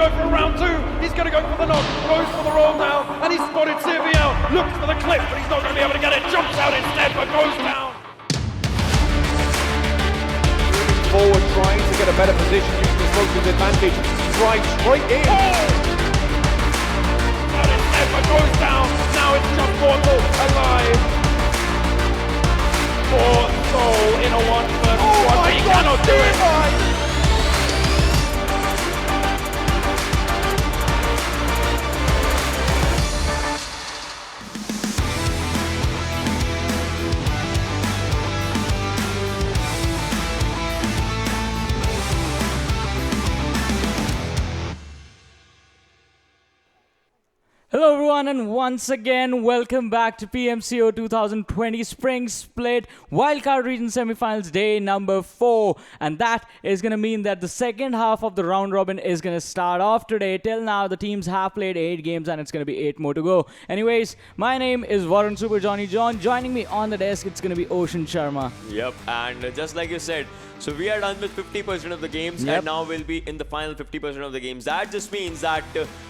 go for a round two. He's going to go for the knock. Goes for the roll down. And he's spotted Sivy out. Looks for the clip, but he's not going to be able to get it. Jumps out instead, but goes down. Forward, trying to get a better position, using his motor's advantage. Drives straight in. Out instead, but goes down. Now it's just Mortal alive. For Soul in a 1-versus-1, but he cannot do it. Hello everyone, and once again welcome back to PMCO 2020 Spring Split WildCard Regional Semi-Finals day number 4, and that is going to mean that the second half of the round robin is going to start off today. Till now the teams have played 8 games and it's going to be 8 more to go. Anyways, my name is Varun Super Johnny John. Joining me on the desk, it's going to be Ocean Sharma. Yep, and just like you said, so we are done with 50% of the games, and now we'll be in the final 50% of the games. That just means that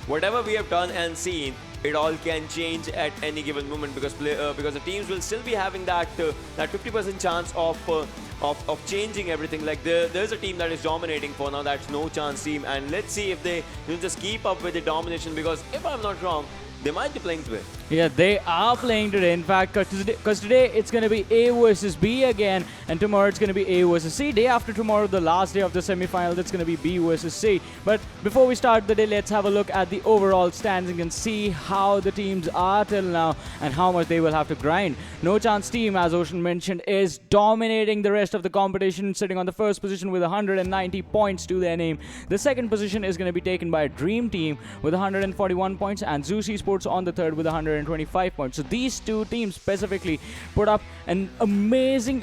whatever we have done and seen, it all can change at any given moment, because the teams will still be having that 50% chance of changing everything. Like there's a team that is dominating for now, that's NOChanceTeam, and let's see if they just keep up with the domination, because if I'm not wrong, they might be playing today. Yeah, they are playing today. In fact, because today it's going to be A versus B again, and tomorrow it's going to be A versus C. Day after tomorrow, the last day of the semi-final, it's going to be B versus C. But before we start the day, let's have a look at the overall standings and see how the teams are till now and how much they will have to grind. NOChanceTeam, as Ocean mentioned, is dominating the rest of the competition, sitting on the first position with 190 points to their name. The second position is going to be taken by DreamxTeam with 141 points, and Zeus Esports on the third with 125 points. So these two teams specifically put up an amazing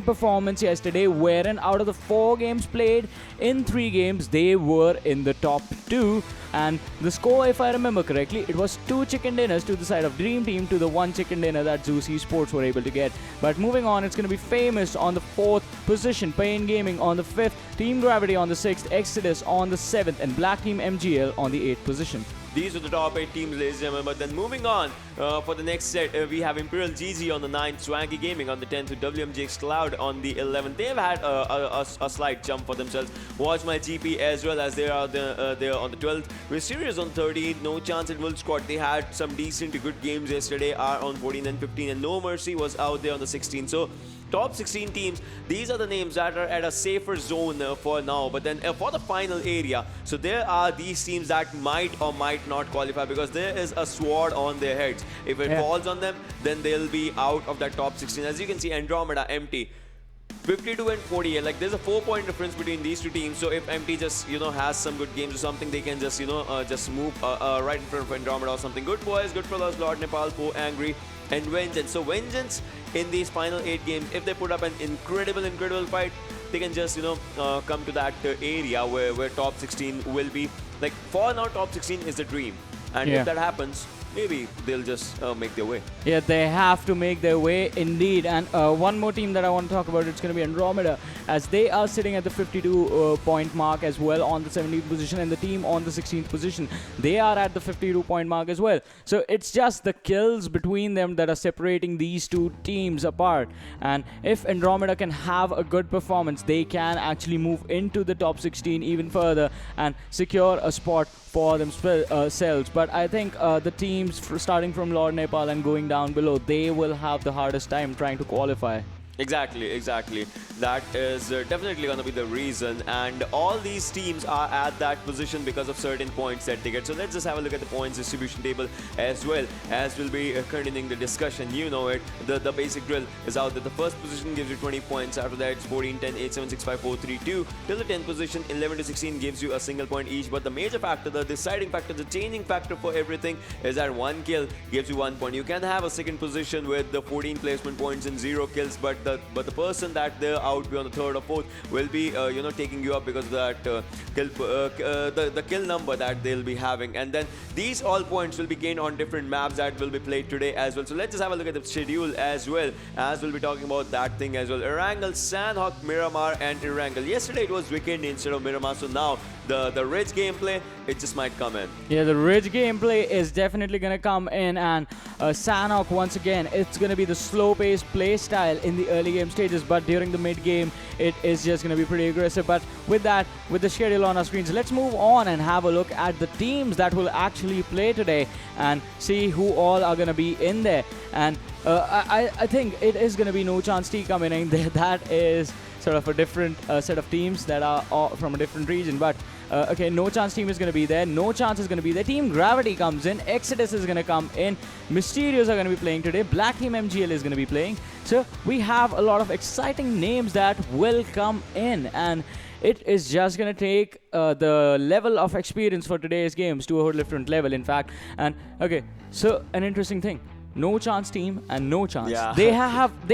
performance yesterday, wherein out of the 4 games played, in 3 games they were in the top 2, and the score, if I remember correctly, it was 2 chicken dinners to the side of DreamxTeam to the 1 chicken dinner that Zeus Esports were able to get. But moving on, it's going to be Famous on the 4th position, Pain Gaming on the 5th, Team Gravity on the 6th, Exodus on the 7th, and BlackTeamMGL on the 8th position. These are the top 8 teams, ladies and gentlemen. But then moving on for the next set, we have Imperial GG on the 9th, SwankyGaming on the 10th, with WMGxCloud on the 11th. They've had a slight jump for themselves. Watch My GP as well, as they are they're on the 12th. Mysterious on 13th, No Chance at World Squad. They had some decent good games yesterday, are on 14 and 15, and NoMercy was out there on the 16th. So top 16 teams, these are the names that are at a safer zone for now. But then for the final area, so there are these teams that might or might not qualify, because there is a sword on their heads. If it falls on them, then they'll be out of that top 16. As you can see, Andromeda, empty, 52 and 48. Like there's a 4-point difference between these two teams. So if MT just has some good games or something, they can just just move right in front of Andromeda or something. GoodBoys, GoodFellows, LordNepal, Po, Angry, and Vengeance. So Vengeance in these final 8 games, if they put up an incredible fight, they can just come to that area where top 16 will be. Like for now, top 16 is the dream, and if that happens, maybe they'll just make their way. Yeah, they have to make their way indeed. And one more team that I want to talk about, it's going to be Andromeda, as they are sitting at the 52-point mark as well on the 17th position, and the team on the 16th position, they are at the 52-point mark as well. So it's just the kills between them that are separating these two teams apart. And if Andromeda can have a good performance, they can actually move into the top 16 even further and secure a spot for themselves. But I think the teams starting from LordNepal and going down below, they will have the hardest time trying to qualify. Exactly. That is definitely going to be the reason, and all these teams are at that position because of certain points that they get. So let's just have a look at the points distribution table as well, as we'll be continuing the discussion. You know it, the basic drill is out there. The first position gives you 20 points. After that, it's 14, 10, 8, 7, 6, 5, 4, 3, 2. Till the 10th position, 11 to 16 gives you a single point each. But the major factor, the deciding factor, the changing factor for everything is that 1 kill gives you 1 point. You can have a second position with the 14 placement points and 0 kills, but the person that they're out be on the 3rd or 4th will be taking you up because of that the kill number that they'll be having. And then these all points will be gained on different maps that will be played today as well. So let's just have a look at the schedule as well, as we'll be talking about that thing as well. Erangel, Sanhok, Miramar, and Erangel. Yesterday it was weekend instead of Miramar, so now the rich gameplay, it just might come in. Yeah, the rich gameplay is definitely going to come in, and Sanhok, once again, it's going to be the slow-paced play style in the early game stages, but during the mid-game, it is just going to be pretty aggressive. But with that, with the schedule on our screens, let's move on and have a look at the teams that will actually play today and see who all are going to be in there. And I think it is going to be NOChanceTeam coming in there. That is sort of a different set of teams that are all from a different region. But okay, NOChanceTeam is going to be there. NoChance is going to be there. Team Gravity comes in. Exodus is going to come in. MYSTERIOUZ are going to be playing today. BlackTeamMGL is going to be playing. So we have a lot of exciting names that will come in, and it is just going to take the level of experience for today's games to a whole different level, in fact. And okay, so an interesting thing. NOChanceTeam and NoChance. Yeah. They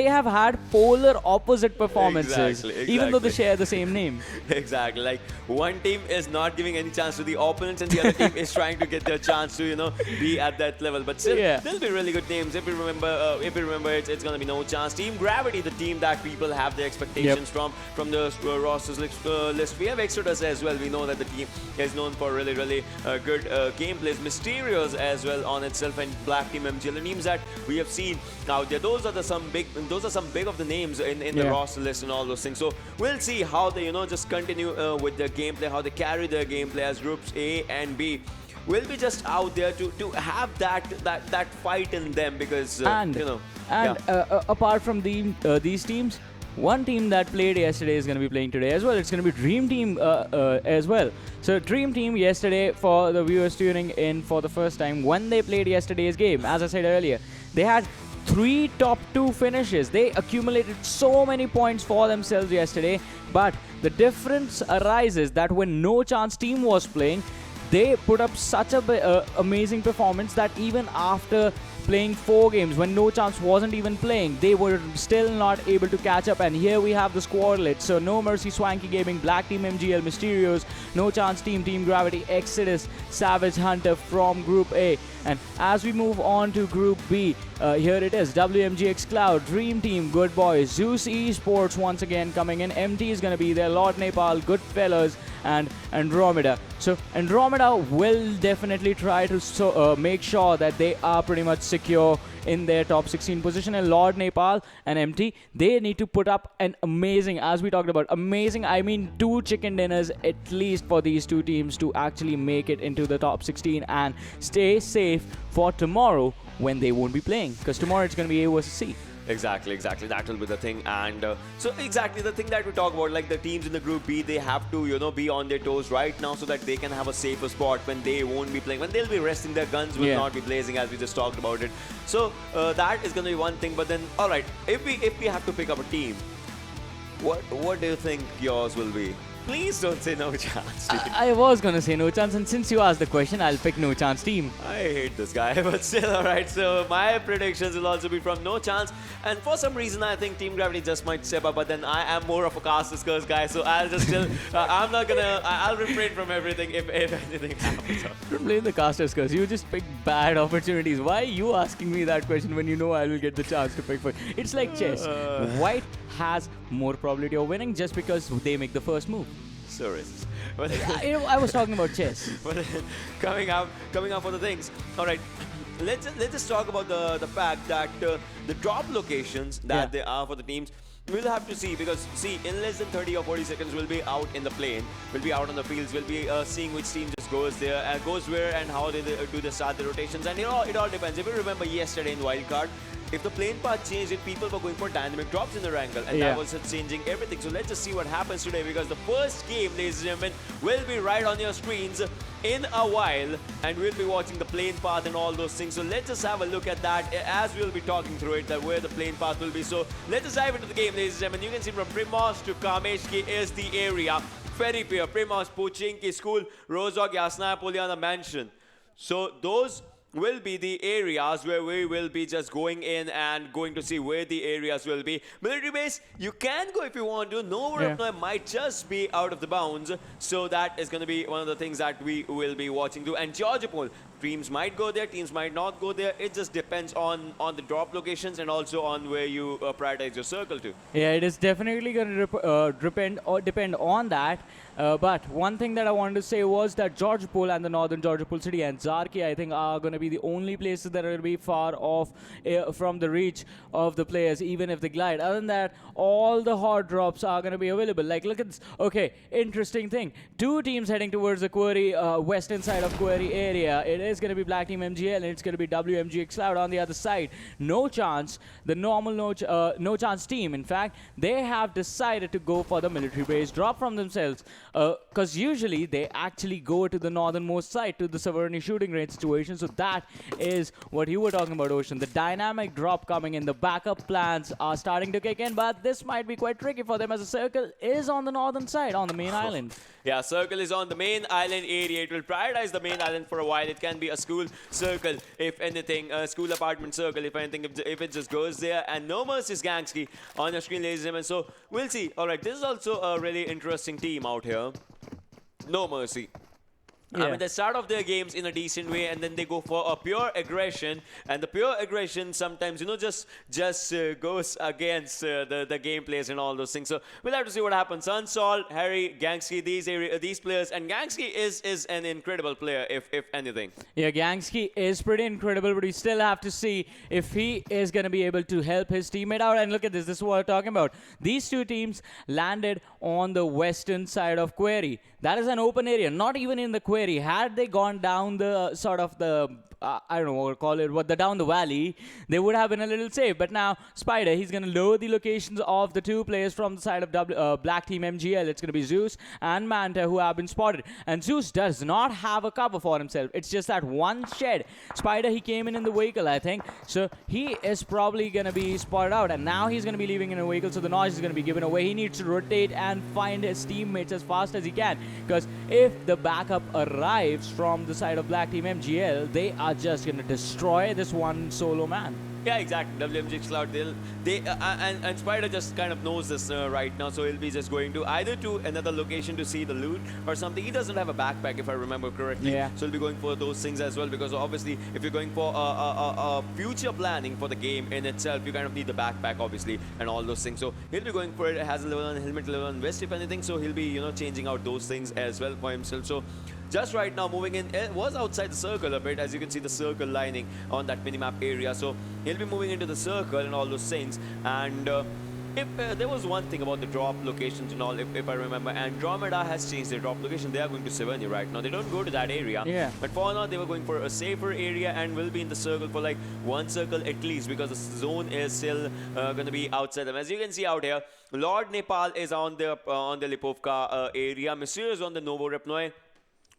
have had polar opposite performances, Exactly. even though they share the same name. Exactly. Like one team is not giving any chance to the opponents, and the other team is trying to get their chance to be at that level. But still, there'll be really good names. If you remember, it's gonna be NOChanceTeam. Gravity, the team that people have their expectations from the rosters list. We have Exodus as well. We know that the team is known for really good gameplays. MYSTERIOUZ as well on itself, and BlackTeamMGL, the teams that we have seen out there. Those are some big of the names in the roster list and all those things. So we'll see how they just continue with their gameplay, how they carry their gameplay as groups A and B. We'll be just out there to have that fight in them, because apart from these teams, one team that played yesterday is going to be playing today as well. It's going to be DreamxTeam as well. So DreamxTeam yesterday, for the viewers tuning in for the first time, when they played yesterday's game, as I said earlier, they had 3 top 2 finishes. They accumulated so many points for themselves yesterday, but the difference arises that when NOChanceTeam was playing, they put up such a amazing performance that even after playing 4 games, when NoChance wasn't even playing, they were still not able to catch up. And here we have the squadlet. So NoMercy, SwankyGaming, BlackTeamMGL, MYSTERIOUZ, NOChanceTeam, Team Gravity, Exodus, Savage Hunter from Group A. And as we move on to Group B, here it is: WMGxCloud, DreamxTeam, GoodBoys, Zeus eSports once again coming in. MT is going to be there, LordNepal, GoodFellows, and Andromeda. So Andromeda will definitely try to make sure that they are pretty much secure in their top 16 position. And LordNepal and MT, they need to put up an amazing, as we talked about, amazing, I mean 2 chicken dinners at least for these 2 teams to actually make it into the top 16 and stay safe for tomorrow when they won't be playing, because tomorrow it's going to be A versus C. Exactly. That will be the thing. And so exactly the thing that we talk about, like the teams in the Group B, they have to, be on their toes right now so that they can have a safer spot when they won't be playing. When they'll be resting, their guns will not be blazing, as we just talked about it. So that is going to be one thing. But then, all right, if we have to pick up a team, what do you think yours will be? Please don't say NOChanceTeam. I was going to say NoChance, and since you asked the question, I'll pick NoChanceTeam. I hate this guy, but still, alright. So my predictions will also be from NoChance, and for some reason I think Team Gravity just might step up, but then I am more of a Caster's Curse guy, so I'll just still, I'll refrain from everything if anything happens. Don't blame the Caster's Curse. You just pick bad opportunities. Why are you asking me that question when you know I will get the chance to pick for it? It's like chess. White has more probability of winning just because they make the first move. So racist. But I was talking about chess. But coming up for the things. All right, let's just talk about the fact that the drop locations that they are for the teams. We'll have to see, because in less than 30 or 40 seconds we'll be out in the plane, we'll be out on the fields, we'll be seeing which team just goes there and goes where and how they do the start the rotations, and it all depends. If you remember yesterday in wildcard, if the plane path changed, people were going for dynamic drops in the Erangel, and that was changing everything. So let's just see what happens today, because the first game, ladies and gentlemen, will be right on your screens in a while, and we'll be watching the plane path and all those things. So let's just have a look at that as we'll be talking through it, that where the plane path will be. So let's just dive into the game, ladies and gentlemen. You can see from Primos to Kameshki is the area. Ferry Pier, Primos, Puchinki School, Rozog, Yasna, Poliana Mansion. So those will be the areas where we will be just going in and going to see where the areas will be. Military base, you can go if you want to. Nowhere might just be out of the bounds. So that is going to be one of the things that we will be watching through. And Georgopol, teams might go there, teams might not go there. It just depends on the drop locations and also on where you prioritize your circle to. Yeah, it is definitely going to depend on that. But one thing that I wanted to say was that Georgopol and the northern Georgopol city and Zarki, I think, are going to be the only places that are going to be far off from the reach of the players, even if they glide. Other than that, all the hot drops are going to be available. Like, look at this. Okay, interesting thing. Two teams heading towards the Quarry, western side of Quarry area. It is going to be BlackTeamMGL and it's going to be WMGxCloud on the other side. No Chance, the normal NoChanceTeam, in fact, they have decided to go for the military base drop from themselves. Because usually they actually go to the northernmost side, to the Severny shooting range situation. So that is what you were talking about, Ocean. The dynamic drop coming in, the backup plans are starting to kick in, but this might be quite tricky for them as the circle is on the northern side, on the main island. Yeah, circle is on the main island area. It will prioritize the main island for a while. It can be a school circle, if anything, a school apartment circle, if anything, if it just goes there. And NoMercy's Gangski on your screen, ladies and gentlemen. So we'll see. All right, this is also a really interesting team out here. NoMercy. Yeah. I mean, they start off their games in a decent way, and then they go for a pure aggression. And the pure aggression sometimes, you know, just goes against the gameplays and all those things. So we'll have to see what happens. Sunsalt, Harry, Gangski, these players, and Gangski is an incredible player, if anything. Yeah, Gangski is pretty incredible, but we still have to see if he is going to be able to help his teammate out. And look at this. This is what we're talking about. These two teams landed on the western side of Quarry. That is an open area, not even in the Quarry. Had they gone down the sort of the I don't know what to call it, down the valley, they would have been a little safe. But now Spider, he's going to lower the locations of the two players from the side of BlackTeamMGL. It's going to be Zeus and Manta who have been spotted. And Zeus does not have a cover for himself. It's just that one shed. Spider, he came in the vehicle, I think. So he is probably going to be spotted out. And now he's going to be leaving in a vehicle, so the noise is going to be given away. He needs to rotate and find his teammates as fast as he can. Because if the backup arrives from the side of BlackTeamMGL, they are just going to destroy this one solo man. Yeah, exactly. WMGxCloud, and Spider just kind of knows this right now, so he'll be just going to either to another location to see the loot or something. He doesn't have a backpack, if I remember correctly. Yeah. So he'll be going for those things as well, because obviously, if you're going for a future planning for the game in itself, you kind of need the backpack, obviously, and all those things. So he'll be going for it. It has a level 1 helmet, level 1 vest, if anything. So he'll be, you know, changing out those things as well for himself. So just right now, moving in, it was outside the circle a bit, as you can see the circle lining on that minimap area. So he'll be moving into the circle and all those things. And if there was one thing about the drop locations and all, if I remember, Andromeda has changed their drop location. They are going to Severny right now. They don't go to that area. Yeah. But for now, they were going for a safer area and will be in the circle for like one circle at least, because the zone is still going to be outside them. As you can see out here, LordNepal is on the Lipovka area. Mysterious on the Novorepnoy.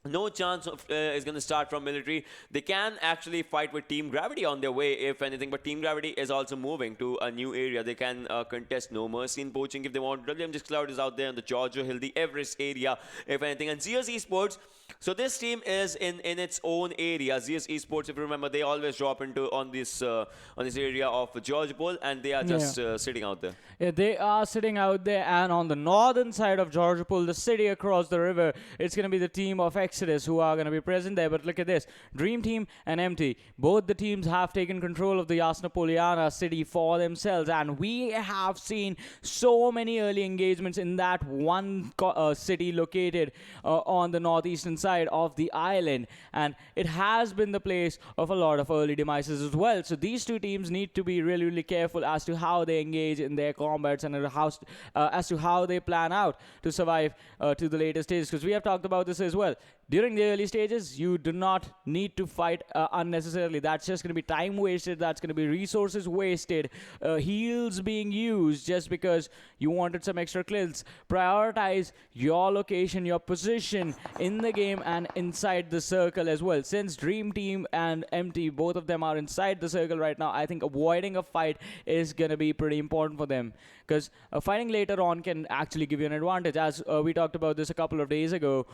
No chance of is going to start from military. They can actually fight with Team Gravity on their way, if anything. But Team Gravity is also moving to a new area. They can contest NoMercy in poaching if they want. WMGxCloud is out there in the Georgia Hill, the Everest area, if anything. And Zeus Esports. So this team is in its own area. Zeus Esports, if you remember, they always drop into on this area of Georgopol, and they are just sitting out there. Yeah, they are sitting out there, and on the northern side of Georgopol, the city across the river, it's going to be the team of Exodus who are going to be present there. But look at this, DreamxTeam and MT, both the teams have taken control of the Yasnopoliana city for themselves, and we have seen so many early engagements in that one city located on the northeastern side of the island, and it has been the place of a lot of early demises as well. So these two teams need to be really, really careful as to how they engage in their combats and as to how they plan out to survive to the later stages, because we have talked about this as well. During the early stages, you do not need to fight unnecessarily. That's just going to be time wasted. That's going to be resources wasted. Heals being used just because you wanted some extra kills. Prioritize your location, your position in the game and inside the circle as well. Since DreamxTeam and MT, both of them are inside the circle right now, I think avoiding a fight is going to be pretty important for them, because fighting later on can actually give you an advantage. As we talked about this a couple of days ago,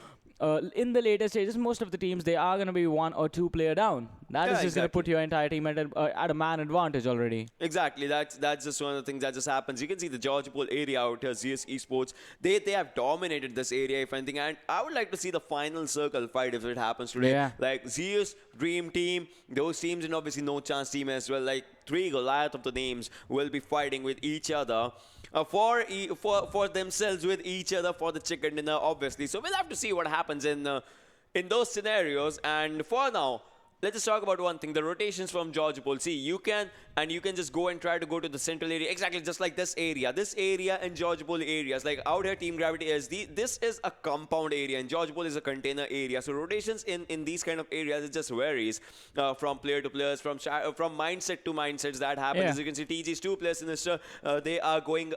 in the later stages, most of the teams, they are going to be 1 or 2 player down. That is just going to put your entire team at a man advantage already. Exactly. That's just one of the things that just happens. You can see the Georgopol area out here, ZS Esports. They have dominated this area, if anything. And I would like to see the final circle fight if it happens today. Yeah. Like ZS, Dream Team, those teams, and obviously NOChanceTeam as well. Like 3 Goliath of the names will be fighting with each other. For themselves with each other for the chicken dinner, obviously. So we'll have to see what happens in those scenarios. And for now, let's just talk about one thing: the rotations from Georgopol. See, you can just go and try to go to the central area, exactly just like this area and Georgopol areas. Like out here, Team Gravity is this is a compound area, and Georgopol is a container area. So rotations in these kind of areas, it just varies from player to players, from mindset to mindsets. That happens. Yeah. As you can see, TG's 2 players in this, they are going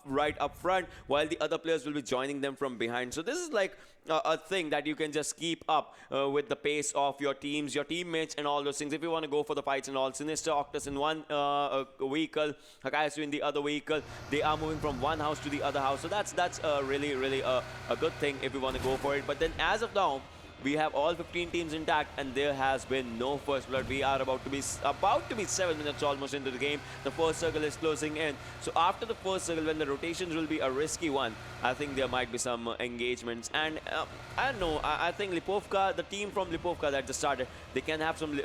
right up front, while the other players will be joining them from behind. So this is like a thing that you can just keep up with the pace of your teams, your teammates, and all those things. If you want to go for the fights and all, Sinister, Octus in one vehicle, Hakayasu in the other vehicle, they are moving from one house to the other house. So that's really a good thing if you want to go for it. But then as of now, we have all 15 teams intact, and there has been no first blood. We are about to be 7 minutes almost into the game. The first circle is closing in. So after the first circle, when the rotations will be a risky one, I think there might be some engagements. And I don't know. I think Lipovka, the team from Lipovka that just started, they can have some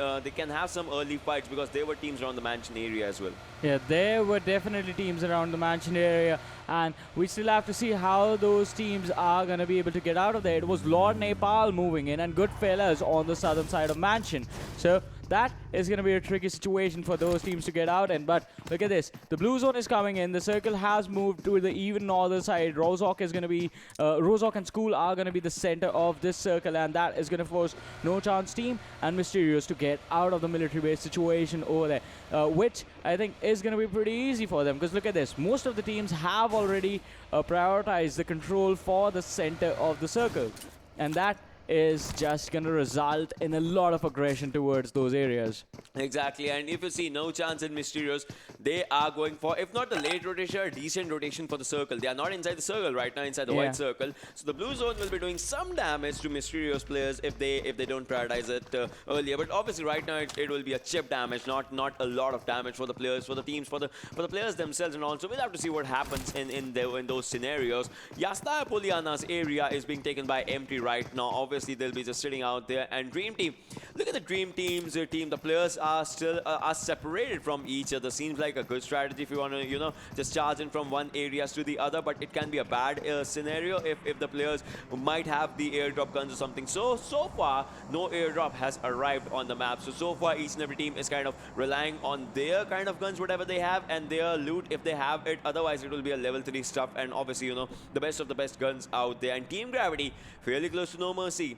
early fights because there were teams around the mansion area as well. Yeah, there were definitely teams around the mansion area, and we still have to see how those teams are going to be able to get out of there. It was LordNepal moving in and GoodFellows on the southern side of mansion. So that is going to be a tricky situation for those teams to get out in. But look at this. The blue zone is coming in. The circle has moved to the even northern side. Rozhok is going to be... Rozhok and School are going to be the center of this circle, and that is going to force NOChanceTeam and MYSTERIOUZ to get out of the military base situation over there, which I think is going to be pretty easy for them. Because look at this. Most of the teams have already prioritized the control for the center of the circle. And that is just going to result in a lot of aggression towards those areas. Exactly, and if you see NOChance and MYSTERIOUZ, they are going for, if not the late rotation, a decent rotation for the circle. They are not inside the circle right now, inside the white circle. So the blue zone will be doing some damage to MYSTERIOUZ players if they don't prioritize it earlier. But obviously right now it will be a chip damage, not a lot of damage for the players, for the teams, for the players themselves, and also we'll have to see what happens in those scenarios. Yasta Poliana's area is being taken by Empty right now. Obviously they'll be just sitting out there, and Dream Team, look at the Dream Team's team. The players are still separated from each other. Seems like a good strategy if you want to, just charge in from one areas to the other, but it can be a bad scenario if the players might have the airdrop guns or something. So far, no airdrop has arrived on the map. So far, each and every team is kind of relying on their kind of guns, whatever they have, and their loot if they have it. Otherwise, it will be a level 3 stuff, and obviously, the best of the best guns out there. And Team Gravity, fairly close to NoMercy.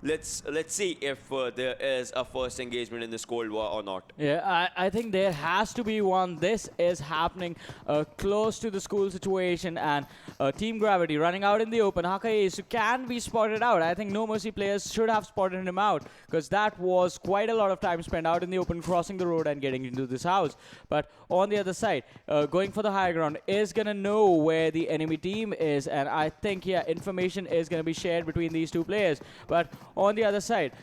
Let's see if there is a first engagement in this Cold War or not. Yeah, I think there has to be one. This is happening close to the school situation, and Team Gravity running out in the open. Hakayasu can be spotted out. I think NoMercy players should have spotted him out, because that was quite a lot of time spent out in the open, crossing the road and getting into this house. But on the other side, going for the high ground is going to know where the enemy team is, and I think, yeah, information is going to be shared between these two players. But on the other side,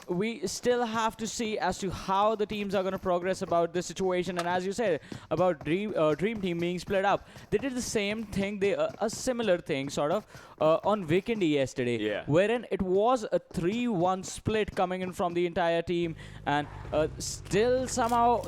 we still have to see as to how the teams are going to progress about this situation. And as you said about Dream Team being split up, they did the same thing, a similar thing sort of on Weekendy yesterday, wherein it was a 3-1 split coming in from the entire team, and still somehow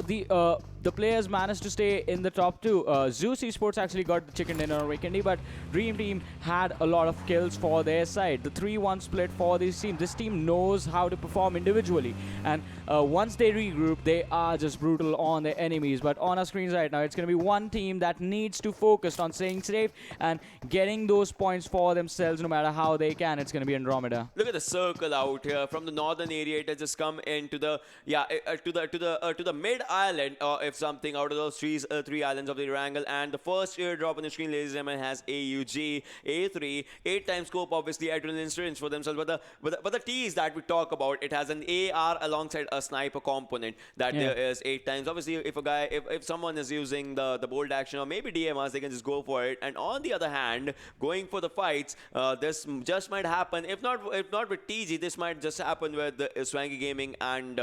the players managed to stay in the top 2. Zeus Esports actually got the chicken dinner on Weekendy, but Dream Team had a lot of kills for their side. The 3-1 split for this team. This team knows how to perform individually, and once they regroup, they are just brutal on their enemies. But on our screens right now, it's going to be one team that needs to focus on staying safe and getting those points for themselves no matter how they can. It's going to be Andromeda. Look at the circle out here from the northern area. It has just come into the to the mid island, if something out of those three islands of the Erangel. And the first airdrop on the screen, ladies and gentlemen, has AUG, A3, 8 times scope, obviously, adrenaline insurance for themselves. But the T's that we talk about, it has an AR alongside a sniper component that there is 8 times. Obviously, if someone is using the bold action or maybe DMRs, they can just go for it. And on the other hand, going for the fights, this just might happen. If not with TG, this might just happen with SwankyGaming and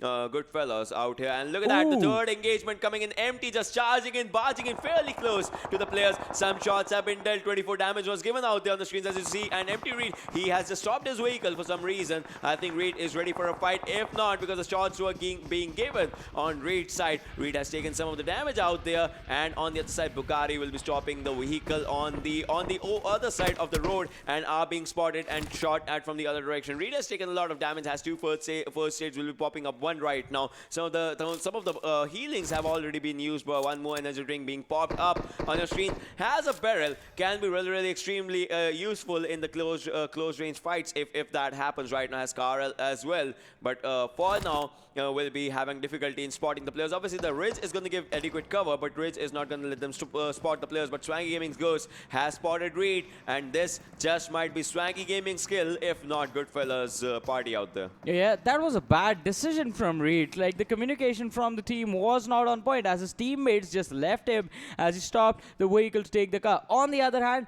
GoodFellows out here. And look at that, the third engagement coming in. Empty just charging in, barging in fairly close to the players. Some shots have been dealt. 24 damage was given out there on the screens, as you see. And Empty Reed, he has just stopped his vehicle for some reason. I think Reed is ready for a fight. If not, because the shots were being given on Reed's side. Reed has taken some of the damage out there. And on the other side, Bukari will be stopping the vehicle on the other side of the road and are being spotted and shot at from the other direction. Reed has taken a lot of damage, has 2 first aids, will be popping up 1 right now. Some of the healings have already been used, but 1 more energy drink being popped up on your screen. Has a barrel, can be really extremely useful in the close range fights if that happens right now. Has Carl as well, but for now will be having difficulty in spotting the players. Obviously the Ridge is going to give adequate cover, but Ridge is not going to let them spot the players. But SwankyGaming's Ghost has spotted Reed, and this just might be SwankyGaming's skill, if not GoodFellows' party out there. Yeah, that was a bad decision from Reed. Like, the communication from the team was not on point, as his teammates just left him as he stopped the vehicle to take the car. On the other hand,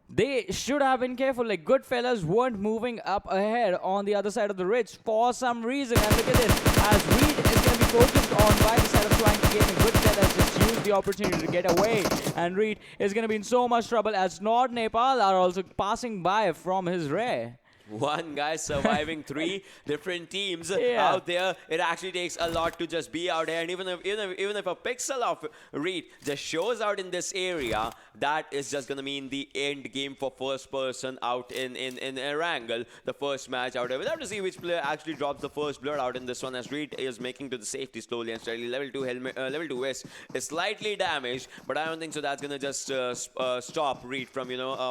they should have been careful. Like, GoodFellows weren't moving up ahead on the other side of the ridge for some reason. And look at this, as Reed is going to be focused on by the side of SwankyGaming, GoodFellows just used the opportunity to get away. And Reed is going to be in so much trouble, as LordNepal are also passing by from his rear. One guy surviving 3 different teams out there. It actually takes a lot to just be out there. And even if a pixel of Reed just shows out in this area, that is just going to mean the end game for first person out in Erangel, the first match out there. We'll have to see which player actually drops the first blood out in this one, as Reed is making to the safety slowly and steadily. Level 2 helmet, level 2 vest is slightly damaged, but I don't think so that's going to just stop Reed from,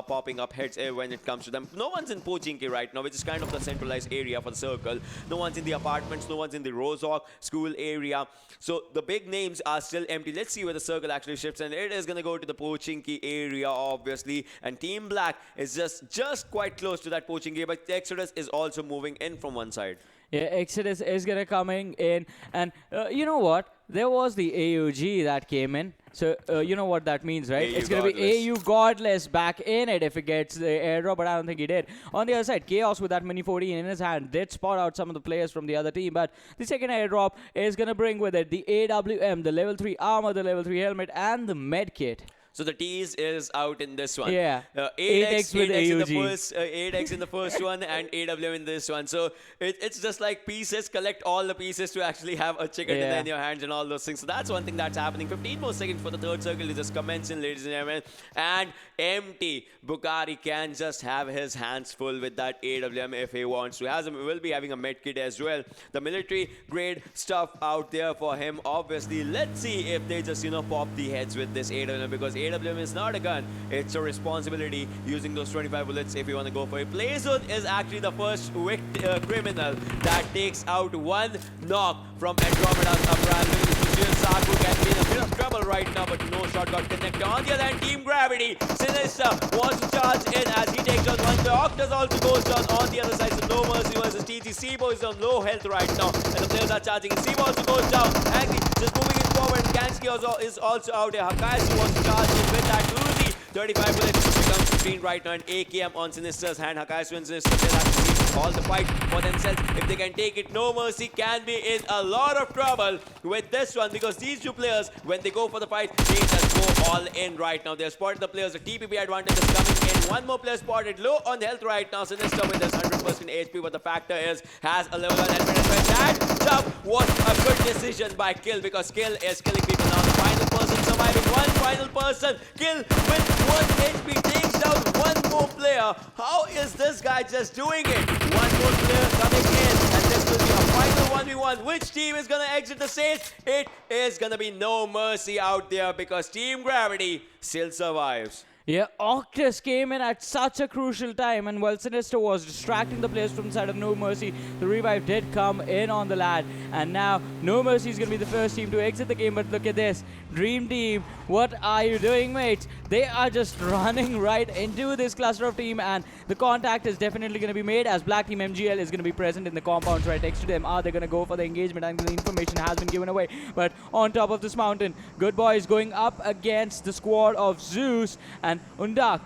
popping up heads when it comes to them. No one's in Pochinki right now, which is kind of the centralized area for the circle. No one's in the apartments, no one's in the Rozhok school area. So the big names are still empty. Let's see where the circle actually shifts, and it is going to go to the Pochinki area, obviously. And Team Black is just quite close to that Pochinki, but Exodus is also moving in from one side. Yeah, Exodus is going to coming in. And you know what? There was the AUG that came in. So you know what that means, right? It's going to be AU Godless back in it if it gets the airdrop, but I don't think he did. On the other side, Chaos with that Mini 14 in his hand did spot out some of the players from the other team, but the second airdrop is going to bring with it the AWM, the level 3 armor, the level 3 helmet, and the med kit. So the T's is out in this one. Yeah. 8x with AUG. in the first, 8x in the first one, and AWM in this one. So it's just like pieces. Collect all the pieces to actually have a chicken in your hands and all those things. So that's one thing that's happening. 15 more seconds for the third circle to just commence in, ladies and gentlemen. And empty. Bukari can just have his hands full with that AWM if he wants to. Will be having a med kit as well. The military grade stuff out there for him. Obviously, let's see if they just pop the heads with this AWM, because AWM is not a gun, it's a responsibility using those 25 bullets if you want to go for it. Playzone is actually the first criminal that takes out 1 knock from Andromeda's Erangel. Saku can be in a bit of trouble right now, but no shot got connected. On the other hand, Team Gravity, Sinister wants to charge in as he takes on 1. The Octus also goes down on the other side. So NoMercy versus TG. Sibo is on low health right now, and the players are charging. And Sibo also goes down. Angry just moving it forward. Gansky is also out there. Hakayasu wants to charge in with that Uzi. 35 bullets becomes the screen right now, and AKM on Sinister's hand. Hakayasu and Sinister will have to see all the fight for themselves. If they can take it, NoMercy can be in a lot of trouble with this one, because these 2 players, when they go for the fight, they just go all in right now. They've spotted the players. The TPP advantage is coming in. 1 more player spotted low on health right now. Sinister with his 100% HP, but the factor is has a level 1 helmet. That jump was a good decision by Kill, because Kill is killing people now. The final person surviving. 1 final person. Kill with 1 HP takes down 1 more player. How is this guy just doing it? 1 more player coming in, and this will be a final 1v1. Which team is going to exit the stage? It is going to be NoMercy out there, because Team Gravity still survives. Yeah, Octus came in at such a crucial time, and while Sinister was distracting the players from the side of NoMercy, the revive did come in on the lad, and now NoMercy is going to be the first team to exit the game. But look at this, Dream Team, what are you doing, mates? They are just running right into this cluster of team, and the contact is definitely going to be made as BlackTeamMGL is going to be present in the compounds right next to them. Are they going to go for the engagement? And the information has been given away. But on top of this mountain, GoodBoys going up against the squad of Zeus and Undak.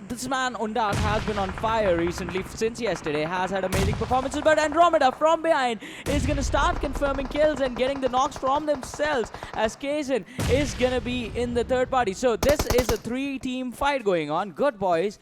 This man Undak has been on fire recently since yesterday, has had amazing performances, but Andromeda from behind is going to start confirming kills and getting the knocks from themselves as Kazin is going to be in the third party. So this is a 3-team fight going on. GoodBoys,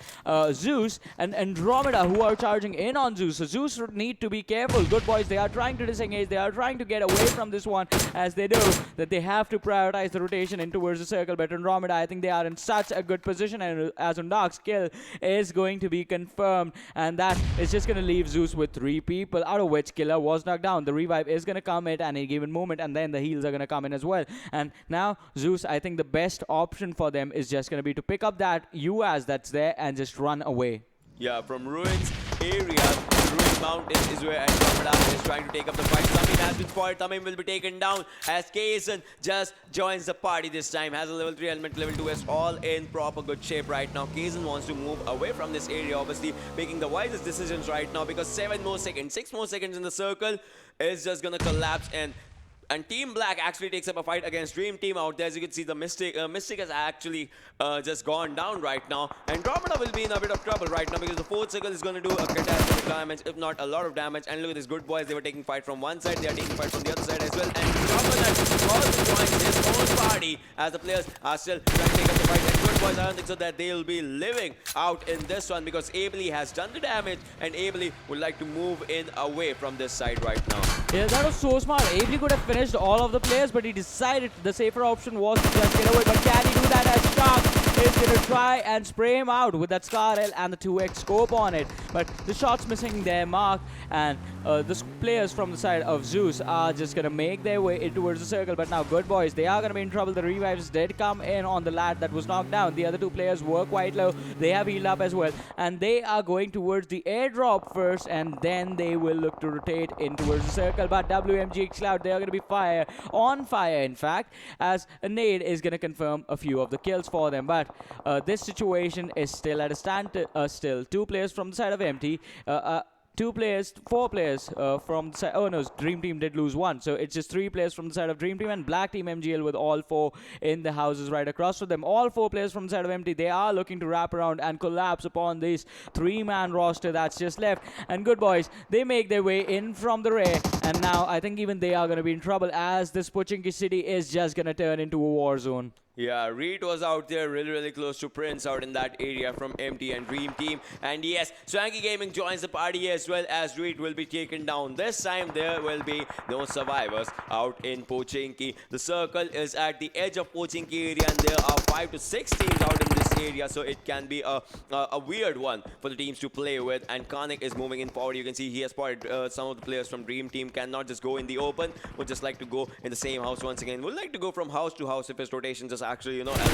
Zeus and Andromeda who are charging in on Zeus. So Zeus need to be careful. GoodBoys, they are trying to disengage, they are trying to get away from this one as they know that they have to prioritize the rotation in towards the circle. But Andromeda, I think they are in such a good position, and as Undak's kill is going to be confirmed, and that is just going to leave Zeus with 3 people, out of which Killer was knocked down. The revive is going to come in at any given moment, and then the heals are going to come in as well. And now Zeus, I think the best option for them is just going to be to pick up that UAS that's there and just run away. Yeah, from Ruins area, Ruins Mountains is where Andromeda is trying to take up the fight. Tamim has been spotted. Tamim will be taken down as Kazin just joins the party this time. Has a level 3 element, level 2 is all in proper good shape right now. Kazin wants to move away from this area, obviously making the wisest decisions right now because 6 more seconds in the circle is just gonna collapse, and Team Black actually takes up a fight against Dream Team out there. As you can see, the Mystic has actually just gone down right now. Andromeda will be in a bit of trouble right now because the 4th circle is going to do a catastrophic damage, if not a lot of damage. And look at this, GoodBoys, they were taking fight from one side, they are taking fight from the other side as well. And Andromeda also joins his own party as the players are still trying to take up the fight. And GoodBoys, I don't think so that they will be living out in this one because Ably has done the damage, and Ably would like to move in away from this side right now. Yeah, that was so smart. Ably could have finished all of the players, but he decided the safer option was to just get away. But can he do that as Shark is going to try and spray him out with that Scar L and the 2x scope on it? But the shot's missing their mark, and the players from the side of Zeus are just going to make their way in towards the circle. But now GoodBoys, they are going to be in trouble. The revives did come in on the lad that was knocked down. The other 2 players were quite low. They have healed up as well, and they are going towards the airdrop first, and then they will look to rotate in towards the circle. But WMGxCloud, they are going to be on fire in fact, as a nade is going to confirm a few of the kills for them. But this situation is still at a standstill. 2 players from the side of empty, 4 players from the side. Oh no, Dream Team did lose 1, so it's just 3 players from the side of Dream Team and BlackTeamMGL with all 4 in the houses right across from them. All 4 players from the side of empty, they are looking to wrap around and collapse upon this 3-man roster that's just left. And GoodBoys, they make their way in from the rear, and now I think even they are going to be in trouble as this Pochinki city is just going to turn into a war zone. Yeah, Reed was out there really close to Prince out in that area from MT and Dream Team. And yes, SwankyGaming joins the party as well as Reed will be taken down. This time there will be no survivors out in Pochinki. The circle is at the edge of Pochinki area and there are 5 to 6 teams out in this area. So it can be a weird one for the teams to play with. And Karnik is moving in forward. You can see he has spotted some of the players from Dream Team cannot just go in the open. Would just like to go in the same house once again. Would like to go from house to house if his rotation just actually, allows it.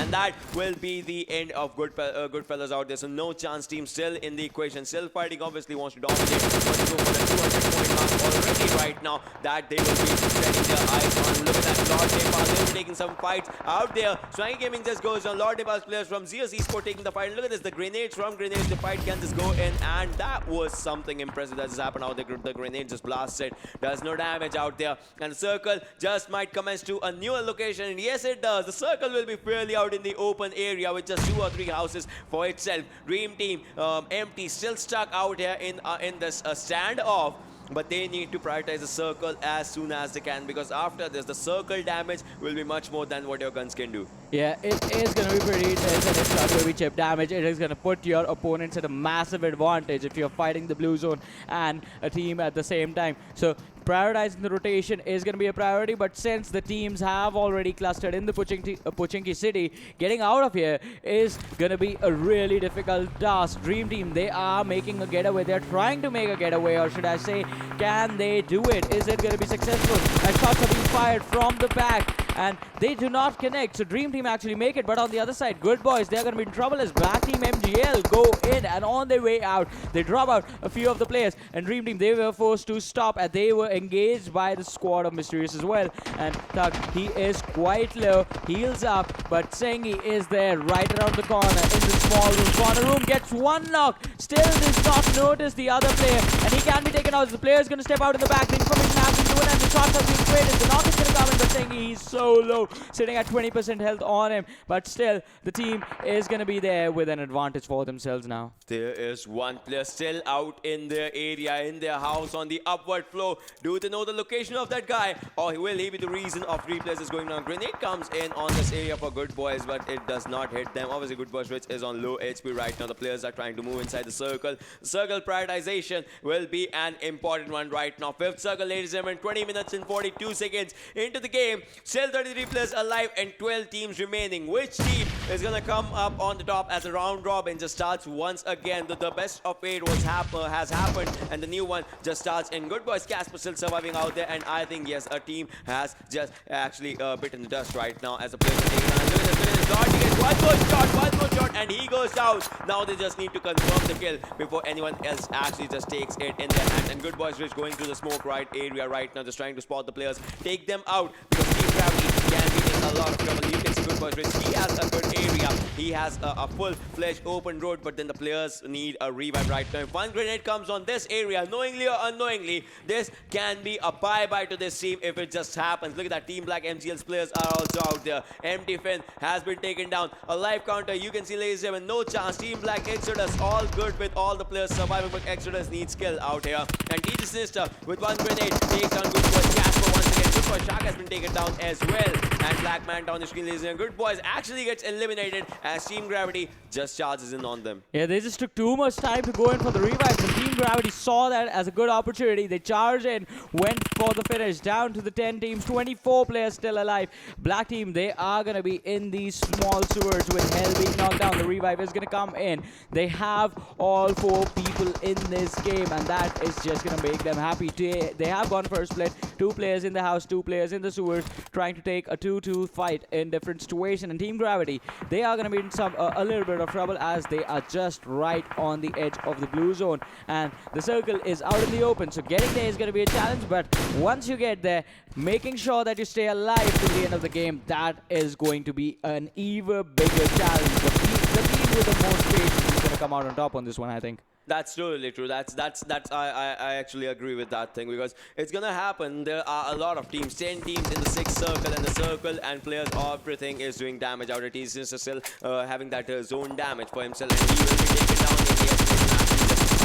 And that will be the end of GoodFellows out there. So NOChanceTeam still in the equation, still fighting, obviously wants to dominate, wants to go for the 200-point mark already right now that they will be setting their eyes on. Look at that, LordNepal, they'll be taking some fights out there. SwankyGaming just goes on. LordNepal's players from Zeus eSport taking the fight. And look at this, the grenades from Grenades, the fight can just go in, and that was something impressive that just happened out there. The grenade just blasted, does no damage out there, and the circle just might commence to a newer location, and yes it does. The circle will be fairly out in the open area with just 2 or 3 houses for itself. Dream Team empty, still stuck out here in this standoff. But they need to prioritize the circle as soon as they can, because after this, the circle damage will be much more than what your guns can do. Yeah, it is going to be pretty intense, and it's not going to be chip damage. It is going to put your opponents at a massive advantage if you're fighting the blue zone and a team at the same time. So prioritizing the rotation is going to be a priority, but since the teams have already clustered in the Pochinki city, getting out of here is going to be a really difficult task. Dream Team, they are making a getaway. They're trying to make a getaway, or should I say, can they do it? Is it going to be successful? As shots are being fired fired from the back, and they do not connect. So Dream Team actually make it, but on the other side, GoodBoys, they're going to be in trouble as BlackTeamMGL go in, and on their way out, they drop out a few of the players, and Dream Team, they were forced to stop, and they were engaged by the squad of Mysterious as well. And Thug, he is quite low, heals up, but Sengi is there right around the corner in the small room. Corner room gets one knock, still does not notice the other player, and he can be taken out. The player is going to step out in the back. The information has been given, and the shots have been created. The knock is going to come in, but Sengi, he's so low, sitting at 20% health on him, but still the team is going to be there with an advantage for themselves now. There is one player still out in their area, in their house on the upward flow. Do they know the location of that guy, or will he be the reason of 3 players is going down? Grenade comes in on this area for GoodBoys, but it does not hit them. Obviously GoodBoys, which is on low HP right now. The players are trying to move inside the circle. Circle prioritization will be an important one right now. 5th circle, ladies and gentlemen, 20 minutes and 42 seconds into the game. Still 33 players alive and 12 teams remaining. Which team is going to come up on the top as a round robin just starts once again? The best of 8 has happened, and the new one just starts in. GoodBoys, Casper still surviving out there, and I think, yes, a team has just actually bitten the dust right now as a player taking on. Look at this, Lord, he gets one more shot, and he goes down. Now they just need to confirm the kill before anyone else actually just takes it in their hand. And GoodBoys Rich going through the smoke right area right now, just trying to spot the players, take them out, because Team Gravity can be in a lot of trouble. You can see GoodBoys Rich, he has a good area, he has a full-fledged open road, but then the players need a revive right now. If one grenade comes on this area, knowingly or unknowingly, this can be a bye-bye to this team if it just happens. Look at that, Team Black MGL's players are also out there. Empty Finn has been taken down. A live counter, you can see, ladies and gentlemen, no chance. Team Black Exodus, all good with all the players surviving, but Exodus needs skill out here. And DJ Sinister with one grenade takes down GoodBoys. Casper once again. GoodBoys Shark has been taken down as well. And Black Man down the screen, ladies and gentlemen. GoodBoys actually gets eliminated as Team Gravity just charges in on them. Yeah, they just took too much time to go in for the revive. The Team Gravity saw that as a good opportunity. They charged in, went for the finish. Down to the 10 teams, 24 players still alive. Black Team, they are going to be in these small sewers with Hell being knocked down. The revive is going to come in. They have all 4 people in this game, and that is just going to make them happy. They have gone for a split. 2 players in the house, 2 players in the sewers, trying to take a 2-2 fight in different situation. And Team Gravity, they are going to be in a little bit of trouble as they are just right on the edge of the blue zone, and the circle is out in the open, so getting there is going to be a challenge. But once you get there, making sure that you stay alive till the end of the game, that is going to be an even bigger challenge. The team with the most patience is going to come out on top on this one, I think. That's totally true. I actually agree with that thing, because it's gonna happen. There are a lot of teams, 10 teams in the 6th circle, and the circle and players, everything is doing damage out. He's just still having that zone damage for himself, and he will be taken down in the escalation.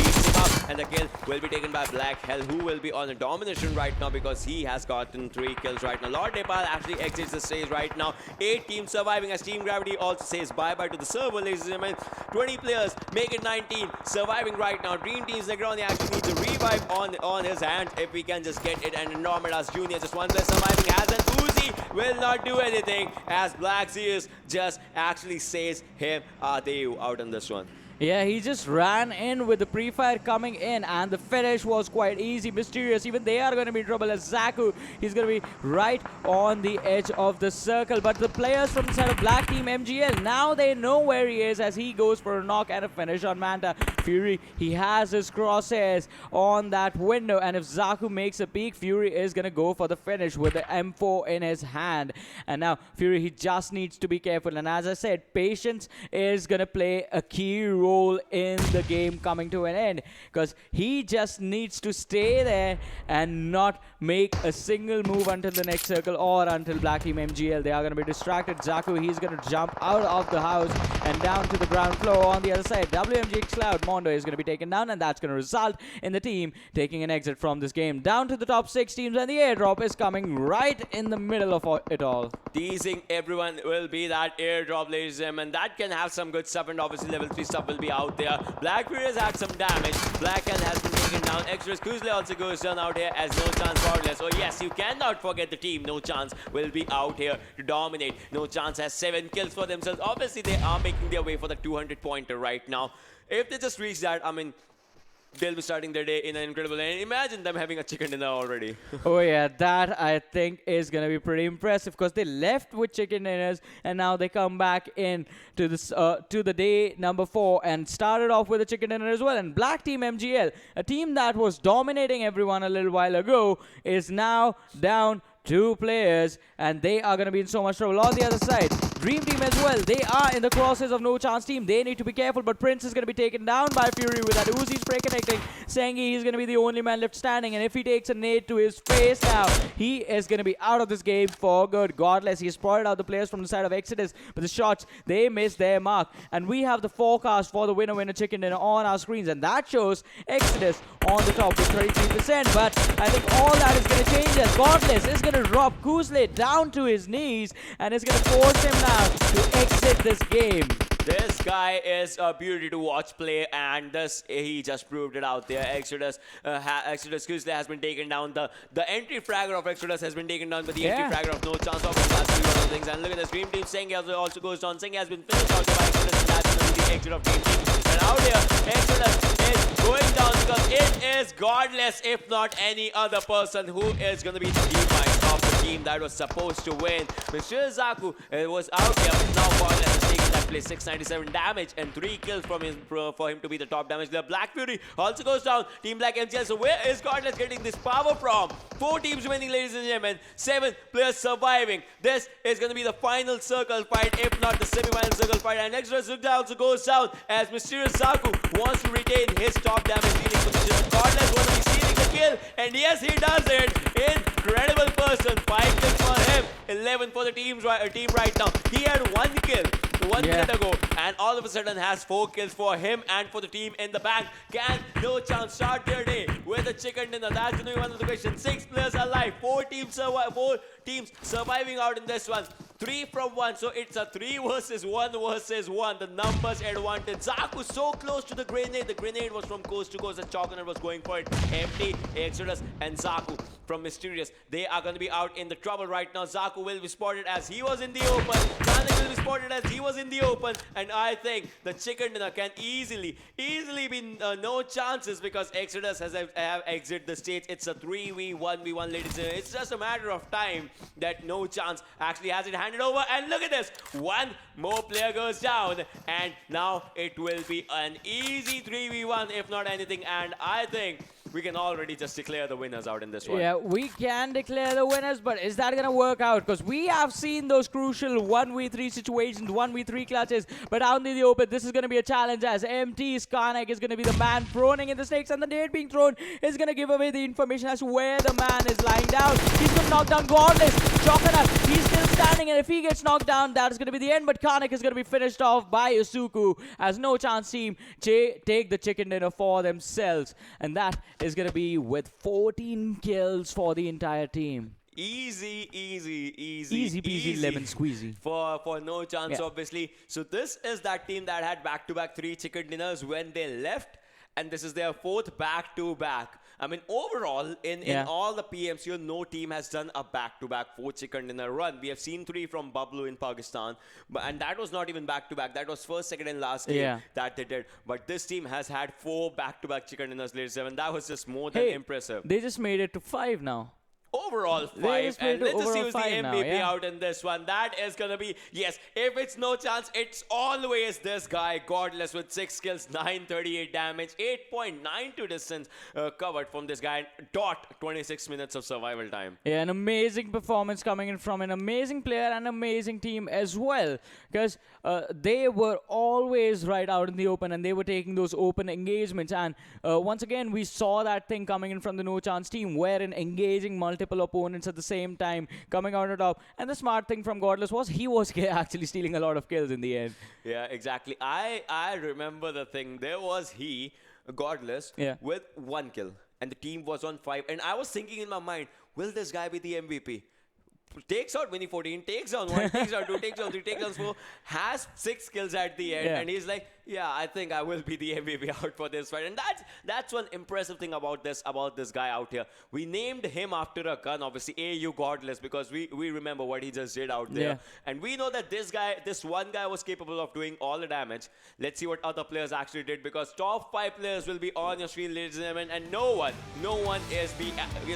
Beats him up, and the kill will be taken by Black Hell, who will be on a domination right now because he has gotten 3 kills right now. LordNepal actually exits the stage right now. 8 teams surviving as Team Gravity also says bye-bye to the server, ladies and gentlemen. 20 players make it 19, surviving right now. Dream Team's Negroni actually needs a revive on his hand if we can just get it. And Andromeda's Junior, just one player surviving, has an Uzi, will not do anything as Black Sears just actually says him Adeu out on this one. Yeah, he just ran in with the pre-fire coming in, and the finish was quite easy. Mysterious, even they are going to be in trouble as Zaku, he's going to be right on the edge of the circle. But the players from the side of BlackTeamMGL, now they know where he is as he goes for a knock and a finish on Manta. Fury, he has his crosshairs on that window, and if Zaku makes a peek, Fury is going to go for the finish with the M4 in his hand. And now Fury, he just needs to be careful, and as I said, patience is going to play a key role in the game coming to an end, because he just needs to stay there and not make a single move until the next circle or until BlackTeamMGL. They are going to be distracted. Zaku, he's going to jump out of the house and down to the ground floor on the other side. WMGxCloud Mondo is going to be taken down, and that's going to result in the team taking an exit from this game. Down to the top 6 teams, and the airdrop is coming right in the middle of it all. Teasing everyone will be that airdrop, ladies and gentlemen. That can have some good stuff, and obviously level 3 stuff will be out there. Black Fury has had some damage. Black Hell has been taken down. Extras Kuzle also goes down out here as NOChance powerless. Oh yes, you cannot forget the team. NOChance will be out here to dominate. NOChance has 7 kills for themselves. Obviously, they are making their way for the 200 pointer right now. If they just reach that, I mean, they'll be starting their day in an incredible way. And imagine them having a chicken dinner already. Oh yeah, that I think is gonna be pretty impressive because they left with chicken dinners and now they come back in to this to the day number 4 and started off with a chicken dinner as well. And BlackTeamMGL, a team that was dominating everyone a little while ago, is now down 2 players, and they are going to be in so much trouble. On the other side, DreamxTeam as well. They are in the crosses of NOChanceTeam. They need to be careful, but Prince is going to be taken down by Fury with that Uzi spray connecting. Sengi is going to be the only man left standing, and if he takes a nade to his face now, he is going to be out of this game for good. Godless, he has spotted out the players from the side of Exodus, but the shots, they missed their mark. And we have the forecast for the winner chicken dinner on our screens, and that shows Exodus on the top with 33%. But I think all that is going to change as Godless is going to drop Kuzle down to his knees and is going to force him now to exit this game. This guy is a beauty to watch play, and he just proved it out there. Exodus Kuzle has been taken down. The entry fragger of Exodus has been taken down, but the entry fragger of NOChanceTeam obviously has to be one of the things. And look at this, Dream Team Sengi also goes down. Sengi has been finished out by Exodus, and that's going to be the exit of Dream Team. And out here, Exodus is going down because it is Godless, if not any other person, who is going to be the teammate of the team that was supposed to win. Mr. Zaku was out here, but now Godless is taking that place. 697 damage and 3 kills for him to be the top damage player. Black Fury also goes down. Team BlackMGL. So where is Godless getting this power from? 4 teams winning, ladies and gentlemen. 7 players surviving. This is going to be the final circle fight, if not the semi-final circle fight. And Exodus also goes down as Mysterious Zaku wants to retain his top damage dealing position. Godless wants to be stealing the kill, and yes, he does it. Incredible person. 5 kills for him. 11 for the team right now. He had 1 kill 1 minute ago, and all of a sudden has 4 kills for him and for the team in the bank. Can NOChanceTeam start their day with a chicken dinner? That's going to be one of the questions. 6 players alive, 4 teams surviving out in this one. 3 from 1, so it's a 3 versus 1 versus 1. The numbers advantage. Zaku so close to the grenade. The grenade was from coast to coast, and Chalkener was going for it. Empty, Exodus and Zaku from Mysterious. They are going to be out in the trouble right now. Zaku will be spotted as he was in the open. Sanhok will be spotted as he was in the open. And I think the chicken dinner can easily be no chances because Exodus have exited the stage. It's a 3v1v1, ladies and gentlemen. It's just a matter of time that NOChanceTeam actually has it handed over. And look at this. 1 more player goes down. And now it will be an easy 3v1 if not anything. And I think we can already just declare the winners out in this one. Yeah, we can declare the winners, but is that going to work out? Because we have seen those crucial 1v3 situations, 1v3 clutches, but out in the open, this is going to be a challenge as MT Skarnak is going to be the man proning in the snakes, and the nade being thrown is going to give away the information as to where the man is lying down. He's going to knock down Godless. Chocolate, he's still standing, and if he gets knocked down, that is going to be the end, but Karnak is going to be finished off by Isuku as NOChanceTeam take the chicken dinner for themselves, and that is going to be with 14 kills for the entire team. Easy peasy lemon squeezy for NOChanceTeam, obviously. So this is that team that had back-to-back 3 chicken dinners when they left, and this is their 4th back-to-back. I mean, overall, in all the PMCO, no team has done a back-to-back 4 chicken dinner run. We have seen 3 from Bablu in Pakistan, and that was not even back-to-back. That was first, second, and last game that they did. But this team has had 4 back-to-back chicken dinners, ladies and gentlemen. That was just more than impressive. They just made it to 5 now. Overall 5, and let's just see who's the MVP out in this one. That is gonna be, yes, if it's NOChanceTeam, it's always this guy, Godless, with 6 kills, 938 damage, 8.92 distance covered from this guy, 26 minutes of survival time. Yeah, an amazing performance coming in from an amazing player and amazing team as well, because they were always right out in the open and they were taking those open engagements, and once again we saw that thing coming in from the NOChanceTeam, wherein engaging multiple opponents at the same time, coming out on top. And the smart thing from Godless was he was actually stealing a lot of kills in the end. Yeah, exactly. I remember the thing. There was Godless, with 1 kill, and the team was on 5. And I was thinking in my mind, will this guy be the MVP? takes out Mini 14, takes down 1, takes down 2, takes down 3, takes down 4, has 6 kills at the end, and he's like, yeah, I think I will be the MVP out for this fight. And that's one impressive thing about this guy out here. We named him after a gun, obviously, AU Godless, because we remember what he just did out there. And we know that this one guy was capable of doing all the damage. Let's see what other players actually did, because top 5 players will be on your screen, ladies and gentlemen, and no one is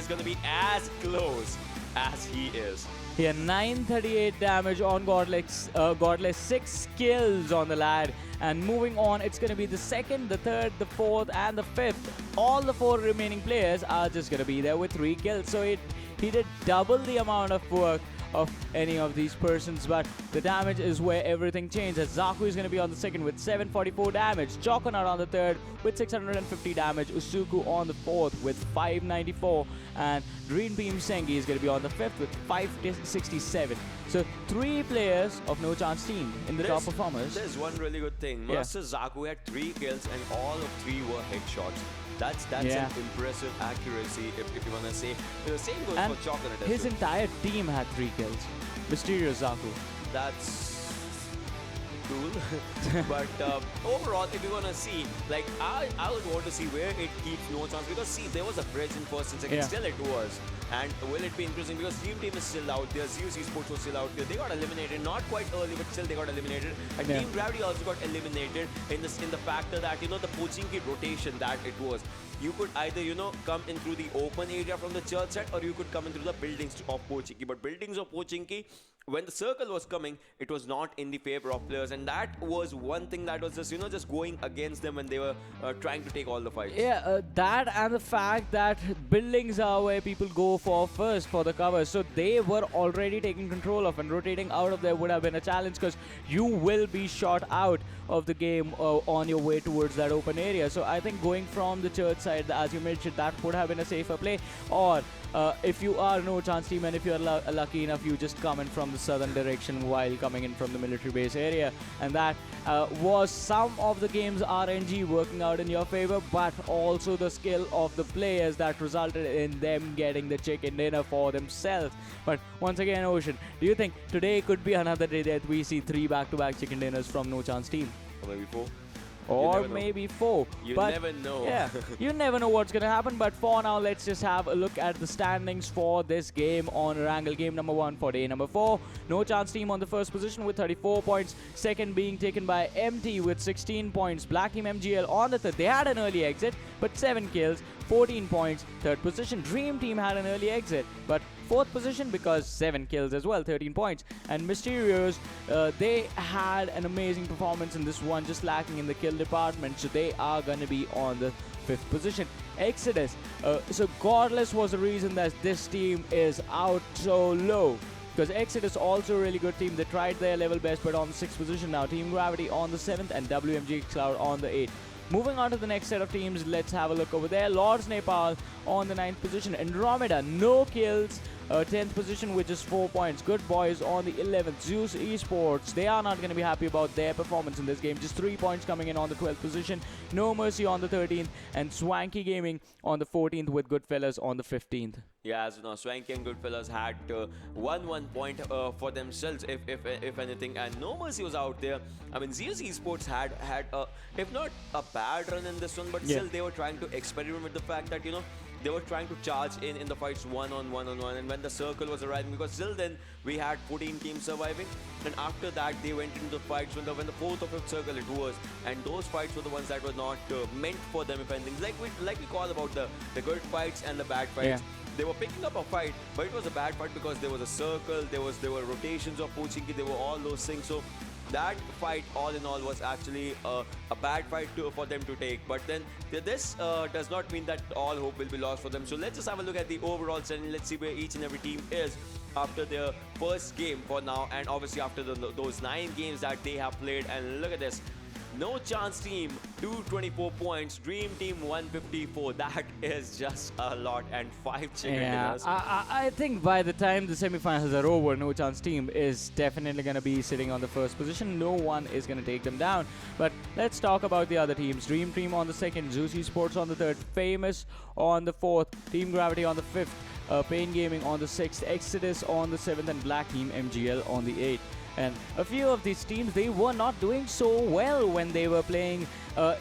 going to be as close as he is. Yeah, 938 damage on Godless, 6 kills on the lad. And moving on, it's going to be the 2nd, the 3rd, the 4th, and the 5th. All the 4 remaining players are just going to be there with 3 kills. So he did double the amount of work of any of these persons, but the damage is where everything changed, as Zaku is going to be on the 2nd with 744 damage, Choconut on the 3rd with 650 damage, Usuku on the 4th with 594, and DreamxTeam is going to be on the 5th with 567. So 3 players of NOChanceTeam in the top performers. There's one really good thing. Master Zaku had 3 kills and all of 3 were headshots. That's an impressive accuracy, if you want to say. The same goes for Chocolate as his well. entire team had 3 kills. Mysterious Zaku. That's cool. But overall, if you want to see, like, I would want to see where it keeps NOChanceTeam, because see, there was a bridge in first and second, still it was. And will it be interesting, because DreamxTeam is still out there, Zeus Esports was still out there. They got eliminated, not quite early, but still they got eliminated. And Team Gravity also got eliminated in the factor that, you know, the Pochinki rotation that it was. You could either, you know, come in through the open area from the church side, or you could come in through the buildings of Pochinki. But buildings of Pochinki, when the circle was coming, it was not in the favor of players, and that was one thing that was just, you know, just going against them when they were trying to take all the fights. Yeah, that and the fact that buildings are where people go for first for the cover, so they were already taking control of, and rotating out of there would have been a challenge, because you will be shot out of the game on your way towards that open area. So I think going from the church side, as you mentioned, that would have been a safer play. Or if you are NOChanceTeam and if you're lucky enough, you just come in from the southern direction while coming in from the military base area. And that was some of the game's RNG working out in your favor, but also the skill of the players that resulted in them getting the chicken dinner for themselves. But once again, Ocean, do you think today could be another day that we see 3 back-to-back chicken dinners from NOChanceTeam? Or maybe 4. Or maybe 4. You never know. Yeah, you never know what's going to happen. But for now, let's just have a look at the standings for this game on Erangel. Game number 1 for day number 4. NOChanceTeam on the first position with 34 points. Second being taken by MT with 16 points. BlackTeamMGL on the third. They had an early exit, but 7 kills, 14 points. Third position, DreamxTeam had an early exit, but 4th position because 7 kills as well, 13 points. And MYSTERIOUZ, they had an amazing performance in this one, just lacking in the kill department, so they are going to be on the 5th position. Exodus, so Godless was the reason that this team is out so low, because Exodus also a really good team. They tried their level best, but on the 6th position now. Team Gravity on the 7th and WMGxCloud on the 8th. Moving on to the next set of teams, let's have a look over there. LordNepal on the 9th position. Andromeda, no kills. 10th position with just 4 points. GoodBoys on the 11th. Zeus Esports, they are not going to be happy about their performance in this game. Just 3 points coming in on the 12th position. NoMercy on the 13th. And SwankyGaming on the 14th with GoodFellows on the 15th. Yeah, as you know, Swanky and GoodFellows had 1 point for themselves, if anything, and NoMercy was out there. I mean, Zeus Esports had if not a bad run in this one, but still they were trying to experiment with the fact that, you know, they were trying to charge in the fights one on one, and when the circle was arriving, because till then we had 14 teams surviving, and after that they went into the fights when the 4th or 5th circle it was, and those fights were the ones that were not meant for them, if anything. Like we call about the good fights and the bad fights. They were picking up a fight, but it was a bad fight because there was a circle, there were rotations of Pochinki, there were all those things. So that fight, all in all, was actually a bad fight for them to take. But then this does not mean that all hope will be lost for them. So let's just have a look at the overall standing. Let's see where each and every team is after their first game for now, and obviously after those 9 games that they have played. And look at this. NOChanceTeam 224 points, DreamxTeam 154. That is just a lot, and 5 chicken dinners. I think by the time the semi-finals are over, NOChanceTeam is definitely going to be sitting on the first position. No one is going to take them down. But let's talk about the other teams. DreamxTeam on the 2nd, Zeus Esports on the 3rd, Famous on the 4th, Team Gravity on the 5th, Pain Gaming on the 6th, Exodus on the 7th, and BlackTeamMGL on the 8th. And a few of these teams, they were not doing so well when they were playing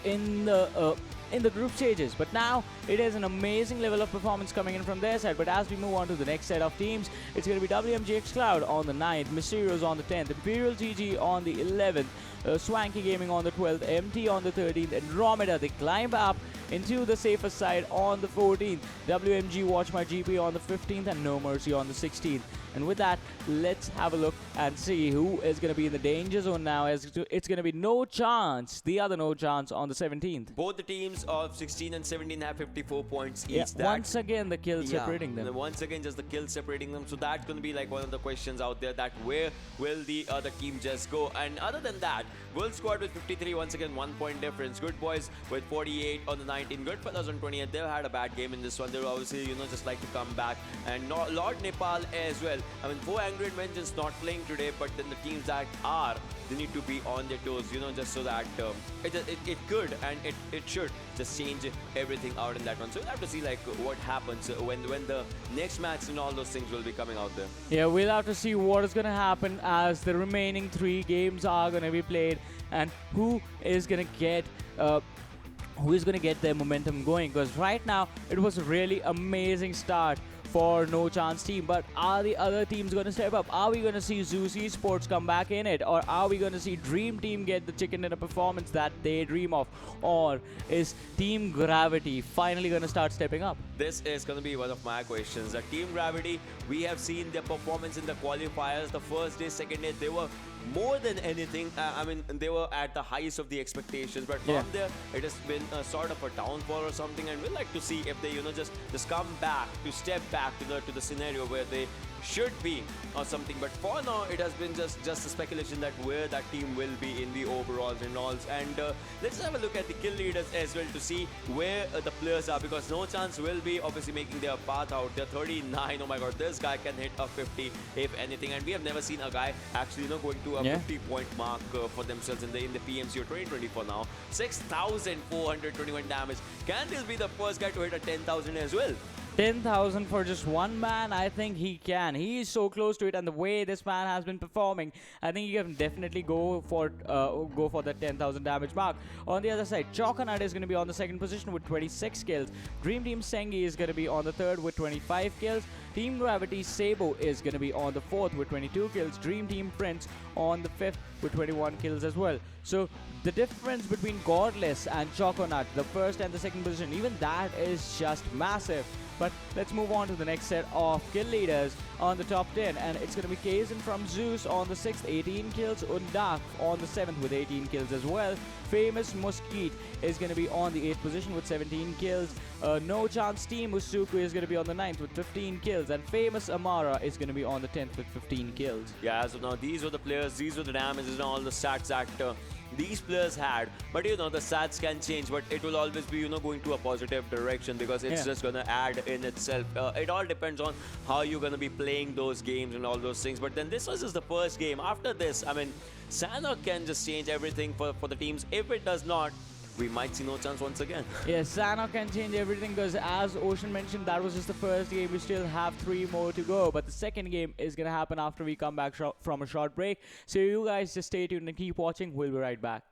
in the group stages, but now it is an amazing level of performance coming in from their side. But as we move on to the next set of teams, it's going to be WMGxCloud on the 9th, MYSTERIOUZ on the 10th, Imperial GG on the 11th, SwankyGaming on the 12th, MT on the 13th, Andromeda, they climb up into the safer side on the 14th, WMG Watch My GP on the 15th, and NoMercy on the 16th. And with that, let's have a look and see who is going to be in the danger zone now. As it's going to be NOChance, the other NOChance on the 17th. Both the teams of 16 and 17 have 54 points each. Yeah, once again, the kill separating them. Once again, just the kill separating them. So that's going to be like one of the questions out there, that where will the other team just go? And other than that, World Squad with 53, once again, 1 point difference. GoodBoys with 48 on the 19th. GoodFellows on 28th. They've had a bad game in this one. They'll obviously, just like to come back. And LordNepal as well. I mean, 4 Angry Inventions not playing today, but then the teams that are, they need to be on their toes, just so that it could and it should just change everything out in that one. So we'll have to see like what happens when the next match and all those things will be coming out there. Yeah, we'll have to see what is going to happen as the remaining 3 games are going to be played, and who is going to get their momentum going. Because right now it was a really amazing start for NOChanceTeam, but are the other teams going to step up? Are we going to see Zeus Esports come back in it, or are we going to see DreamxTeam get the chicken dinner performance that they dream of, or is Team Gravity finally going to start stepping up? This is going to be one of my questions. Team Gravity, we have seen their performance in the qualifiers. The first day, second day, they were more than anything, they were at the highest of the expectations, but from there it has been a sort of a downfall or something, and we'd like to see if they just come back, to step back to the scenario where they should be or something. But for now, it has been just a speculation that where that team will be in the overalls and alls. And let's have a look at the kill leaders as well to see where the players are, because NOChance will be obviously making their path out. They're 39. Oh my god, this guy can hit a 50 if anything, and we have never seen a guy actually going to a 50-point mark for themselves in the PMCO 2024 now. 6,421 damage. Can this be the first guy to hit a 10,000 as well? 10,000 for just one man? I think he can. He is so close to it, and the way this man has been performing, I think he can definitely go for the 10,000 damage mark. On the other side, Choconut is going to be on the 2nd position with 26 kills. DreamxTeam Sengi is going to be on the 3rd with 25 kills. Team Gravity Sabo is going to be on the 4th with 22 kills. DreamxTeam Prince on the 5th with 21 kills as well. So the difference between Godless and Choconut, the 1st and the 2nd position, even that is just massive. But let's move on to the next set of kill leaders on the top 10, and it's going to be Kazan from Zeus on the 6th, 18 kills. Undak on the 7th with 18 kills as well. Famous Mosquite is going to be on the 8th position with 17 kills. NOChanceTeam Usuku is going to be on the 9th with 15 kills, and Famous Amara is going to be on the 10th with 15 kills. Yeah, so now these were the players, these were the damages and all the stats that these players had, but the stats can change, but it will always be going to a positive direction, because it's just going to add in itself. It all depends on how you're going to be playing those games and all those things. But then this was just the first game. After this, Sanhok can just change everything for the teams. If it does not, we might see NOChance once again. Yes, Sanhok can change everything, because as Ocean mentioned, that was just the first game. We still have 3 more to go, but the second game is going to happen after we come back from a short break. So you guys just stay tuned and keep watching. We'll be right back.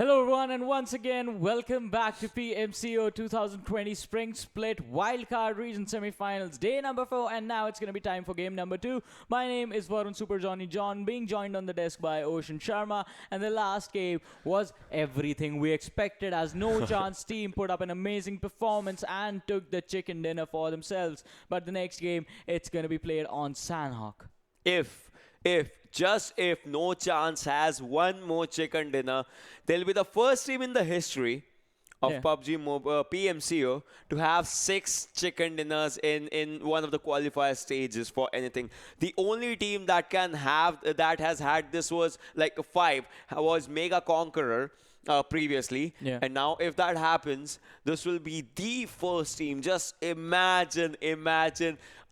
Hello everyone, and once again, welcome back to PMCO 2020 Spring Split WildCard Region Semi-Finals, day number 4, and now it's going to be time for game number 2. My name is Varun Super Johnny John, being joined on the desk by Ocean Sharma, and the last game was everything we expected as NOChanceTeam put up an amazing performance and took the chicken dinner for themselves. But the next game, it's going to be played on Sanhok. Just if No Chance has one more chicken dinner, they'll be the first team in the history of PUBG Mobile, PMCO to have 6 chicken dinners in one of the qualifier stages for anything. The only team that has had this was like 5 was Mega Conqueror previously, and now if that happens, this will be the first team. Just imagine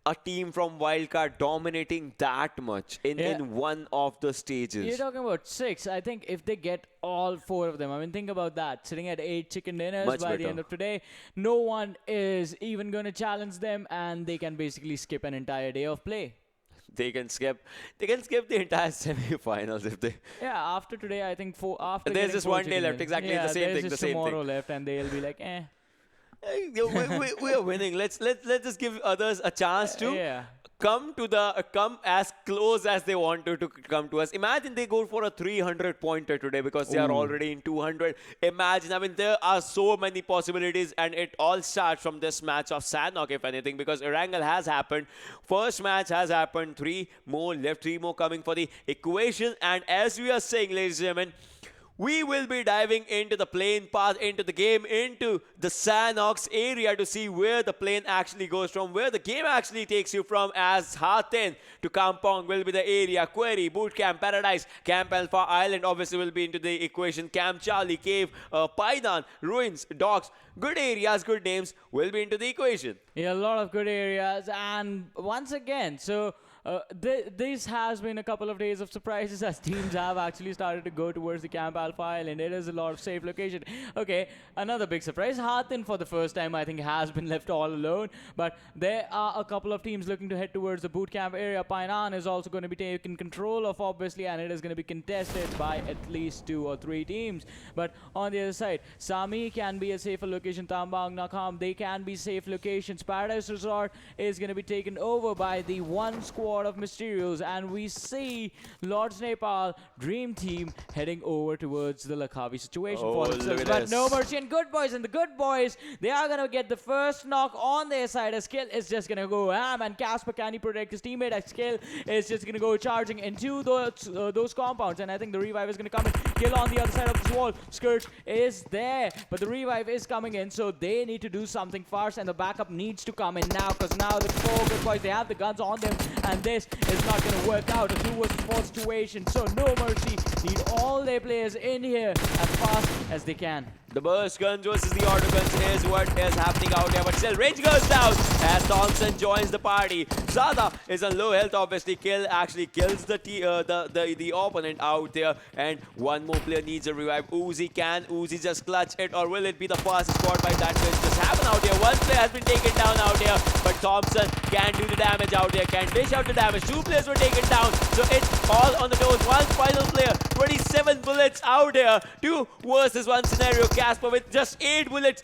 a team from Wildcard dominating that much in one of the stages. You're talking about 6. I think if they get all 4 of them, I mean, think about that. Sitting at 8 chicken dinners by the end of today, no one is even going to challenge them, and they can basically skip an entire day of play. They can skip the entire semi-finals if they. Yeah, after today, I think there's just one day left. Exactly the same thing. There's just tomorrow left, and they'll be like, eh. We are winning. Let's just give others a chance to come as close as they want to come to us. Imagine they go for a 300 pointer today because they are already in 200. Imagine, I mean, there are so many possibilities, and it all starts from this match of Sanhok, if anything, because Erangel has happened. First match has happened. 3 more left, 3 more coming for the equation. And as we are saying, ladies and gentlemen, we will be diving into the plane path, into the game, into the Sanhok's area to see where the plane actually goes from, where the game actually takes you from, as Hatin to Kampong will be the area, Query, Bootcamp, Paradise, Camp Alpha Island obviously will be into the equation, Camp Charlie, Cave, Paidan, Ruins, Docks, good areas, good names will be into the equation. Yeah, a lot of good areas, and once again, so this has been a couple of days of surprises as teams have actually started to go towards the Camp Alpha Island. It is a lot of safe location. Okay, another big surprise. Hatin for the first time I think has been left all alone. But there are a couple of teams looking to head towards the boot camp area. Painan is also going to be taken control of, obviously, and it is going to be contested by at least 2 or 3 teams. But on the other side, Sami can be a safer location. Tambang, Nakam, they can be safe locations. Paradise Resort is going to be taken over by the one squad of MYSTERIOUZ, and we see LordNepal DreamxTeam heading over towards the Lakhavi situation for themselves. But NoMercy and GoodBoys, and the GoodBoys, they are going to get the first knock on their side. A skill is just going to go ham, and Casper, can he protect his teammate? A skill is just going to go charging into those compounds, and I think the revive is going to come in. Kill on the other side of this wall. Scourge is there, but the revive is coming in, so they need to do something fast, and the backup needs to come in now, because now the 4 GoodBoys, they have the guns on them, and this is not going to work out. A 2 vs 4 situation, so NoMercy need all their players in here as fast as they can. The burst guns versus the auto guns is what is happening out here, but still range goes down as Thompson joins the party. Zada is on low health, obviously. Kill actually kills the opponent out there, and one more player needs a revive. Uzi, can Uzi just clutch it, or will it be the fastest squad by that will just happen out here? One player has been taken down out here, but Thompson can do the damage out here, can dish out the damage. 2 players were taken down, so it's all on the nose. One final player, 27 bullets out here. 2 versus 1 scenario. Casper with just 8 bullets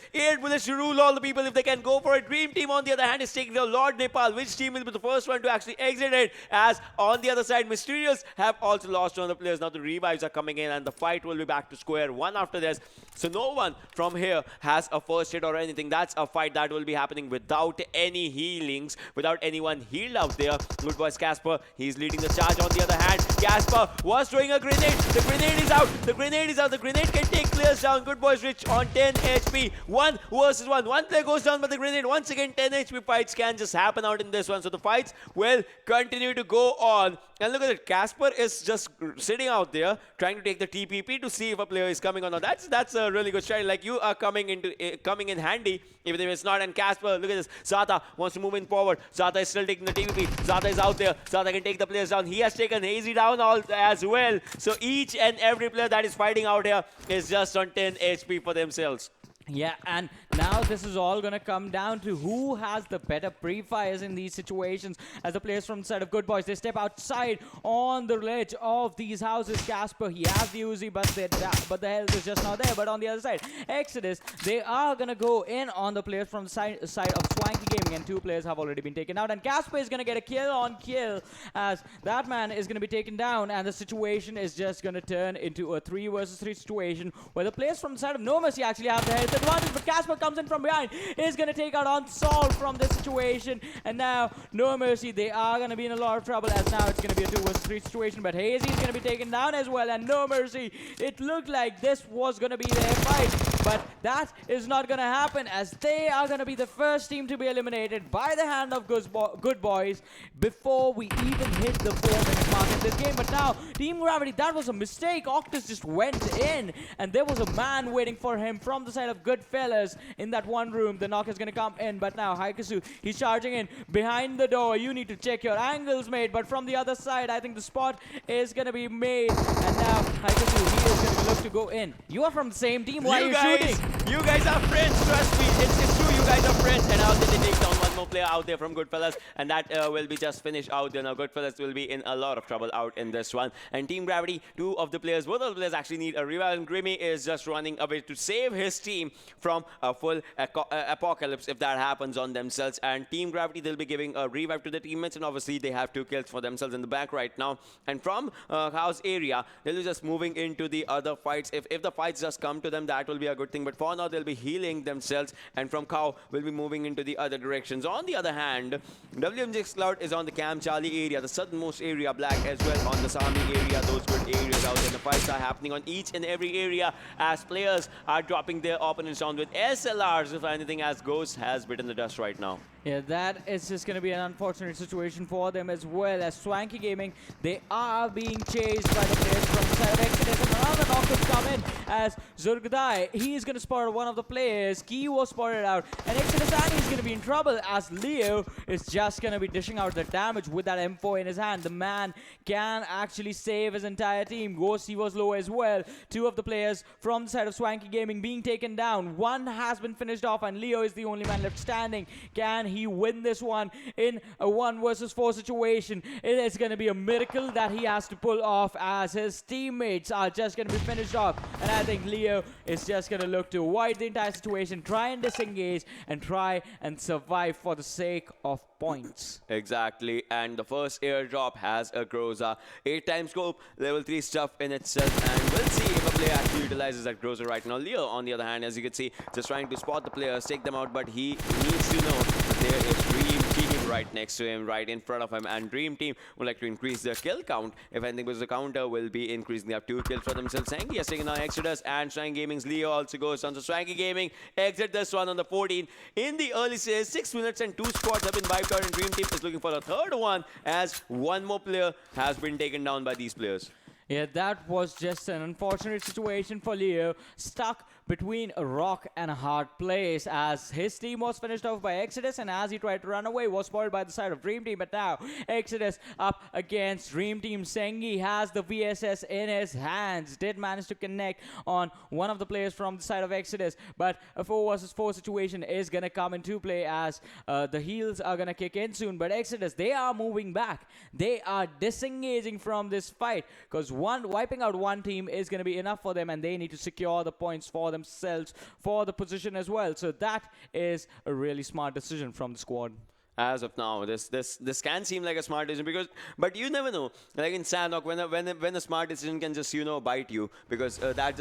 to rule all the people if they can go for it. DreamxTeam on the other hand is taking the LordNepal. Which team will be the first one to actually exit it? As on the other side, MYSTERIOUZ have also lost 1 of the players. Now the revives are coming in, and the fight will be back to square 1 after this. So no one from here has a first hit or anything. That's a fight that will be happening without any healings, without anyone healed out there. GoodBoys Casper, he's leading the charge. On the other hand, Casper was throwing a grenade. The grenade is out. The grenade can take players down. GoodBoys Rich on 10 HP. 1 versus 1. One player goes down, but the grenade, once again, 10 HP fights can just happen out in this one. So the fights will continue to go on. And look at it. Casper is just sitting out there trying to take the TPP to see if a player is coming or not. That's a really good strategy. Like, you are coming in handy, even if it's not. And Casper, look at this. Zata wants to move in forward. Zata is still taking the TPP. Zata is out there. Zata can take the players down. He has taken Hazy down as well. So each and every player that is fighting out here is just on 10 HP for themselves. Yeah, and now this is all going to come down to who has the better pre-fires in these situations. As the players from the side of GoodBoys, they step outside on the ledge of these houses. Casper, he has the Uzi, but the health is just not there. But on the other side, Exodus, they are going to go in on the players from the side of SwankyGaming, and 2 players have already been taken out. And Casper is going to get a kill on kill as that man is going to be taken down, and the situation is just going to turn into a 3 versus 3 situation where the players from the side of NoMercy actually have the health advantage, but Casper comes in from behind, is going to take out Unsolved from this situation, and now NoMercy, they are going to be in a lot of trouble, as now it's going to be a 2 versus 3 situation, but Hazy is going to be taken down as well, and NoMercy, it looked like this was going to be their fight, but that is not going to happen, as they are going to be the first team to be eliminated by the hand of GoodBoys before we even hit the 4-minute mark in this game. But now, Team Gravity, that was a mistake. Octus just went in, and there was a man waiting for him from the side of GoodFellows in that one room. The knock is going to come in, but now Haikasu, he's charging in behind the door. You need to check your angles, mate. But from the other side, I think the spot is going to be made, and now Haikasu, he is going to look to go in. You are from the same team. Why are you shooting? You guys are friends, trust me. It's true, you guys are friends. And now they take down one more player out there from GoodFellows, and that will be just finished out there. Now GoodFellows will be in a lot of trouble out in this one. And Team Gravity, both of the players actually need a revive, and Grimmy is just running away to save his team from a full apocalypse if that happens on themselves. And Team Gravity, they'll be giving a revive to the teammates, and obviously they have 2 kills for themselves in the back right now. And from house area, they'll be just moving into the other fights. If the fights just come to them, that will be a good thing. But for now, they'll be healing themselves, and from Cow, will be moving into the other directions. On the other hand, WMGxCloud is on the Camp Charlie area, the southernmost area, Black as well on the Sami area, those good areas out there. The fights are happening on each and every area as players are dropping their opponents down with SLRs, if anything, as Ghost has bitten the dust right now. Yeah, that is just going to be an unfortunate situation for them as well, as SwankyGaming, they are being chased by the players from the side of Exodus, and another knock will come in as Zurgdai, he is going to spot one of the players. Key was spotted out, and Exodus Annie is going to be in trouble as Leo is just going to be dishing out the damage with that M4 in his hand. The man can actually save his entire team. Ghost, he was low as well. 2 of the players from the side of SwankyGaming being taken down. 1 has been finished off, and Leo is the only man left standing. Can he win this one in a 1 versus 4 situation? It is going to be a miracle that he has to pull off, as his teammates are just going to be finished off, and I think Leo is just going to look to avoid the entire situation, try and disengage, and try and survive for the sake of points. Exactly, and the first airdrop has a Groza 8x scope, level 3 stuff in itself, and we'll see if a player actually utilizes that Groza right now. Leo, on the other hand, as you can see, just trying to spot the players, take them out, but he needs to know that there is DreamxTeam right next to him, right in front of him, and DreamxTeam would like to increase their kill count. If anything, because the counter will be increasing. They have 2 kills for themselves. Sanky has taken on Exodus, and SwankyGaming's Leo also goes on. So SwankyGaming exit this one on the 14. In the early stage, 6 minutes and 2 squads have been wiped out, and DreamxTeam is looking for the 3rd one, as 1 more player has been taken down by these players. Yeah, that was just an unfortunate situation for Leo, stuck between a rock and a hard place, as his team was finished off by Exodus, and as he tried to run away, was spoiled by the side of DreamxTeam. But now, Exodus up against DreamxTeam. Sengi has the VSS in his hands, did manage to connect on one of the players from the side of Exodus, but a 4 versus 4 situation is going to come into play, as the heals are going to kick in soon. But Exodus, they are moving back. They are disengaging from this fight, because wiping out 1 team is going to be enough for them, and they need to secure the points for themselves for the position as well. So that is a really smart decision from the squad. As of now, this can seem like a smart decision, but you never know. Like in Sanhok, when a smart decision can just bite you, because that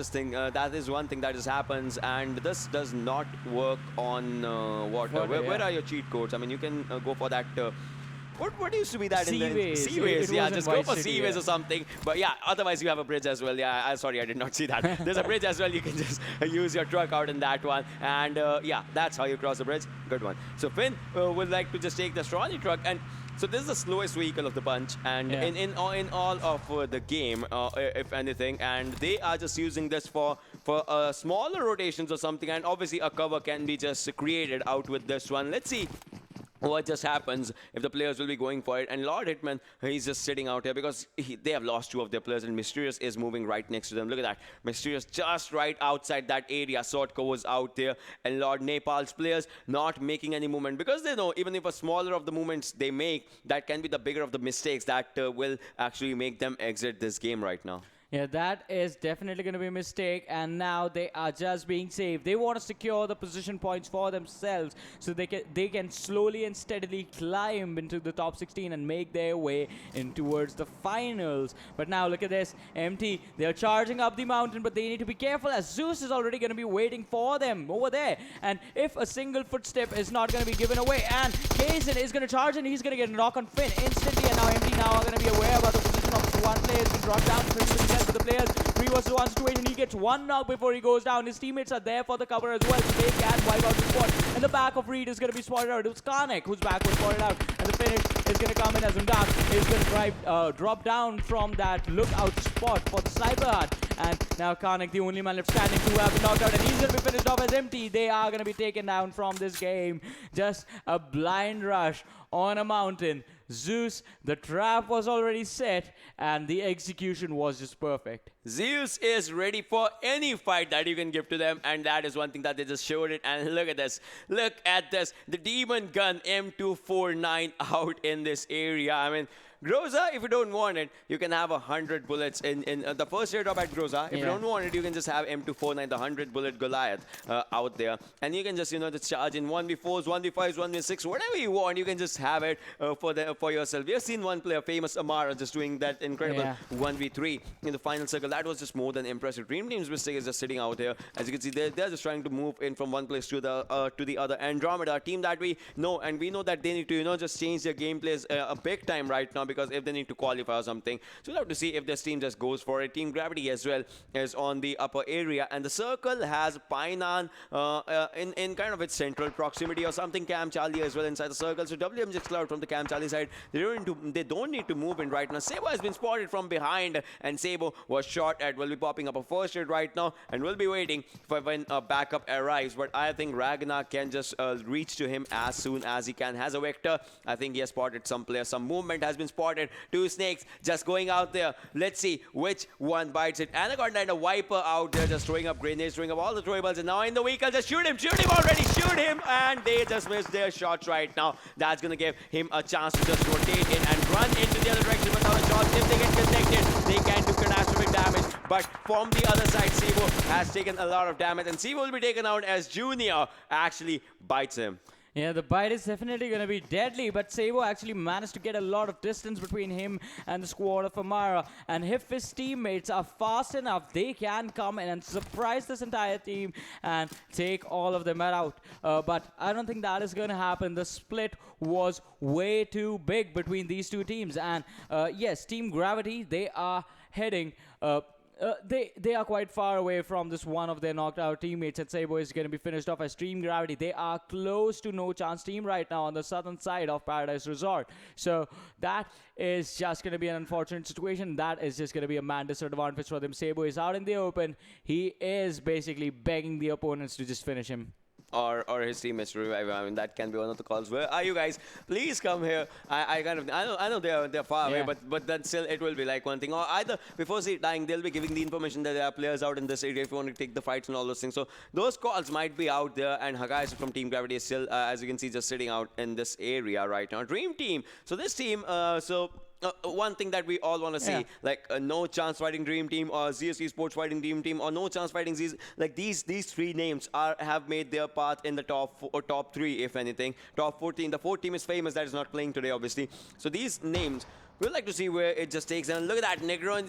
is one thing that just happens, and this does not work on water. Where are your cheat codes? I mean, you can go for that. What used to be that Seaways. Seaways, yeah, just go for City, Seaways or something. But yeah, otherwise you have a bridge as well. Yeah, sorry, I did not see that. There's a bridge as well. You can just use your truck out in that one. And yeah, that's how you cross the bridge. Good one. So Finn would like to just take the Strawny truck, and so this is the slowest vehicle of the bunch, and in all of the game, if anything, and they are just using this for smaller rotations or something, and obviously a cover can be just created out with this one. Let's see what just happens if the players will be going for it. And Lord Hitman, he's just sitting out here because they have lost 2 of their players, and Mysterious is moving right next to them. Look at that. Mysterious just right outside that area. Sotko was out there, and LordNepal's players not making any movement because they know even if a smaller of the movements they make, that can be the bigger of the mistakes that will actually make them exit this game right now. Yeah, that is definitely going to be a mistake, and now they are just being saved. They want to secure the position points for themselves so they can slowly and steadily climb into the top 16 and make their way in towards the finals. But now look at this, MT, they're charging up the mountain, but they need to be careful as Zeus is already going to be waiting for them over there. And if a single footstep is not going to be given away, and Kazin is going to charge and he's going to get a knock on Finn instantly, and now MT now are going to be aware about the position of one player. Has been dropped down to the players. 3 versus 1 situation. He gets 1 knock before he goes down. His teammates are there for the cover as well, so they can wipe out the spot. And the back of Reed is going to be spotted out. It was Karnak whose back was spotted out. And the finish is going to come in as Undak is going to drop down from that lookout spot for the sniper hut. And now Karnak, the only man left standing, to have been knocked out, and he's going to be finished off as empty. They are going to be taken down from this game. Just a blind rush on a mountain. Zeus, the trap was already set, and the execution was just perfect. Zeus is ready for any fight that you can give to them, and that is one thing that they just showed it. And look at this. Look at this. The Demon Gun M249 out in this area. I mean, Groza, if you don't want it, you can have 100 bullets in the first airdrop at Groza. If you don't want it, you can just have M249, the 100-bullet Goliath out there. And you can just, just charge in 1v4s, 1v5s, 1v6, whatever you want. You can just have it for yourself. We have seen one player, famous Amara, just doing that incredible 1v3 in the final circle. That was just more than impressive. DreamxTeam's mistake is just sitting out here. As you can see, they're just trying to move in from one place to the other. Andromeda, a team that we know, and we know that they need to, just change their gameplays a big time right now, because if they need to qualify or something. So we'll have to see if this team just goes for it. Team Gravity as well is on the upper area, and the circle has Painan in kind of its central proximity or something. Cam Charlie as well inside the circle. So WMGxCloud from the Cam Charlie side, they don't need to move in right now. Sabo has been spotted from behind, and Sabo was shot at. Will be popping up a first aid right now, and we'll be waiting for when a backup arrives. But I think Ragnar can just reach to him as soon as he can. Has a vector. I think he has spotted some player. Some movement has been spotted. 2 snakes just going out there. Let's see which one bites it. Anaconda and a Viper out there just throwing up grenades, throwing up all the throwables, and now in the vehicle, just shoot him already, shoot him, and they just missed their shots right now. That's going to give him a chance to just rotate in and run into the other direction without a shot. If they get connected, they can do catastrophic damage, but from the other side, Sivo has taken a lot of damage, and Sivo will be taken out as Junior actually bites him. Yeah, the bite is definitely going to be deadly, but Sabo actually managed to get a lot of distance between him and the squad of Amara. And if his teammates are fast enough, they can come in and surprise this entire team and take all of them out. But I don't think that is going to happen. The split was way too big between these 2 teams. And yes, Team Gravity, they are heading... they are quite far away from this one of their knocked out teammates, and Sabo is going to be finished off as Team Gravity. They are close to NOChanceTeam right now on the southern side of Paradise Resort. So that is just going to be an unfortunate situation. That is just going to be a man disadvantage for them. Sabo is out in the open. He is basically begging the opponents to just finish him. Or his teammates to revive him. I mean, that can be one of the calls. Where are you guys? Please come here. I know they're far away, but then still it will be like one thing. Or either before dying, they'll be giving the information that there are players out in this area if you want to take the fights and all those things. So those calls might be out there, and Hagai from Team Gravity is still, as you can see, just sitting out in this area right now. Dream Team. So this team, one thing that we all want to see, like No Chance fighting Dream Team, or ZS Esports fighting Dream Team, or No Chance fighting ZS, like these 3 names have made their path in the top 3, if anything. Top 14. The 4th team is famous, that is not playing today, obviously. So these names, we'd like to see where it just takes them. Look at that, Negro.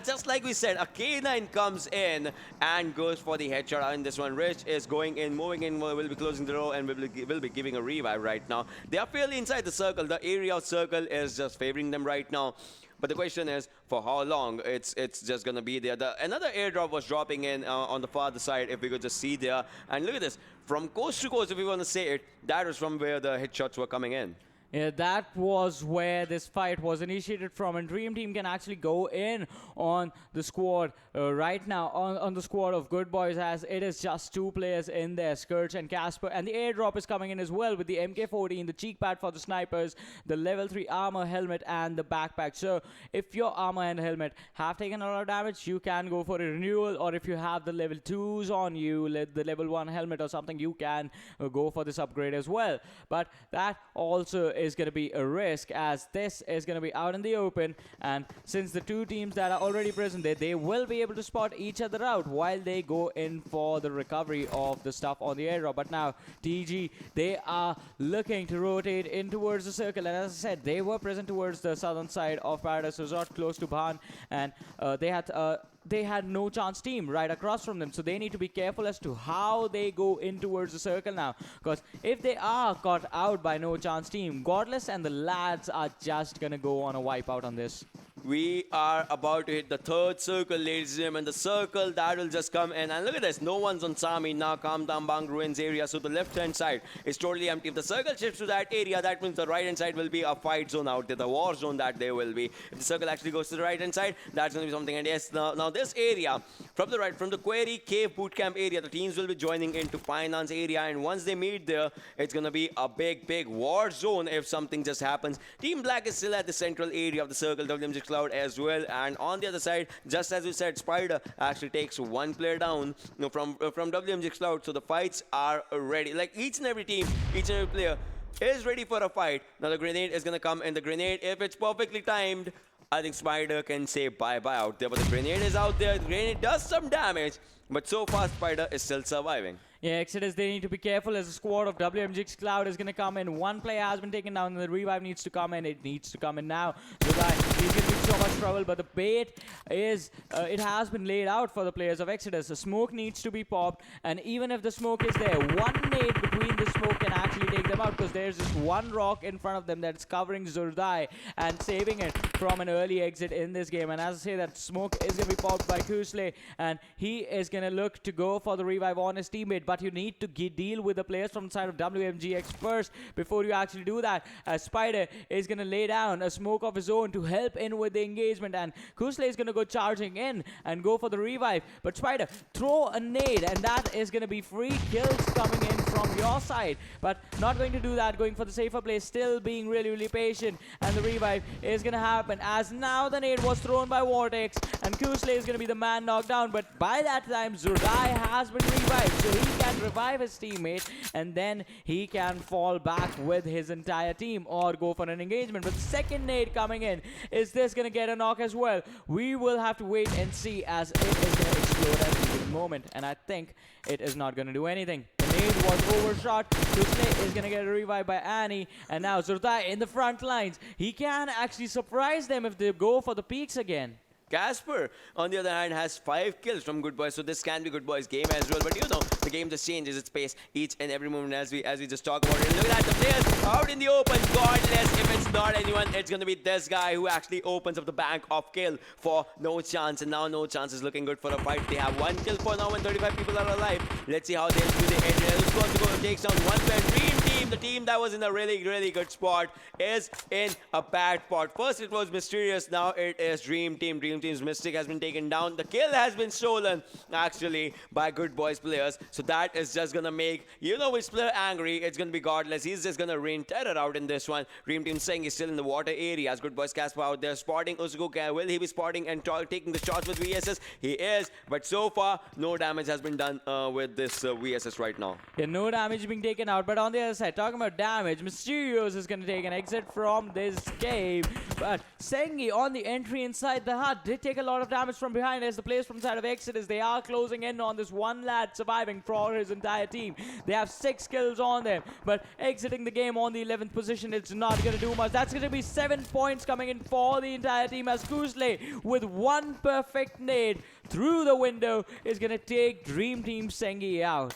Just like we said, a K9 comes in and goes for the headshot in this one. Rich is going in, moving in, will be closing the row, and will be giving a revive right now. They are fairly inside the circle. The area of circle is just favoring them right now. But the question is, for how long it's just going to be there. Another airdrop was dropping in on the farther side, if we could just see there. And look at this. From coast to coast, if we want to say it, that was from where the headshots were coming in. Yeah, that was where this fight was initiated from, and Dream Team can actually go in on the squad right now, on the squad of GoodBoys, as it is just 2 players in there, Scourge and Casper, and the airdrop is coming in as well with the MK14, the cheek pad for the snipers, the level 3 armor, helmet, and the backpack. So if your armor and helmet have taken a lot of damage, you can go for a renewal, or if you have the level 2s on you, the level 1 helmet or something, you can go for this upgrade as well. But that also is going to be a risk, as this is going to be out in the open, and since the 2 teams that are already present there, they will be able to spot each other out while they go in for the recovery of the stuff on the airdrop. But now TG, they are looking to rotate in towards the circle, and as I said, they were present towards the southern side of Paradise Resort, close to Bhan, and they had NOChanceTeam right across from them, so they need to be careful as to how they go in towards the circle now, because if they are caught out by NOChanceTeam, Godless and the lads are just gonna go on a wipeout on this. We are about to hit the 3rd circle, ladies and gentlemen. The circle that will just come in. And look at this. No one's on Sami, now Kamdambang Ruins area. So the left-hand side is totally empty. If the circle shifts to that area, that means the right-hand side will be a fight zone out there. The war zone that there will be. If the circle actually goes to the right-hand side, that's going to be something. And yes, now this area, from the right, from the Quarry Cave Bootcamp area, the teams will be joining into Finance area. And once they meet there, it's going to be a big war zone if something just happens. Team Black is still at the central area of the circle, WMGxCloud as well, and on the other side, just as we said, Spider actually takes 1 player down from WMGxCloud. So the fights are ready. Like each and every team, each and every player is ready for a fight. Now the grenade is gonna come, and the grenade, if it's perfectly timed, I think Spider can say bye-bye out there. But the grenade is out there. The grenade does some damage, but so far Spider is still surviving. Yeah, Exodus, they need to be careful as the squad of WMGxCloud is going to come in. 1 player has been taken down, and the revive needs to come in. It needs to come in now. He's going to be in so much trouble, but the bait is, it has been laid out for the players of Exodus. The smoke needs to be popped, and even if the smoke is there, 1 nade between the smoke can actually take them out, because there's just 1 rock in front of them that's covering Zurdai and saving it from an early exit in this game. And as I say, that smoke is going to be popped by Kusley, and he is going to look to go for the revive on his teammate. But you need to deal with the players from the side of WMGx first before you actually do that, as Spider is going to lay down a smoke of his own to help in with the engagement, and Kusley is going to go charging in and go for the revive. But Spider, throw a nade, and that is going to be free kills coming in from your side, but not going to do that, going for the safer play, still being really patient, and the revive is going to happen, as now the nade was thrown by Vortex, and Kusley is going to be the man knocked down. But by that time, Zurdai has been revived, so he can revive his teammate, and then he can fall back with his entire team or go for an engagement. But the second nade coming in, is this going to get a knock as well? We will have to wait and see, as it is going to explode at any given moment, and I think it is not going to do anything. The nade was overshot. Kusley is going to get a revive by Annie, and now Zurdai in the front lines. He can actually surprise them if they go for the peaks again. Casper, on the other hand, has 5 kills from GoodBoys, so this can be GoodBoys' game as well. But you know, the game just changes its pace each and every moment as we just talk about it. And look at that, the players out in the open, Godless. If it's not anyone, it's going to be this guy who actually opens up the bank of kill for NOChance. And now NOChance is looking good for a fight. They have 1 kill for now, and 35 people are alive. Let's see how they'll do the Erangel. Who's going to go takes down 1 player. Dream Team, the team that was in a really good spot, is in a bad spot. First it was Mysterious, now it is Dream Team. Dream Team's Mystic has been taken down. The kill has been stolen, actually, by GoodBoys players. So that is just gonna make, you know, which player angry. It's gonna be Godless. He's just gonna rain terror out in this one. Dream Team saying he's still in the water area. As GoodBoys Casper out there spotting Uzuko. Will he be spotting and taking the shots with VSS? He is, but so far, no damage has been done with this VSS right now. Yeah, no damage being taken out. But on the other side, talking about damage, Mysterious is going to take an exit from this game. But Sengi on the entry inside the hut did take a lot of damage from behind, as the players from the side of Exodus, they are closing in on this one lad surviving for his entire team. They have 6 kills on them, but exiting the game on the 11th position, it's not going to do much. That's going to be 7 points coming in for the entire team, as Kusley, with 1 perfect nade through the window, is going to take Dream Team Sengi out.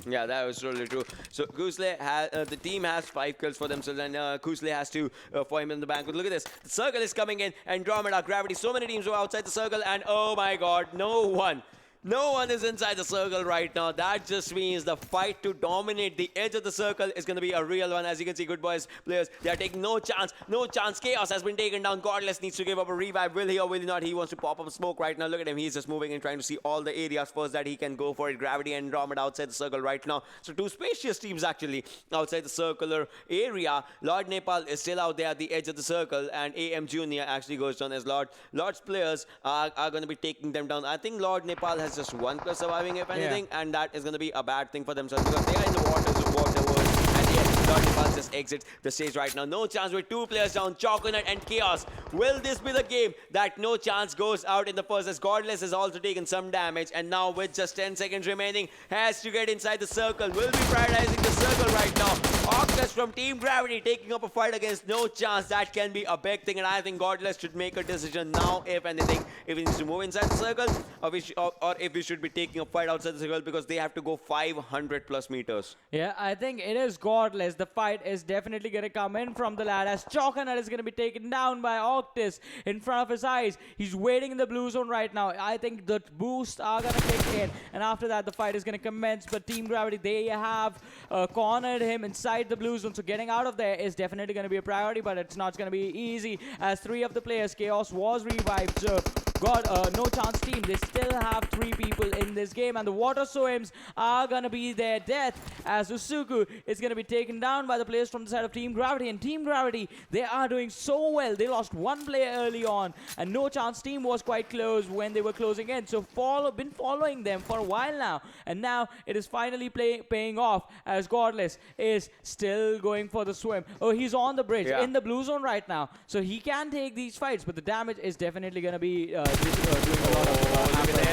Yeah, that was totally true. So Kusley has, the team has 5 kills for themselves, and Kusley has 2 for him in the bank. But look at this, the circle is coming in, Andromeda, Gravity, so many teams were outside the circle, and oh my god, no one No one is inside the circle right now. That just means the fight to dominate the edge of the circle is going to be a real one. As you can see, GoodBoys players, they are taking no chance. No chance. Chaos has been taken down. Godless needs to give up a revive. Will he or will he not? He wants to pop up smoke right now. Look at him. He's just moving and trying to see all the areas first that he can go for it. Gravity and Andromeda outside the circle right now. So two spacious teams actually outside the circular area. LordNepal is still out there at the edge of the circle, and AM Junior actually goes down as Lord. Lord's players are going to be taking them down. I think LordNepal has just one player surviving, if anything, and that is going to be a bad thing for themselves because they are in the water world. And yes, LordNepal just exits the stage right now. No chance with two players down, Choconut and Chaos. Will this be the game that No Chance goes out in the first as Godless has also taken some damage, and now with just 10 seconds remaining, has to get inside the circle. Will be prioritizing the circle right now. Octus from Team Gravity taking up a fight against No Chance. That can be a big thing, and I think Godless should make a decision now, if anything, if he needs to move inside the circle, or if he should be taking a fight outside the circle because they have to go 500 plus meters. Yeah, I think it is Godless. The fight is definitely going to come in from the lad as Choconut is going to be taken down by Octus in front of his eyes. He's waiting in the blue zone right now. I think the boosts are going to kick in, and after that the fight is going to commence. But Team Gravity, they have cornered him inside the blue zone, so getting out of there is definitely going to be a priority, but it's not going to be easy as three of the players, Chaos was revived, so NOChanceTeam, they still have three people in this game, and the Water Swims are going to be their death as Usuku is going to be taken down by the players from the side of Team Gravity. And Team Gravity, they are doing so well. They lost one player early on, and NOChanceTeam was quite close when they were closing in, so been following them for a while now, and now it is finally paying off as Godless is still going for the swim. Oh, he's on the bridge in the blue zone right now, so he can take these fights, but the damage is definitely going to be doing a lot of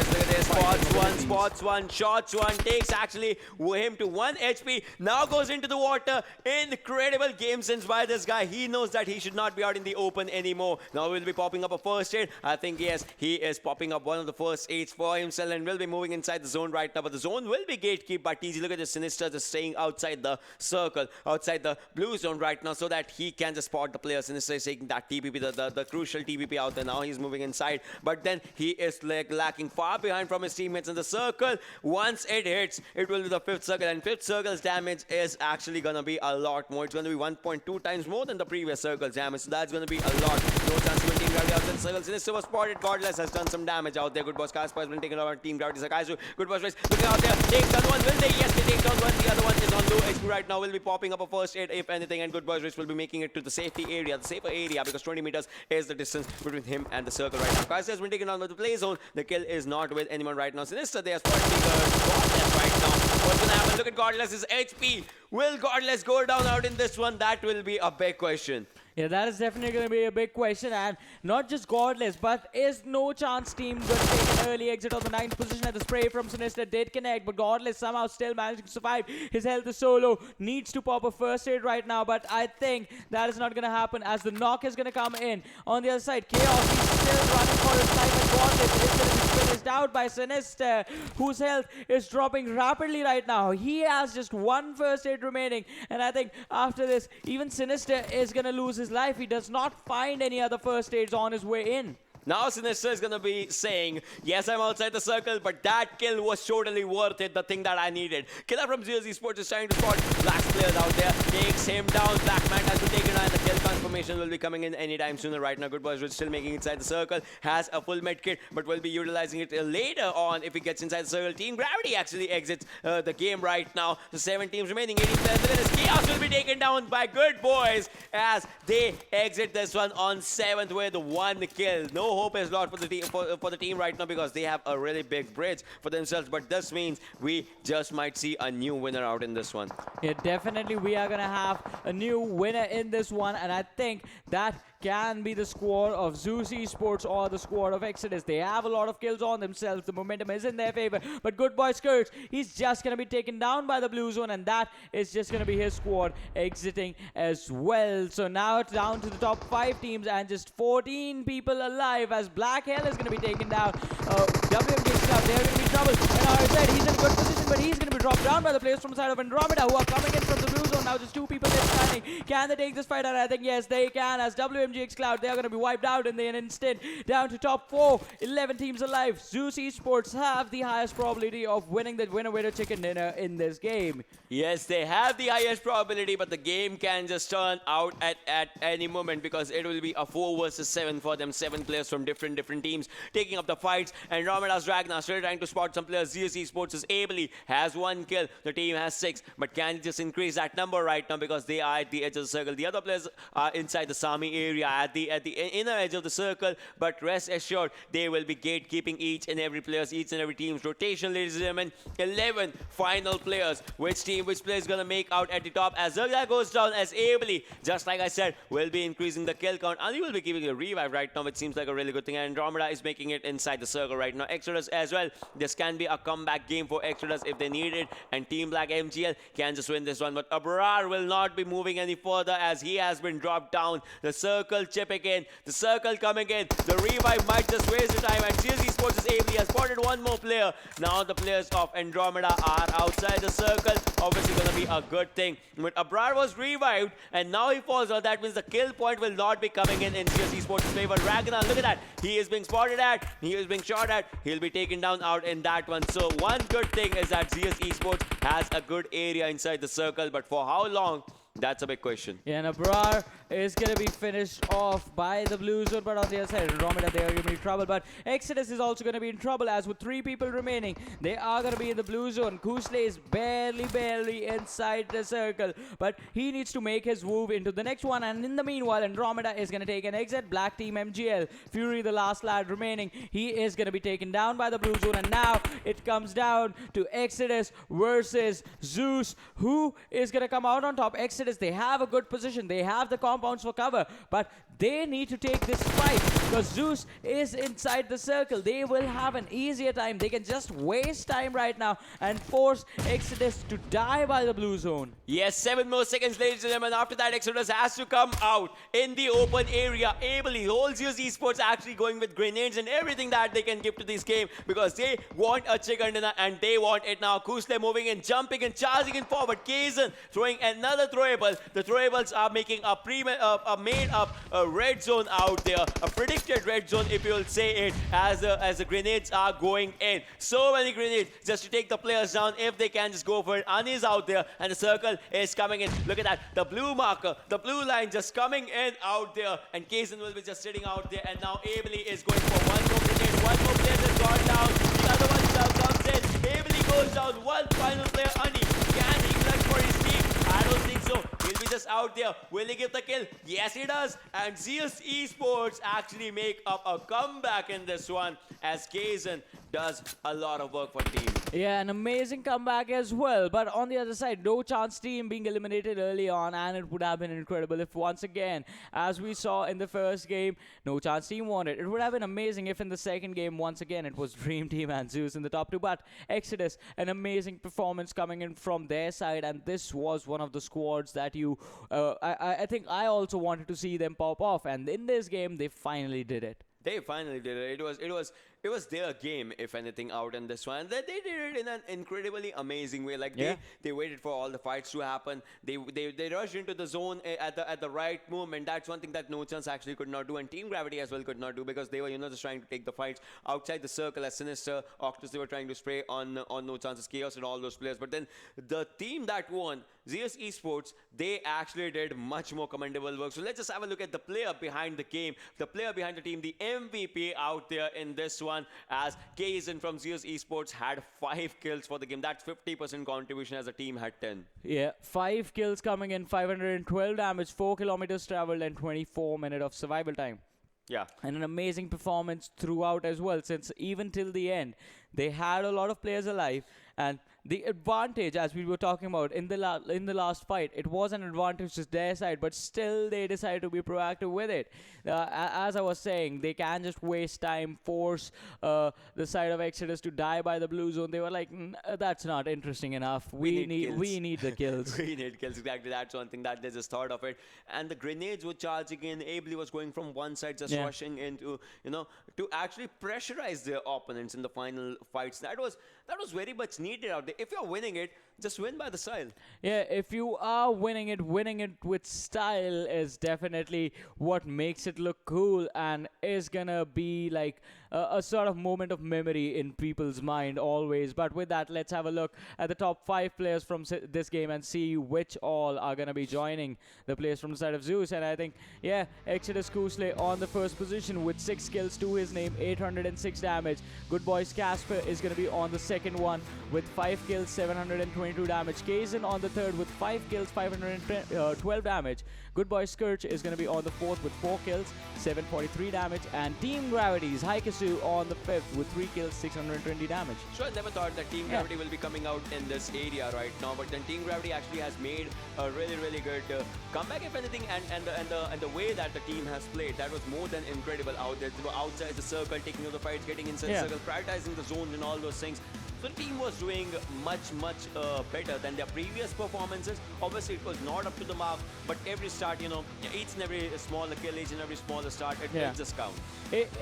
look at this. Spots one, shots one, takes actually him to 1 HP, now goes into the water. Incredible game sense by this guy. He knows that he should not be out in the open anymore. Now we'll be popping up a first aid. I think, yes, he is popping up one of the first aids for himself and will be moving inside the zone right now, but the zone will be gatekept by TZ. Look at the Sinister just staying outside the circle, outside the blue zone right now, so that he can just spot the player. Sinister is taking that TPP, the crucial TPP out there. Now he's moving inside, but then he is lacking far behind from his teammates in the circle. Once it hits, it will be the 5th circle, and 5th circle's damage is actually gonna be a lot more. It's gonna be 1.2 times more than the previous circle's damage, so that's gonna be a lot. No chance to Team Gravity outside the circle. Sinister was spotted. Godless has done some damage out there. GoodBoys Kasper has been taken over Team Gravity. Sakaizu, GoodBoys race looking out there, takes down one. Will they? Yes, they take down one. The other one is on low HP right now. Will be popping up a first aid if anything, and GoodBoys race will be making it to the safety area, the safer area, because 20 meters is the distance between him and the circle right now. Kasper has been taken down by the play zone. The kill is not with anyone right now. Sinister, they are spotting Godless right now. What's gonna happen? Look at Godless's HP. Will Godless go down out in this one? That will be a big question. Yeah, that is definitely going to be a big question, and not just Godless, but is NOChanceTeam going to take an early exit on the 9th position? At the spray from Sinister did connect, but Godless somehow still managing to survive. His health is so low, needs to pop a first aid right now, but I think that is not going to happen as the knock is going to come in. On the other side, Chaos, he's still running for his life, and Godless is going to be finished out by Sinister, whose health is dropping rapidly right now. He has just one first aid remaining, and I think after this, even Sinister is going to lose his life. He does not find any other first aids on his way in. Now Sinister is going to be saying, yes, I'm outside the circle, but that kill was totally worth it, the thing that I needed. Killer from eSports is trying to spot Black's players out there, takes him down. Blackman has been taken down, and the kill confirmation will be coming in anytime sooner right now. GoodBoys is still making inside the circle, has a full med kit, but will be utilizing it later on if he gets inside the circle. Team Gravity actually exits the game right now. The 7 teams remaining, 18 players. Chaos will be taken down by GoodBoys as they exit this one on 7th with 1 kill. No hope is lost for the team right now because they have a really big bridge for themselves, but this means we just might see a new winner out in this one. Yeah, definitely we are gonna have a new winner in this one, and I think that can be the squad of Zeus Esports or the squad of Exodus. They have a lot of kills on themselves. The momentum is in their favor, but GoodBoys Kurtz, he's just gonna be taken down by the blue zone, and that is just gonna be his squad exiting as well. So now it's down to the top 5 teams and just 14 people alive as Black Hell is gonna be taken down. WMGxCloud, they're gonna be in trouble, and I said he's in a good position, but he's gonna be be dropped down by the players from the side of Andromeda, who are coming in from the blue zone. Now just 2 people left standing. Can they take this fight? And I think yes, they can, as WMGxCloud, they are going to be wiped out in the instant. Down to top 4, 11 teams alive. Zeus Esports have the highest probability of winning the winner chicken dinner in this game. Yes, they have the highest probability, but the game can just turn out at any moment, because it will be a 4 versus 7 for them. 7 players from different teams taking up the fights. Andromeda's Ragnar still trying to spot some players. Zeus Esports is ably has 1 kill. The team has 6, but can just increase that number right now because they are at the edge of the circle. The other players are inside the Sami area at the inner edge of the circle, but rest assured they will be gatekeeping each and every team's rotation, ladies and gentlemen. 11 final players. Which player is gonna make out at the top as Zerga goes down, as ably, just like I said, will be increasing the kill count, and he will be giving a revive right now, which seems like a really good thing. And Andromeda is making it inside the circle right now. Exodus as well. This can be a comeback game for Exodus if they need it, and Team BlackTeamMGL can just win this one. But Abrar will not be moving any further as he has been dropped down. The circle chipping in, the circle coming in. The revive might just waste the time, and Zeus Esports is able. He has spotted 1 more player. Now the players of Andromeda are outside the circle. Obviously going to be a good thing. But Abrar was revived, and now he falls out. That means the kill point will not be coming in Zeus Esports' favor. Ragnar, look at that. He is being spotted at. He is being shot at. He'll be taken down out in that one. So one good thing is that Zeus Esports has a good area inside the circle, but for how long? That's a big question. Yeah, and Abrar is going to be finished off by the blue zone, but on the other side, Andromeda, they are going to be in trouble. But Exodus is also going to be in trouble, as with 3 people remaining, they are going to be in the blue zone. Kusle is barely inside the circle, but he needs to make his move into the next one. And in the meanwhile, Andromeda is going to take an exit. BlackTeamMGL, Fury, the last lad remaining, he is going to be taken down by the blue zone. And now it comes down to Exodus versus Zeus. Who is going to come out on top? Exodus, they have a good position, they have the compounds for cover, but they need to take this fight because Zeus is inside the circle. They will have an easier time. They can just waste time right now and force Exodus to die by the blue zone. Yes, 7 more seconds, ladies and gentlemen. After that, Exodus has to come out in the open area. Ably, whole Zeus Esports actually going with grenades and everything that they can give to this game, because they want a chicken dinner and they want it now. Kusle moving in, jumping and charging in forward. Kazan throwing another throwable. The throwables are making a made-up red zone out there, a predicted red zone, if you will say it, as the grenades are going in. So many grenades just to take the players down if they can just go for it. Ani is out there, and the circle is coming in. Look at that, the blue marker, the blue line just coming in out there, and Kazan will be just sitting out there. And now Ably is going for 1 more grenade. 1 more player has gone down. The other one comes in. Ably goes down. 1 final player, Ani. Can he clutch for his team? I don't think so. He'll be just out there. Will he get the kill? Yes, he does. And Zeus Esports actually make up a comeback in this one, as Kazan does a lot of work for team. Yeah, an amazing comeback as well. But on the other side, NoChanceTeam being eliminated early on, and it would have been incredible if once again, as we saw in the first game, NoChanceTeam won it. It would have been amazing if in the second game, once again, it was DreamxTeam and Zeus in the top 2. But Exodus, an amazing performance coming in from their side, and this was one of the squads that I think I also wanted to see them pop off, and in this game they finally did it. They finally did it. It was their game, if anything, out in this one. They did it in an incredibly amazing way. Like they waited for all the fights to happen. They rushed into the zone at the right moment. That's one thing that NoChance actually could not do, and Team Gravity as well could not do, because they were just trying to take the fights outside the circle. As Sinister, Octus, they were trying to spray on NoChance's Chaos and all those players. But then the team that won, Zeus Esports, they actually did much more commendable work. So let's just have a look at the player behind the game, the player behind the team, the MVP out there in this one, as Kazan from Zeus Esports had 5 kills for the game. That's 50% contribution, as the team had 10. Yeah, 5 kills coming in, 512 damage, 4 kilometers traveled, and 24 minutes of survival time. Yeah. And an amazing performance throughout as well, since even till the end, they had a lot of players alive. And the advantage, as we were talking about in the last fight, it was an advantage to their side, but still they decided to be proactive with it. As I was saying, they can just waste time, force the side of Exodus to die by the blue zone. They were like, that's not interesting enough. We need the kills. We need kills, exactly. That's one thing that they just thought of it. And the grenades were charging in. Ably was going from one side, just rushing into, to actually pressurize their opponents in the final fights. that was very much needed out there. If you're winning it, just win by the style. Yeah, if you are winning it with style is definitely what makes it look cool and is gonna be like a sort of moment of memory in people's mind always. But with that, let's have a look at the top 5 players from this game and see which all are gonna be joining the players from the side of Zeus. And I think, yeah, Exodus Kusle on the first position with 6 kills to his name, 806 damage. GoodBoys Casper is gonna be on the second one with 5 kills, 722 damage. Kazan on the third with 5 kills, 512 damage. GoodBoys Scourge is going to be on the fourth with 4 kills, 743 damage. And Team Gravity's Haikasu on the fifth with 3 kills, 620 damage. Sure, I never thought that Team Gravity will be coming out in this area right now, but then Team Gravity actually has made a really good comeback, if anything, and the way that the team has played, that was more than incredible out there. They were outside the circle, taking over the fights, getting inside the circle, prioritizing the zones and all those things. So the team was doing much better than their previous performances. Obviously, it was not up to the mark, but every start, you know, each and every smaller kill, each and every smaller start, it just counts.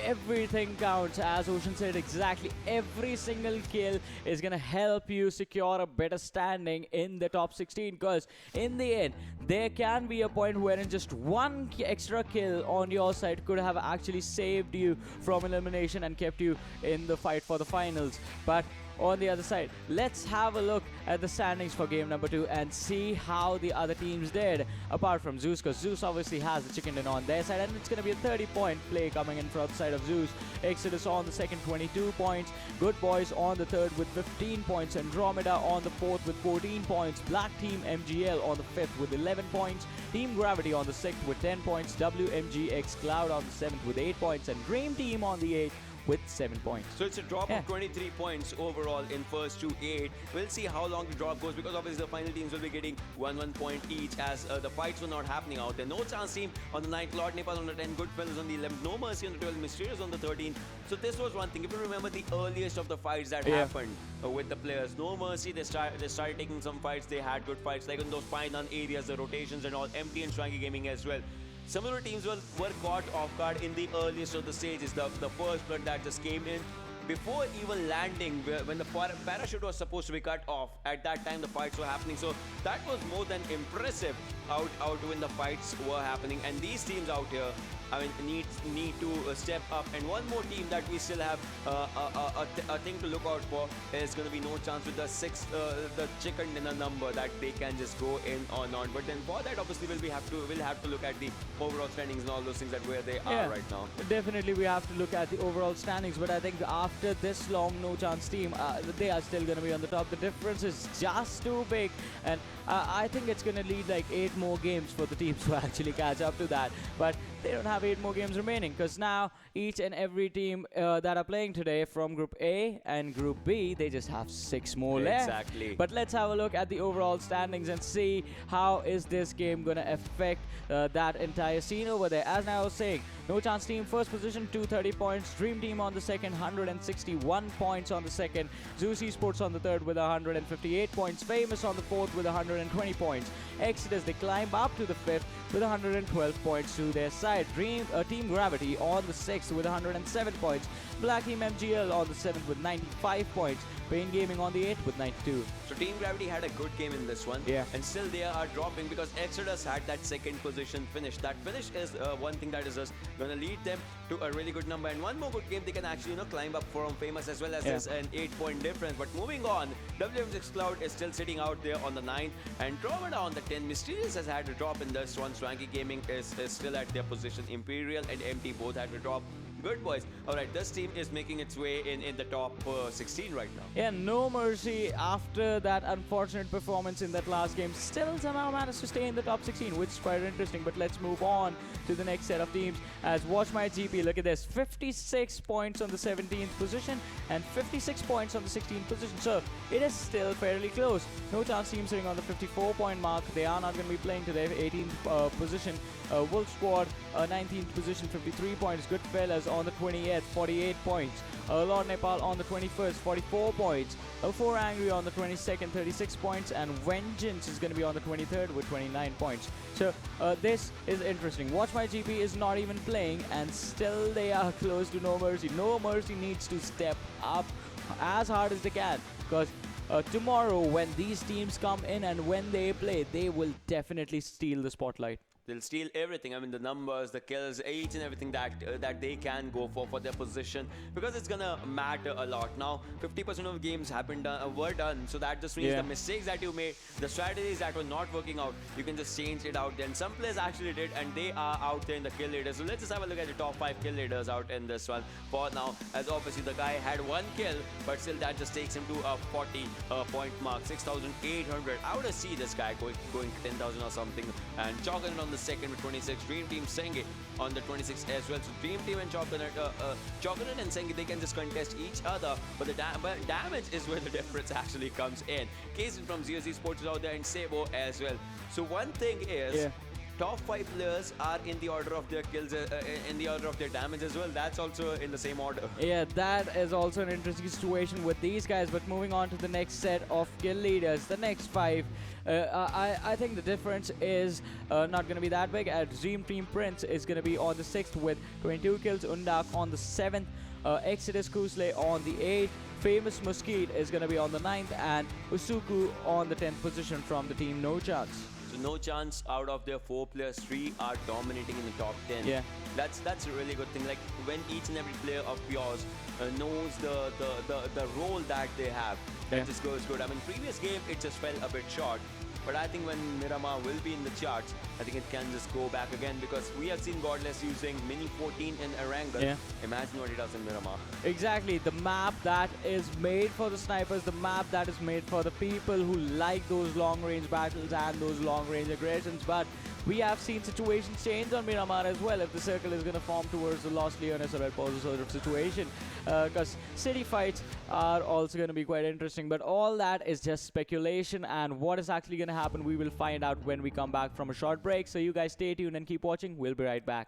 Everything counts, as Ocean said exactly. Every single kill is gonna help you secure a better standing in the top 16, because in the end, there can be a point wherein just one extra kill on your side could have actually saved you from elimination and kept you in the fight for the finals. But on the other side, let's have a look at the standings for game number 2 and see how the other teams did, apart from Zeus, because Zeus obviously has the chicken dinner on their side, and it's going to be a 30-point play coming in from the side of Zeus. Exodus on the second, 22 points. GoodBoys on the third with 15 points. Andromeda on the fourth with 14 points. BlackTeamMGL on the fifth with 11 points. Team Gravity on the sixth with 10 points. WMGxCloud on the seventh with 8 points. And DreamxTeam on the eighth with 7 points. So it's a drop of 23 points overall in first to 8. We'll see how long the drop goes, because obviously the final teams will be getting 1 point each, as the fights were not happening out there. NOChanceTeam on the 9th, LordNepal on the 10th, GoodFellows on the 11th, NoMercy on the 12th, MYSTERIOUZ on the 13th. So this was one thing. If you remember the earliest of the fights that happened with the players, NoMercy, they started taking some fights. They had good fights, like in those final areas, the rotations and all, MT and SwankyGaming as well. Similar teams were caught off guard in the earliest of the stages. The first blood that just came in before even landing, when the parachute was supposed to be cut off. At that time, the fights were happening. So that was more than impressive out when the fights were happening. And these teams out here, I mean, need to step up. And one more team that we still have a thing to look out for is going to be NOChanceTeam with the chicken dinner number that they can just go in or not. But then for that, obviously, we'll have to look at the overall standings and all those things, that where they are right now. Definitely, we have to look at the overall standings. But I think after this long NOChanceTeam, they are still going to be on the top. The difference is just too big, and I think it's going to need like 8 more games for the teams to actually catch up to that. But they don't have 8 more games remaining, because now each and every team that are playing today from Group A and Group B, they just have 6 more left. Exactly. But let's have a look at the overall standings and see how is this game going to affect that entire scene over there. As I was saying, NOChanceTeam first position, 230 points. DreamxTeam on the second, 161 points on the second. Zeus Esports on the third with 158 points. Famous on the fourth with 120 points. Exodus, they climb up to the fifth with 112 points to their side. Team Gravity on the 6th with 107 points. BlackTeamMGL on the 7th with 95 points. Pain Gaming on the 8th with 92. So Team Gravity had a good game in this one. And still they are dropping, because Exodus had that second position finish. That finish is one thing that is just going to lead them to a really good number. And one more good game, they can actually climb up from Famous as well, as there's an 8-point difference. But moving on, WMGxCloud is still sitting out there on the 9th. Andromeda on the 10th. Mysterious has had a drop in this one. SwankyGaming is still at their position. Imperial and MT both had a drop. GoodBoys. Alright, this team is making its way in the top 16 right now. Yeah, NoMercy, after that unfortunate performance in that last game, still somehow managed to stay in the top 16, which is quite interesting. But let's move on to the next set of teams. As Watch My GP, look at this, 56 points on the 17th position and 56 points on the 16th position. So it is still fairly close. NOChanceTeam sitting on the 54-point mark. They are not going to be playing today. 18th position. Wolf Squad, 19th position, 53 points. GoodFellows on the 20th, 48 points. LordNepal on the 21st, 44 points. Erangel on the 22nd, 36 points. And Vengeance is going to be on the 23rd with 29 points. So this is interesting. Watch My GP is not even playing, and still they are close to NoMercy. NoMercy needs to step up as hard as they can because tomorrow when these teams come in and when they play, they will definitely steal the spotlight. They'll steal everything. I mean, the numbers, the kills, each and everything that they can go for their position, because it's gonna matter a lot. Now, 50% of games were done, so that just means the mistakes that you made, the strategies that were not working out, you can just change it out. Then some players actually did, and they are out there in the kill leaders. So let's just have a look at the top 5 kill leaders out in this one for now. As obviously the guy had 1 kill, but still that just takes him to a 40 point mark, 6,800. I would have seen this guy going to 10,000 or something, and chalking it on the second with 26. DreamxTeam Senge on the 26 as well. So DreamxTeam and Chocolate and Senge, they can just contest each other, but the damage is where the difference actually comes in. Case from ZOC Sports is out there and Sabo as well. So one thing is, top 5 players are in the order of their kills, in the order of their damage as well. That's also in the same order. Yeah, that is also an interesting situation with these guys. But moving on to the next set of kill leaders, the next 5, I think the difference is not going to be that big. DreamxTeam Prince is going to be on the 6th with 22 kills, Undak on the 7th, Exodus Kusle on the 8th, Famous Mosquito is going to be on the 9th, and Usuku on the 10th position from the team No Chance. So No Chance, out of their 4 players, 3 are dominating in the top 10. Yeah. That's a really good thing. Like when each and every player of yours knows the role that they have, that just goes good. I mean, previous game it just fell a bit short, but I think when Miramar will be in the charts, I think it can just go back again, because we have seen Godless using Mini 14 in Erangel. Yeah. Imagine what he does in Miramar. Exactly, the map that is made for the snipers, the map that is made for the people who like those long-range battles and those long-range aggressions. But we have seen situations change on Miramar as well, if the circle is going to form towards the Lost Leones or Red Pose sort of situation, because city fights are also going to be quite interesting. But all that is just speculation, and what is actually going to happen, we will find out when we come back from a short break. So you guys stay tuned and keep watching. We'll be right back.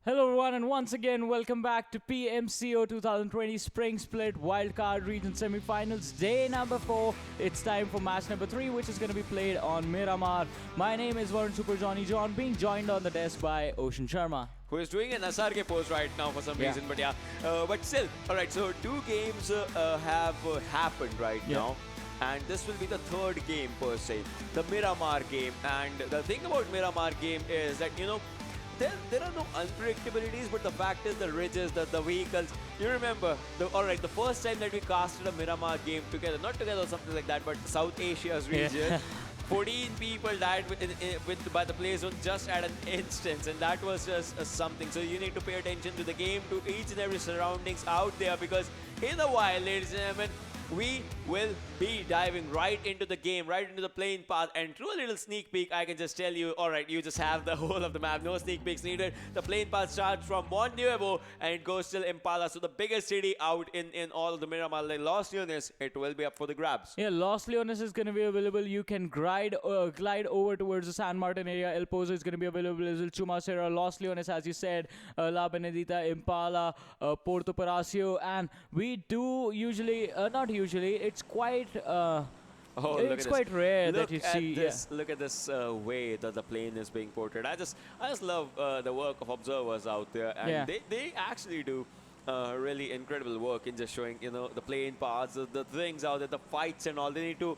Hello everyone, and once again welcome back to PMCO 2020 Spring Split WildCard Regional Semi-Finals Day number 4. It's time for match number 3, which is going to be played on Miramar. My name is Varun Super Johnny John, being joined on the desk by Ocean Sharma, who is doing an SRK pose right now for some reason, but but still, alright, so 2 games have happened right now, and this will be the 3rd game per se, the Miramar game. And the thing about Miramar game is that, you know, there are no unpredictabilities, but the fact is the ridges, the vehicles. You remember, the first time that we casted a Miramar game together, not together or something like that, but South Asia's region, 14 people died by the play zone just at an instance, and that was just something. So you need to pay attention to the game, to each and every surroundings out there, because in a while, ladies and gentlemen, we will be diving right into the game, right into the playing path. And through a little sneak peek, I can just tell you, alright, you just have the whole of the map. No sneak peeks needed. The playing path starts from Mongolia and it goes till Impala. So the biggest city out in all of the Miramar, like Los Leones, it will be up for the grabs. Yeah, Los Leones is going to be available. You can glide over towards the San Martin area. El Pozo is going to be available as well. Chumacera, Los Leones, as you said, La Benedita, Impala, Puerto Paracio. And we do usually, not usually, it's quite... it's quite rare that you see. Look at this way that the plane is being portrayed. I just love the work of observers out there, and they actually do really incredible work in just showing, you know, the plane paths, the things out there, the fights and all. They need to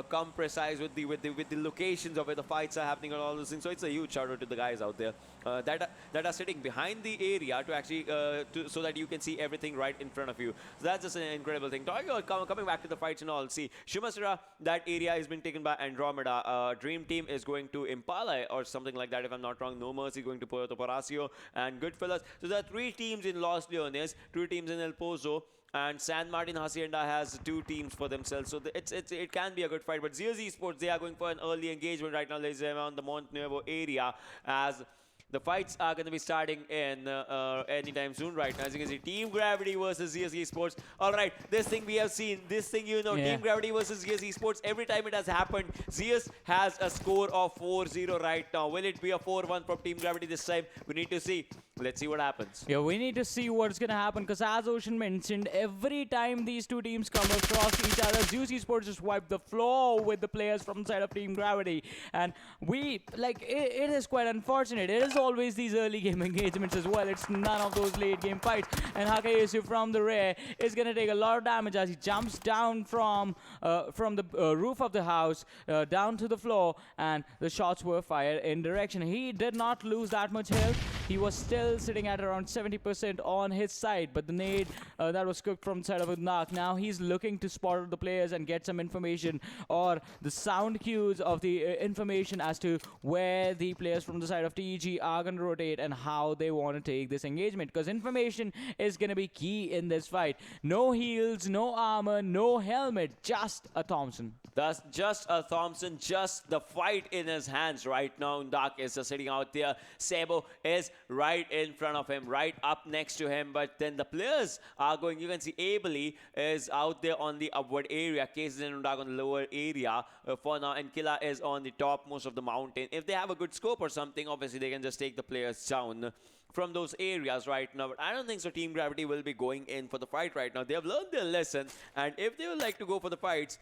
come precise with the locations of where the fights are happening and all those things. So it's a huge shout out to the guys out there that are sitting behind the area to actually so that you can see everything right in front of you. So that's just an incredible thing. Coming back to the fights and all, see, Shumasera, that area has been taken by Andromeda. DreamxTeam is going to Impala or something like that, if I'm not wrong. NoMercy going to Puerto Paracio and GoodFellows. So there are 3 teams in Los Leones, 2 teams in El Pozo, and San Martin Hacienda has 2 teams for themselves. So it can be a good fight. But Zeus Esports, they are going for an early engagement right now, ladies and gentlemen, on the Mont Nuevo area, as the fights are going to be starting in anytime soon right now. As you can see, Team Gravity versus Zeus Esports. Alright, this thing we have seen, this thing you know, Team Gravity versus Zeus Esports, every time it has happened, Zeus has a score of 4-0 right now. Will it be a 4-1 from Team Gravity this time? We need to see. Let's see what happens. Yeah, we need to see what's going to happen, because as Ocean mentioned, every time these 2 teams come across each other, Zeus Esports just wipe the floor with the players from the side of Team Gravity. And it is quite unfortunate. It is always these early game engagements as well. It's none of those late game fights. And Hakayesu from the rear is going to take a lot of damage as he jumps down from the roof of the house down to the floor, and the shots were fired in direction. He did not lose that much health. He was still sitting at around 70% on his side, but the nade that was cooked from the side of Udnak. Now he's looking to spot the players and get some information, or the sound cues of the information as to where the players from the side of TEG are going to rotate and how they want to take this engagement, because information is going to be key in this fight. No heals, no armor, no helmet, just a Thompson. That's just a Thompson, just the fight in his hands right now. Undak is just sitting out there. Sebo is right in front of him, right up next to him. But then the players are going, you can see Abely is out there on the upward area. Case and Undak on the lower area for now. And Killa is on the topmost of the mountain. If they have a good scope or something, obviously they can just take the players down from those areas right now. But I don't think so Team Gravity will be going in for the fight right now. They have learned their lesson. And if they would like to go for the fights,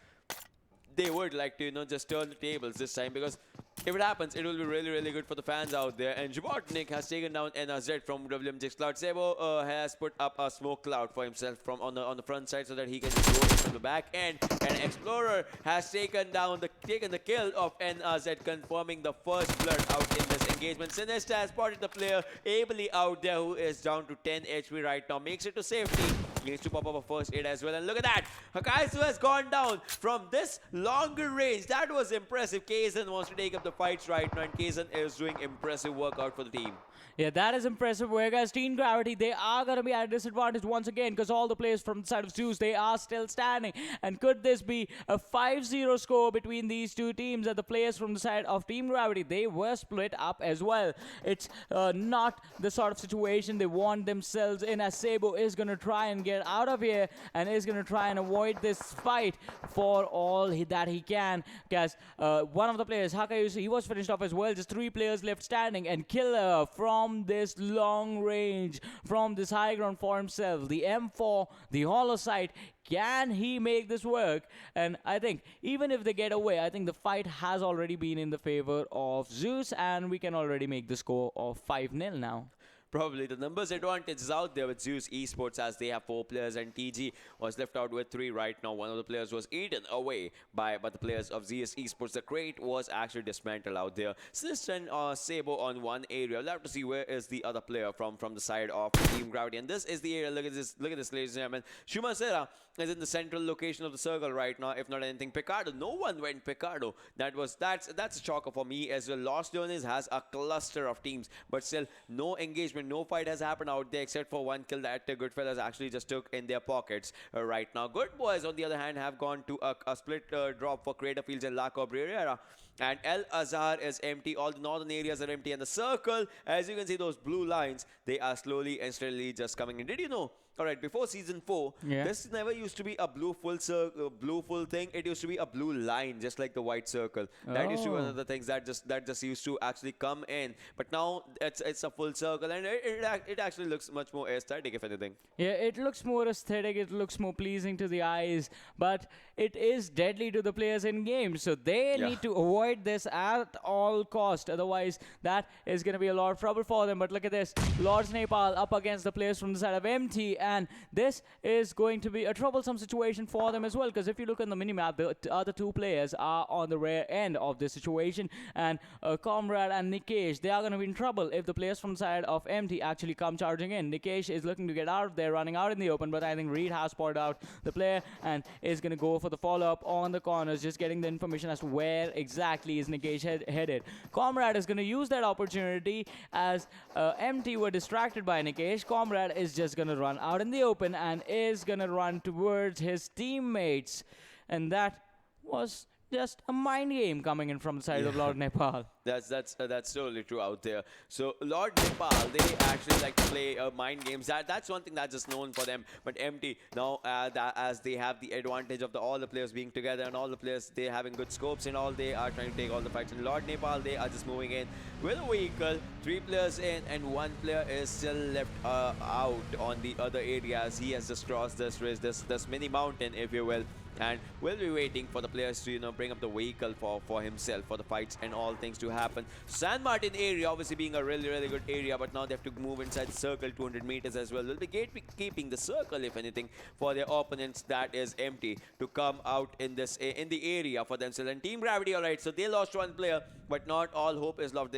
they would like to, you know, just turn the tables this time, because if it happens, it will be really, really good for the fans out there. And Jubotnik has taken down NZ from WMGxCloud. Sebo has put up a smoke cloud for himself from on the front side so that he can just go from the back end. And Explorer has taken the kill of NZ, confirming the first blood out in this engagement. Sinister has spotted the player Ably out there, who is down to 10 HP right now. Makes it to safety. Needs to pop up a first aid as well. And look at that. Hakaisu has gone down from this longer range. That was impressive. Kazan wants to take up the fights right now, and Kazan is doing impressive work out for the team. Yeah, that is impressive. Whereas Team Gravity, they are going to be at a disadvantage once again, because all the players from the side of Zeus, they are still standing. And could this be a 5-0 score between these 2 teams? And the players from the side of Team Gravity, they were split up as well. It's not the sort of situation they want themselves in, as Sebo is going to try and get get out of here and is going to try and avoid this fight for all that he can. Because one of the players, Hakayusu, he was finished off as well. Just 3 players left standing, and Killer from this long range, from this high ground for himself, the M4, the hollow sight. Can he make this work? And I think even if they get away, I think the fight has already been in the favor of Zeus, and we can already make the score of 5-0 now. Probably the numbers advantage is out there with Zeus Esports, as they have 4 players and TG was left out with 3 right now. One of the players was eaten away by the players of Zeus Esports. The crate was actually dismantled out there. Sist and Sabo on one area. We'll have to see where is the other player from the side of Team Gravity. And this is the area. Look at this, ladies and gentlemen. Shumasera is in the central location of the circle right now. If not anything, Picardo. No one went Picardo. That's a shocker for me as well. Lost Journeys has a cluster of teams, but still no engagement. No fight has happened out there except for one kill that GoodFellows actually just took in their pockets right now. GoodBoys, on the other hand, have gone to a split drop for Crater Fields and La Cabrera. And El Azhar is empty. All the northern areas are empty. And the circle, as you can see, those blue lines, they are slowly and steadily just coming in. Did you know? All right, before season 4, this never used to be a blue full thing. It used to be a blue line, just like the white circle. That used to be one of the things that just used to actually come in. But now it's a full circle, and it actually looks much more aesthetic, if anything. Yeah, it looks more aesthetic. It looks more pleasing to the eyes, but it is deadly to the players in game. So they need to avoid this at all cost. Otherwise, that is going to be a lot of trouble for them. But look at this, LordNepal up against the players from the side of MT. And this is going to be a troublesome situation for them as well, because if you look on the minimap, the other 2 players are on the rare end of this situation, and Comrade and Nikesh, they are going to be in trouble if the players from the side of MT actually come charging in. Nikesh is looking to get out of there, running out in the open, but I think Reed has spotted out the player and is going to go for the follow-up on the corners, just getting the information as to where exactly is Nikesh headed. Comrade is going to use that opportunity as MT were distracted by Nikesh. Comrade is just going to run out in the open and is gonna run towards his teammates, and that was just a mind game coming in from the side of LordNepal. That's totally true out there. So LordNepal, they actually like to play mind games. That's one thing that's just known for them. But MT now, as they have the advantage of all the players being together and all the players they having good scopes and all, they are trying to take all the fights. And LordNepal, they are just moving in with a vehicle. 3 players in and 1 player is still left out on the other areas. He has just crossed this ridge, this mini mountain, if you will. And we'll be waiting for the players to, bring up the vehicle for himself, for the fights and all things to happen. San Martin area, obviously being a really, really good area, but now they have to move inside the circle, 200 meters as well. They'll be keeping the circle, if anything, for their opponents that is empty to come out in the area for themselves. And Team Gravity, all right, so they lost 1 player, but not all hope is lost.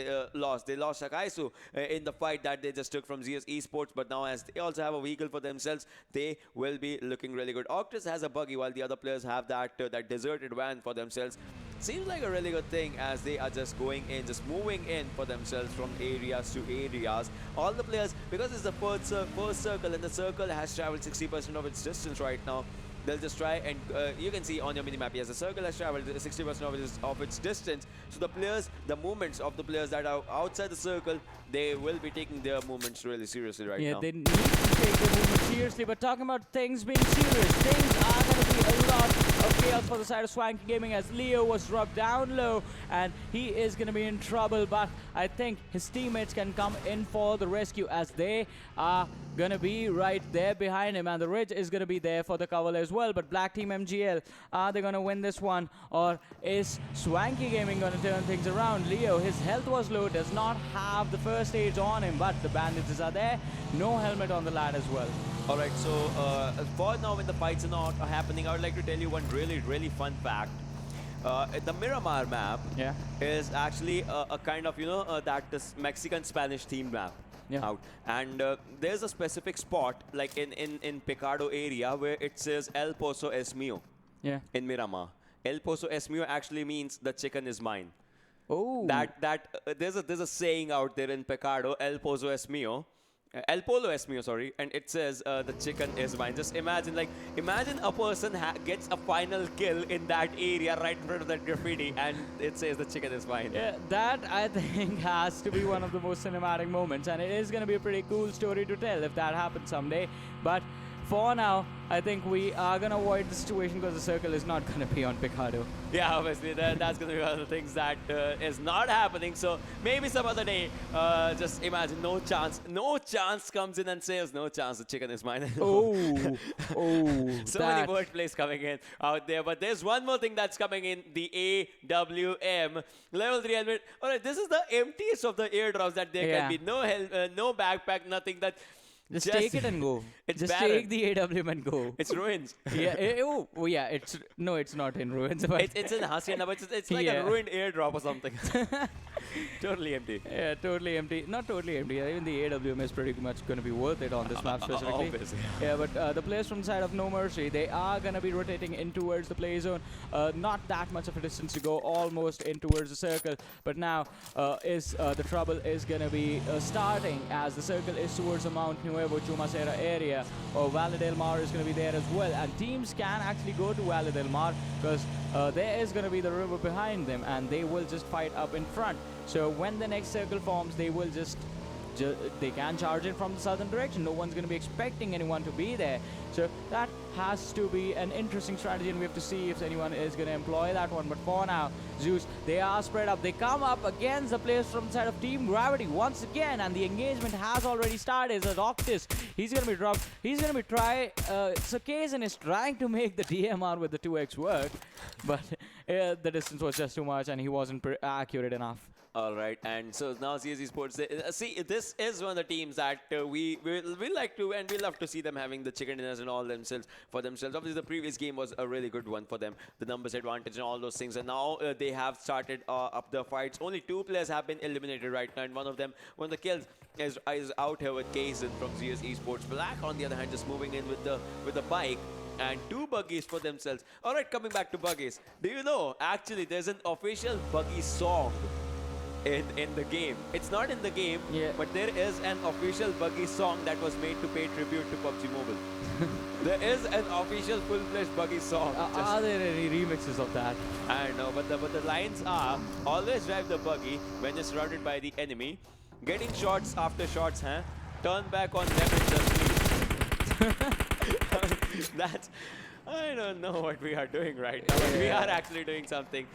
They lost Sakaisu in the fight that they just took from Zeus Esports, but now as they also have a vehicle for themselves, they will be looking really good. Octus has a buggy, while the other players have that deserted van for themselves. Seems like a really good thing as they are just going in, just moving in for themselves from areas to areas. All the players, because it's the first circle, and the circle has traveled 60% of its distance right now. They'll just try and you can see on your minimap, yes, the circle has traveled 60% of its distance. So the players, the movements of the players that are outside the circle, they will be taking their movements really seriously right now. Yeah, they need to take their movements seriously. But talking about things being serious, things are going to be a lot of chaos for the side of SwankyGaming, as Leo was dropped down low and he is going to be in trouble. But I think his teammates can come in for the rescue, as they are going to be right there behind him, and the ridge is going to be there for the cover as well. But BlackTeamMGL, are they going to win this one, or is SwankyGaming going to turn things around? Leo, his health was low, does not have the first aid on him, but the bandages are there. No helmet on the lad as well. Alright, so for now, when the fights are not happening, I would like to tell you one really, really fun fact. The Miramar map is actually a kind of, this Mexican-Spanish themed map. Out, and there's a specific spot like in Picardo area where it says El Pozo es mío. In Miramar, El Pozo es mío actually means the chicken is mine. Oh, there's a saying out there in Picardo, El Pozo es mío. El Polo es mío, sorry, and it says the chicken is mine. Just imagine a person gets a final kill in that area right in front of that graffiti, and it says the chicken is mine. Yeah, that I think has to be one of the most cinematic moments, and it is going to be a pretty cool story to tell if that happens someday. But for now, I think we are going to avoid the situation because the circle is not going to be on Picado. Yeah, obviously that's going to be one of the things that is not happening. So maybe some other day, just imagine no chance comes in and says, no chance, the chicken is mine. Oh, So many wordplays coming in out there. But there's one more thing that's coming in, the AWM. Level 300. All right, this is the emptiest of the airdrops that there can be. No no backpack, nothing that... Just take it and go. It's just barren. take the AWM and go. It's ruins. Yeah. Yeah. It's not in ruins. But it's in Hacienda, but it's like a ruined airdrop or something. Totally empty. Yeah, totally empty. Not totally empty. Even the AWM is pretty much going to be worth it on this map specifically. Obviously. Yeah, but the players from the side of NoMercy, they are going to be rotating in towards the play zone. Not that much of a distance to go, almost in towards the circle. But now the trouble is going to be starting as the circle is towards the Mount Nuevo Chumacera area. Valle del Mar is going to be there as well. And teams can actually go to Valle del Mar because there is going to be the river behind them and they will just fight up in front. So when the next circle forms, they will they can charge in from the southern direction. No one's going to be expecting anyone to be there. So that has to be an interesting strategy, and we have to see if anyone is going to employ that one. But for now, Zeus, they are spread up. They come up against the players from the side of Team Gravity once again, and the engagement has already started. As Octus, he's going to be dropped. He's going to be Sarkazin is trying to make the DMR with the 2x work, but the distance was just too much, and he wasn't accurate enough. All right, and so now CS Esports. See, this is one of the teams that we like to, and we love to see them having the chicken dinners and all for themselves. Obviously, the previous game was a really good one for them. The numbers advantage and all those things, and now they have started up the fights. Only 2 players have been eliminated right now, and one of the kills is out here with Kazin from CS Esports. Black, on the other hand, just moving in with the bike. And 2 buggies for themselves. All right, coming back to buggies. Do you know, actually, there's an official buggy song in the game. It's not in the game, but there is an official buggy song that was made to pay tribute to PUBG Mobile. There is an official full-fledged buggy song. Are there any remixes of that? I don't know, but the lines are: always drive the buggy when you're surrounded by the enemy, getting shots after shots, turn back on them and just leave. That's, I don't know what we are doing right now, but we are actually doing something.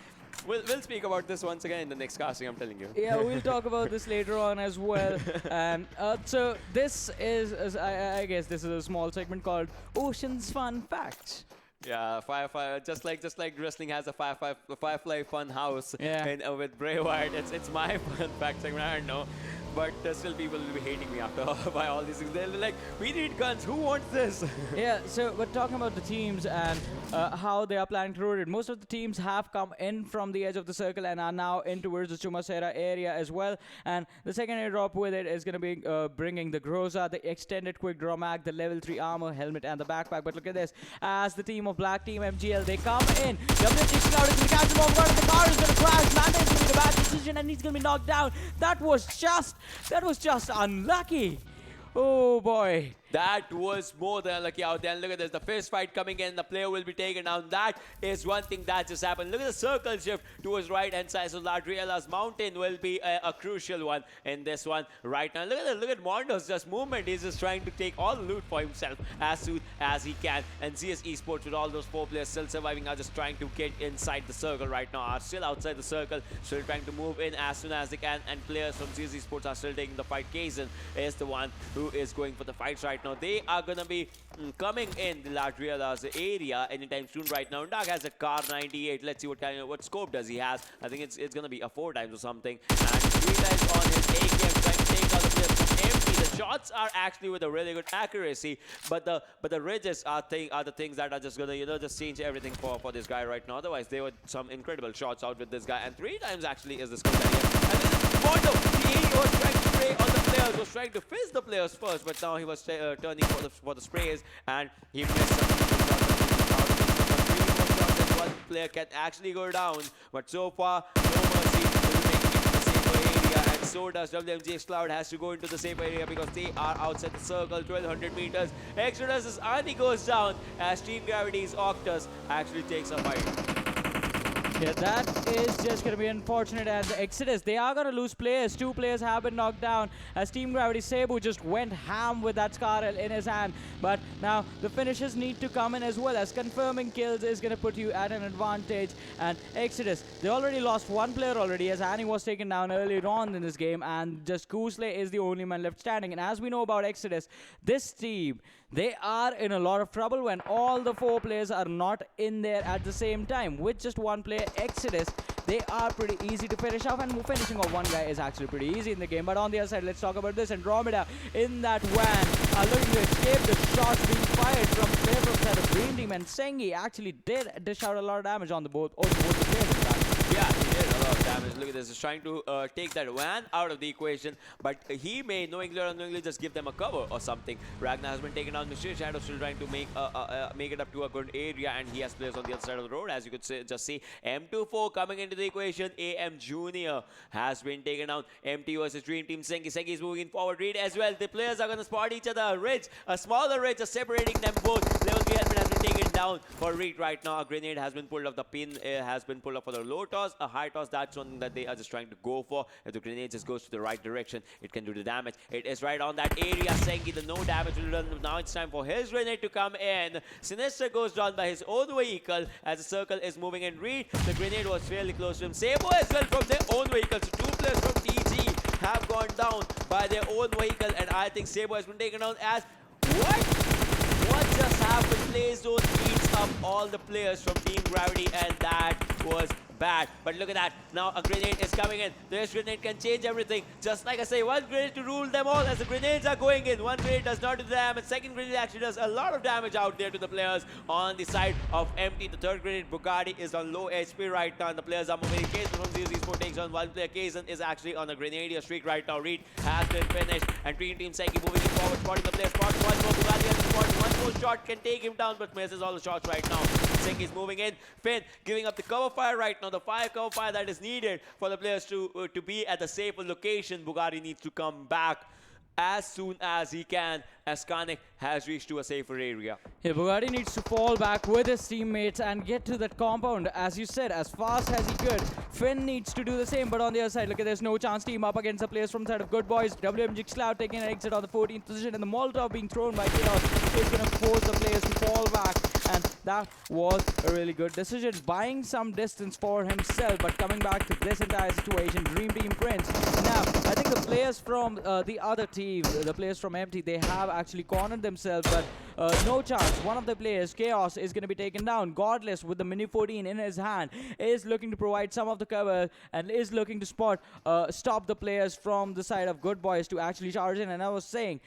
We'll speak about this once again in the next casting, I'm telling you. Yeah, we'll talk about this later on as well. So this is, I guess this is a small segment called Ocean's Fun Facts. Yeah, Firefly, just like wrestling has a Firefly Fun House with Bray Wyatt. It's my fun fact segment, I don't know. But still people will be hating me after by all these things. They'll be like, we need guns, who wants this? Yeah, so we're talking about the teams and how they are planning to rotate. Most of the teams have come in from the edge of the circle and are now in towards the Chumacera area as well. And the second airdrop with it is going to be bringing the Groza, the extended quick draw mag, the level 3 armor, helmet, and the backpack. But look at this, as the team of BlackTeamMGL, they come in. WMGxCloud is going to catch them off guard. The car is going to crash. Manda is going to make a bad decision and he's going to be knocked down. That was just unlucky. Oh boy. That was more than lucky out there. And look at this, the fist fight coming in, the player will be taken down. That is one thing that just happened. Look at the circle shift towards right hand side. So Ladriela's mountain will be a crucial one in this one right now. Look at Mondo's just movement. He's just trying to take all the loot for himself as soon as he can. And CS Esports, with all those 4 players still surviving, are just trying to get inside the circle right now. Are still outside the circle, still trying to move in as soon as they can. And players from CS Esports are still taking the fight. Kazin is the one who is going for the fights right now. They are going to be coming in the Ladriela's area anytime soon right now. Dark has a car 98. Let's see what scope does he has. I think it's going to be a 4 times or something. And 3 times on his AKM, trying to take out the players from empty. The shots are actually with a really good accuracy, but the ridges are the things that are just going to just change everything for this guy right now. Otherwise, there were some incredible shots out with this guy, and 3 times actually is the scope that he has. And then Mondo, he was trying to spray on the players, was trying to fizz the players first, but now he was turning for the sprays, and he missed some shots. One player can actually go down, but so far, NoMercy will be making it to the safer area, and so does WMGxCloud. Has to go into the safer area because they are outside the circle, 1200 meters. Exodus' Ani goes down as Team Gravity's Octus actually takes a fight. Yeah, that is just going to be unfortunate as Exodus. They are going to lose players. 2 players have been knocked down as Team Gravity Cebu just went ham with that Scarlet in his hand. But now the finishes need to come in as well, as confirming kills is going to put you at an advantage. And Exodus, they already lost 1 player already as Annie was taken down earlier on in this game, and just Goosley is the only man left standing. And as we know about Exodus, this team, they are in a lot of trouble when all the 4 players are not in there at the same time. With just 1 player, Exodus, they are pretty easy to finish off, and finishing off 1 guy is actually pretty easy in the game. But on the other side, let's talk about this. Andromeda in that van are looking to escape the shots being fired from the player from the side of Dream Team, and Sengi actually did dish out a lot of damage on both the players in fact. Yeah, he did a lot of damage. Look at this. He's trying to take that van out of the equation, but he may knowingly or unknowingly just give them a cover or something. Ragnar has been taken down. Mysterious Shadow still trying to make it up to a good area, and he has players on the other side of the road. As you could just see, M24 coming into the equation. AM Junior has been taken down. MT versus Dream Team. Sengi is moving forward. Reed as well. The players are going to spot each other. Ridge, a smaller ridge, is separating them both. Level 3 helmet has been taken down for Reed right now. A grenade has been pulled off. The pin has been pulled off for the low toss. A high toss, that's one that they are just trying to go for. If the grenade just goes to the right direction, it can do the damage. It is right on that area. Sengi, the no damage will be done. Now it's time for his grenade to come in. Sinister goes down by his own vehicle as the circle is moving in. Reed, the grenade was fairly close to him. Sabo as well from their own vehicle. So 2 players from TG have gone down by their own vehicle, and I think Sabo has been taken down as... What just happened? Play Zone eats up all the players from Team Gravity, and that was bad. But look at that. Now a grenade is coming in. This grenade can change everything. Just like I say, 1 grenade to rule them all as the grenades are going in. 1 grenade does not do the damage. 2nd grenade actually does a lot of damage out there to the players on the side of MT. The 3rd grenade, Bugatti, is on low HP right now, and the players are moving. Kaysen from eSport takes on 1 player. Kaysen is actually on a grenadier streak right now. Reed has been finished, and Dream Team Sengi moving forward, spotting the player. Spot 1 more. Bugatti has been spotted. 1 more shot can take him down, but misses all the shots right now. Sengi is moving in. Finn giving up the cover fire right now. The 5 cover fire that is needed for the players to be at the safer location. Bugatti needs to come back as soon as he can, as Kanik has reached to a safer area. Yeah, Bugatti needs to fall back with his teammates and get to that compound, as you said, as fast as he could. Finn needs to do the same, but on the other side, look at this, NOChanceTeam up against the players from the side of GoodBoys. WMGxCloud taking an exit on the 14th position, and the Molotov being thrown by Chaos is going to force the players to fall back, and that was a really good decision, buying some distance for himself, but coming back to this entire situation, Dream Team Prince. Now, I think the players from the other team, the players from MT, they have actually cornered themselves, but no chance. One of the players, Chaos, is going to be taken down. Godless with the Mini 14 in his hand is looking to provide some of the cover and is looking to stop the players from the side of GoodBoys to actually charge in. And I was saying,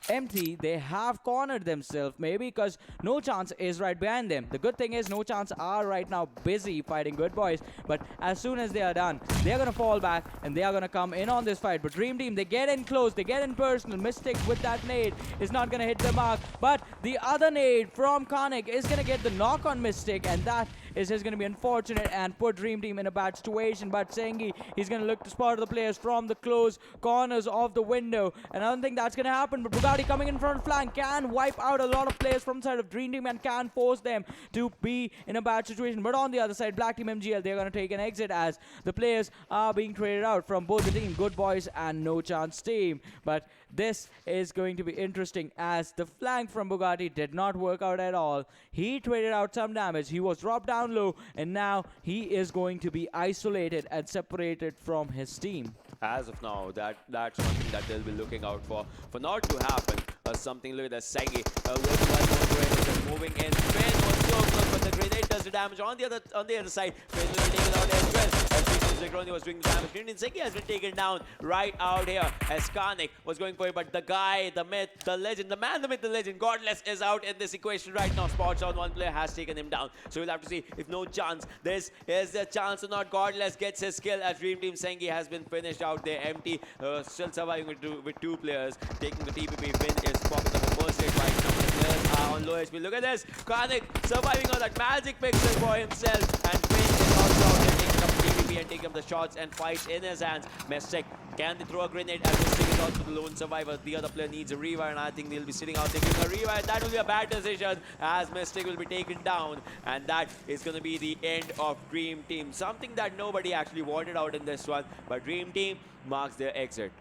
MT, they have cornered themselves, maybe because No Chance is right behind them. The good thing is No Chance are right now busy fighting GoodBoys, but as soon as they are done, they're going to fall back and they are going to come in on this fight. But Dream Team, they get in close, they get in personal. Mystic with that nade is not going to hit the mark, but the other nade from Kanik is going to get the knock on Mystic, and that is just going to be unfortunate and put Dream Team in a bad situation. But Sengi, he's going to look to spot the players from the close corners of the window, and I don't think that's going to happen. But Bugatti coming in front flank can wipe out a lot of players from the side of Dream Team and can force them to be in a bad situation. But on the other side, BlackTeamMGL, they're going to take an exit as the players are being traded out from both the team, GoodBoys and NOChanceTeam. But this is going to be interesting as the flank from Bugatti did not work out at all. He traded out some damage. He was dropped down low, and now he is going to be isolated and separated from his team. As of now, that's one thing that they'll be looking out for not to happen. Something, look at that, Sengi with 1 more grenade moving in. Finn was so close, but the grenade does the damage on the other side. Finn will be taken out as well. As Zegroni was doing the damage. Sengi has been taken down right out here as Kanik was going for it, but the guy, the myth, the legend, the man, the myth, the legend, Godless is out in this equation right now. Spots on 1 player has taken him down. So we'll have to see if No Chance. This is a chance or not. Godless gets his kill as Dream Team Sengi has been finished out there. MT still surviving with 2 players. Taking the TPP. Finn is popping up the first hit right now. The players are on low HP. Look at this. Kanik surviving on that magic pixel for himself. And Finn is also out there taking up TPP MT and taking up the shots and fights in his hands. Mystic, can they throw a grenade? As Mystic is also the lone survivor. The other player needs a revive, and I think they'll be sitting out taking a revive. That will be a bad decision as Mystic will be taken down, and that is going to be the end of Dream Team. Something that nobody actually wanted out in this one, but Dream Team marks their exit.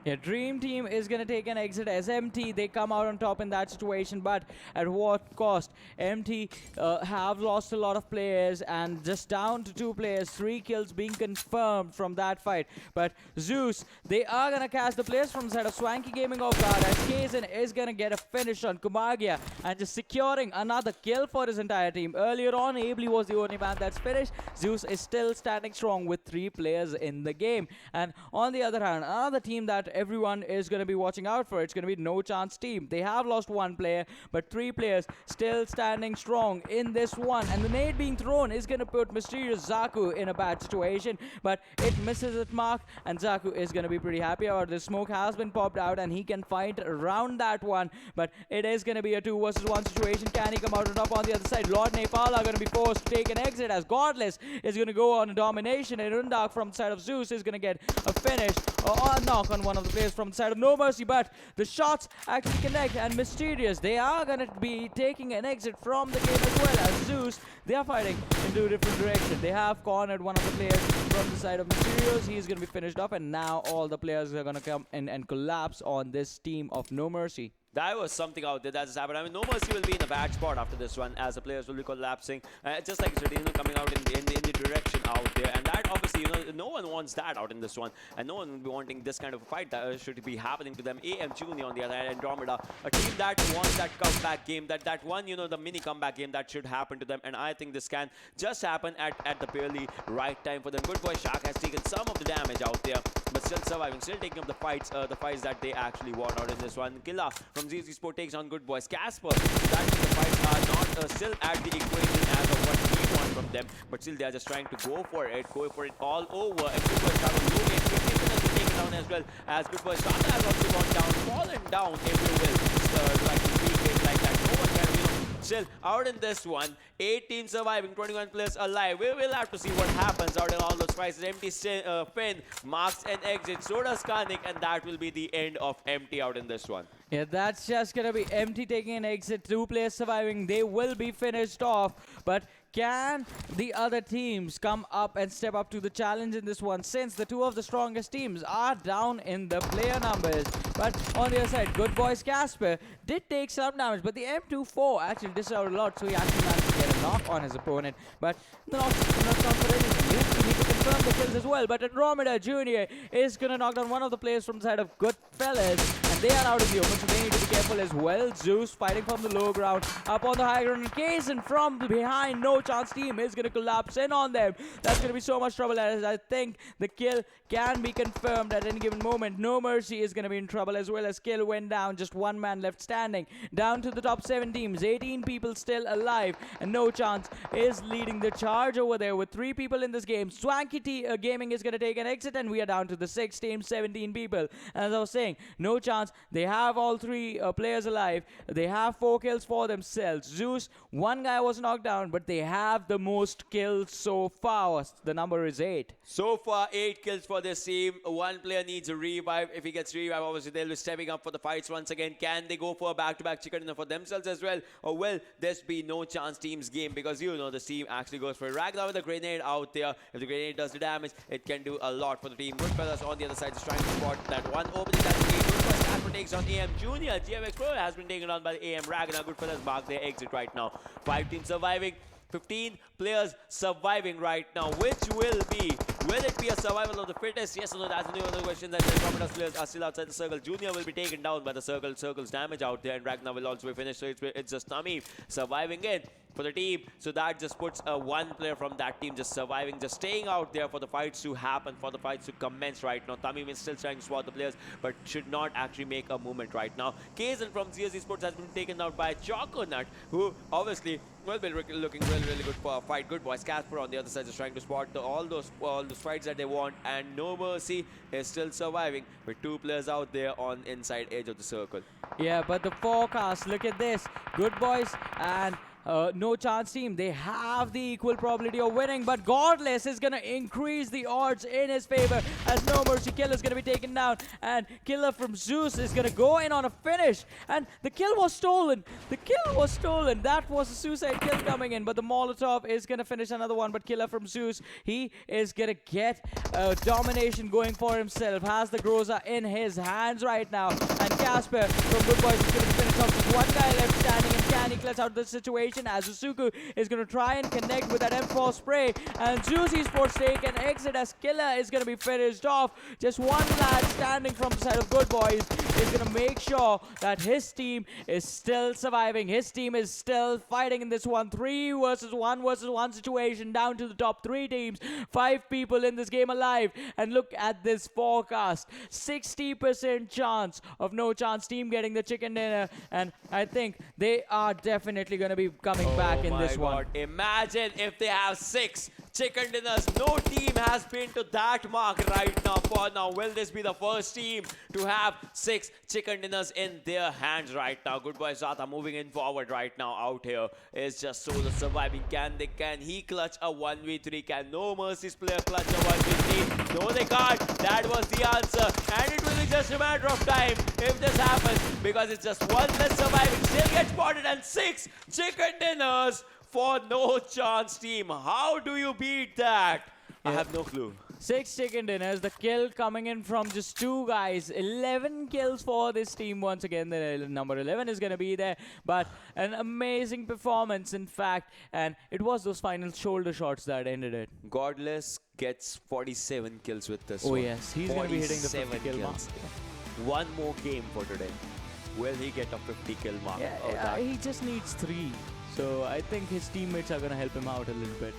Yeah, Dream Team is going to take an exit as MT. They come out on top in that situation, but at what cost? MT have lost a lot of players and just down to 2 players. 3 kills being confirmed from that fight. But Zeus, they are going to catch the players from the side of SwankyGaming off guard as Kazin is going to get a finish on Kumagia and just securing another kill for his entire team. Earlier on, Ably was the only man that's finished. Zeus is still standing strong with 3 players in the game. And on the other hand, another team that everyone is going to be watching out for, it's going to be NOChanceTeam. They have lost 1 player, but 3 players still standing strong in this one. And the nade being thrown is going to put Mysterious Zaku in a bad situation, but it misses its mark, and Zaku is going to be pretty happy about this. Smoke has been popped out, and he can fight around that one, but it is going to be a 2 versus 1 situation. Can he come out on top on the other side? LordNepal are going to be forced to take an exit as Godless is going to go on a domination, and Undark from the side of Zeus is going to get a finish or a knock on one of the players from the side of NoMercy, but the shots actually connect, and Mysterious, they are going to be taking an exit from the game as well as Zeus. They are fighting in 2 different directions. They have cornered one of the players from the side of Mysterious. He's going to be finished off, and now all the players are going to come in and collapse on this team of NoMercy. That was something out there that has happened. I mean, NoMercy will be in a bad spot after this one as the players will be collapsing. Just like you said, coming out in the direction out there. And that obviously, no one wants that out in this one. And no one will be wanting this kind of a fight that should be happening to them. AM Junior on the other hand, Andromeda, a team that wants that comeback game, that one, the mini comeback game that should happen to them. And I think this can just happen at the barely right time for them. GoodBoys Shark has taken some of the damage out there, but still surviving, still taking up the fights that they actually want out in this one. Killa from eSport takes on GoodBoys. Casper, that means the fights are not still at the equation as of what we want from them, but still they are just trying to go for it all over. And GoodBoys Shark will look at 50 minutes to take it down as well as GoodBoys Shark has also gone down, fallen down, if you will. Like to speak it like that. No one can, still out in this one. 8 teams surviving, 21 players alive. We will have to see what happens out in all those fights. Empty Finn marks an exit, so does Karnik, and that will be the end of Empty out in this one. Yeah, that's just going to be Empty taking an exit. 2 players surviving. They will be finished off. But can the other teams come up and step up to the challenge in this one, since the 2 of the strongest teams are down in the player numbers? But on the other side, GoodBoys Casper did take some damage, but the M24 actually dished out a lot, so he actually managed to get a knock on his opponent. But the knock's not count for anything. You need to confirm the kills as well. But Andromeda Junior is going to knock down one of the players from the side of GoodFellows, and they are out of the open, so they need to be careful as well. Zeus fighting from the low ground, up on the high ground, and Kazin from behind. NOChanceTeam is going to collapse in on them. That's going to be so much trouble, as I think the kill can be confirmed at any given moment. NoMercy is going to be in trouble as well, as kill went down. Just 1 man left standing. Down to the top 7 teams. 18 people still alive, and NOChance is leading the charge over there with 3 people in this game. SwankyGaming is going to take an exit, and we are down to the 6 teams, 17 people. And as I was saying, NOChance, they have all 3 players alive. They have 4 kills for themselves. Zeus, 1 guy was knocked down, but they have the most kills so far. The number is 8. So far, 8 kills for this team. 1 player needs a revive. If he gets revive, obviously they'll be stepping up for the fights once again. Can they go for a back-to-back chicken dinner for themselves as well? Or will this be NOChanceTeam's game? Because this team actually goes for it. Ragnar with a grenade out there. If the grenade does the damage, it can do a lot for the team. GoodFellows on the other side is trying to spot that one opening. That's the GoodFellows Casper takes on AM Junior. GMX Pro has been taken on by the AM Ragnar. GoodFellows mark their exit right now. 5 teams surviving. 15 players surviving right now. Which will it be a survival of the fittest? Yes or no? That's the other question. That the Andromeda's players are still outside the circle. Junior will be taken down by the circle's damage out there, and Ragnar will also be finished. So it's just Nami surviving in for the team. So that just puts 1 player from that team just surviving, just staying out there for the fights to happen, for the fights to commence right now. Tamim is still trying to swat the players, but should not actually make a movement right now. Kazin from eSports has been taken out by Choconut, who obviously will be looking really good for a fight. GoodBoys Casper on the other side is trying to spot all those fights that they want, and NoMercy is still surviving with 2 players out there on inside edge of the circle. Yeah, but the forecast, look at this. GoodBoys and NOChanceTeam, they have the equal probability of winning, but Godless is going to increase the odds in his favor as NoMercy Killer is going to be taken down, and Killer from Zeus is going to go in on a finish, and the kill was stolen. The kill was stolen. That was a suicide kill coming in, but the Molotov is going to finish another one, but Killer from Zeus, he is going to get domination going for himself, has the Groza in his hands right now, and Casper from GoodBoys is going to finish off with one guy left standing, and can he clutch out the situation as Usuku is going to try and connect with that M4 spray, and Zeus Esports take an exit as Killer is going to be finished off. Just one lad standing from the side of GoodBoys is going to make sure that his team is still surviving. His team is still fighting in this one. 3 versus 1 situation, down to the top 3 teams. 5 people in this game alive, and look at this forecast. 60% chance of NOChanceTeam getting the chicken dinner, and I think they are definitely going to be coming back in this one. Imagine if they have 6 chicken dinners. No team has been to that mark right now. For now, will this be the first team to have 6 chicken dinners in their hands right now? GoodBoys Zata moving in forward right now out here is just solo surviving. Can he clutch a 1v3? Can NoMercy's player clutch a 1v3? No, they can't. That was the answer, and it will be just a matter of time if this happens, because it's just one less surviving. Still gets spotted, and 6 chicken dinners for NOChanceTeam. How do you beat that? I have no clue. 6 chicken dinners, the kill coming in from just 2 guys. 11 kills for this team once again. The number 11 is going to be there, but an amazing performance in fact, and it was those final shoulder shots that ended it. Godless gets 47 kills with this Oh one. yes, he's going to be hitting the 50 kill mark. One more game for today. Will he get a 50 kill mark? Yeah, he just needs 3. So I think his teammates are going to help him out a little bit.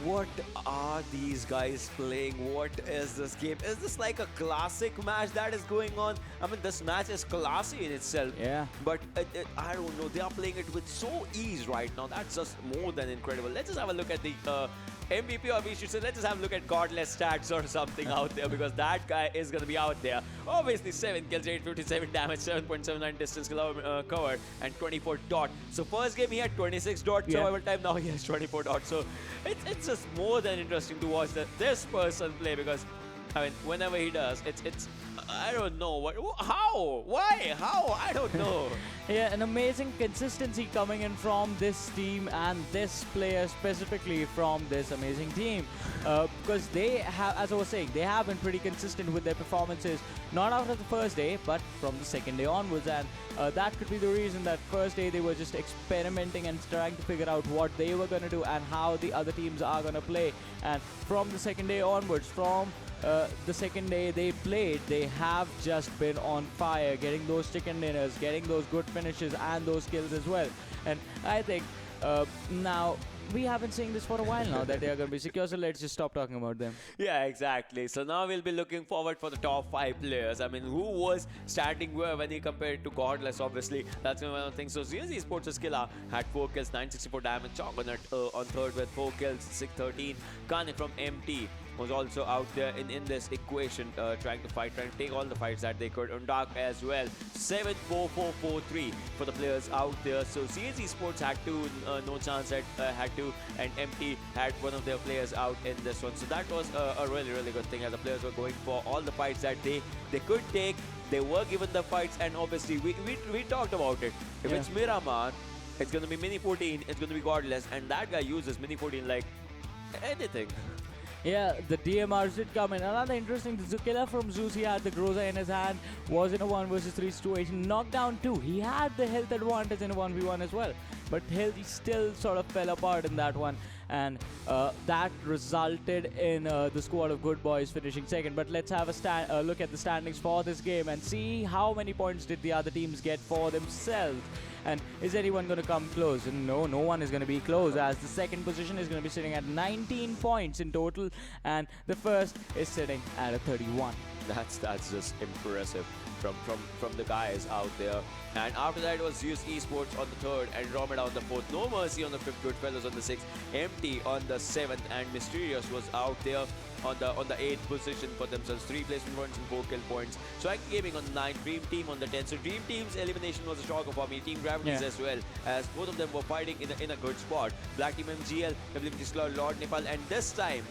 What are these guys playing? What is this game? Is this like a classic match that is going on? I mean, this match is classy in itself. Yeah. But I don't know. They are playing it with so ease right now. That's just more than incredible. Let's just have a look at the MVP, or we should say, let's just have a look at Godless stats or something out there, because that guy is going to be out there. Obviously, 7 kills, 857 damage, 7.79 distance covered, and 24 dot. So first game he had 26 dot survival time. Now he has 24 dot. So it's just more than interesting to watch this person play, because I mean, whenever he does, it's I don't know how, why, how, I don't know. Yeah, an amazing consistency coming in from this team and this player specifically from this amazing team, because they have, as I was saying, they have been pretty consistent with their performances, not after the first day, but from the second day onwards, and that could be the reason that first day they were just experimenting and trying to figure out what they were going to do and how the other teams are going to play, and from the second day onwards, from the second day they played, they have just been on fire, getting those chicken dinners, getting those good finishes and those kills as well. And I think now we have been saying this for a while now that they are going to be secure, so let's just stop talking about them. Yeah, exactly. So now we'll be looking forward for the top 5 players. I mean, who was standing where when he compared to Godless, obviously. That's one of the things. So eSports' Killer had 4 kills, 964 damage. Choconut on third with 4 kills, 613. Kane from MT was also out there in this equation, trying to take all the fights that they could. Undark as well. 7-4-4-4-3 for the players out there. So eSports had 2, NOChanceTeam had 2, and MT had one of their players out in this one. So that was a really, really good thing, as the players were going for all the fights that they could take. They were given the fights, and obviously we talked about it. If it's Miramar, it's going to be Mini 14, it's going to be Godless, and that guy uses Mini 14 like anything. Yeah, the DMRs did come in. Another interesting, the Killer from Zeus, he had the Groza in his hand, was in a 1 versus 3 situation, knocked down 2. He had the health advantage in a 1v1 as well, but he still sort of fell apart in that one, and that resulted in the squad of GoodBoys finishing second. But let's have a look at the standings for this game and see how many points did the other teams get for themselves. And is anyone going to come close? No one is going to be close, as the second position is going to be sitting at 19 points in total, and the first is sitting at a 31. That's just impressive. from the guys out there. And after that, it was Zeus Esports on the 3rd, Andromeda on the 4th, NoMercy on the 5th, GoodFellows on the 6th, MT on the 7th, and Mysterious was out there on the 8th position for themselves, 3 placement points and 4 kill points. SwankyGaming on the 9th, DreamxTeam on the 10th. So DreamxTeam's elimination was a shocker for me. Team Gravities as well, as both of them were fighting in a good spot. BlackTeamMGL, WMGxCloud, LordNepal, and this time,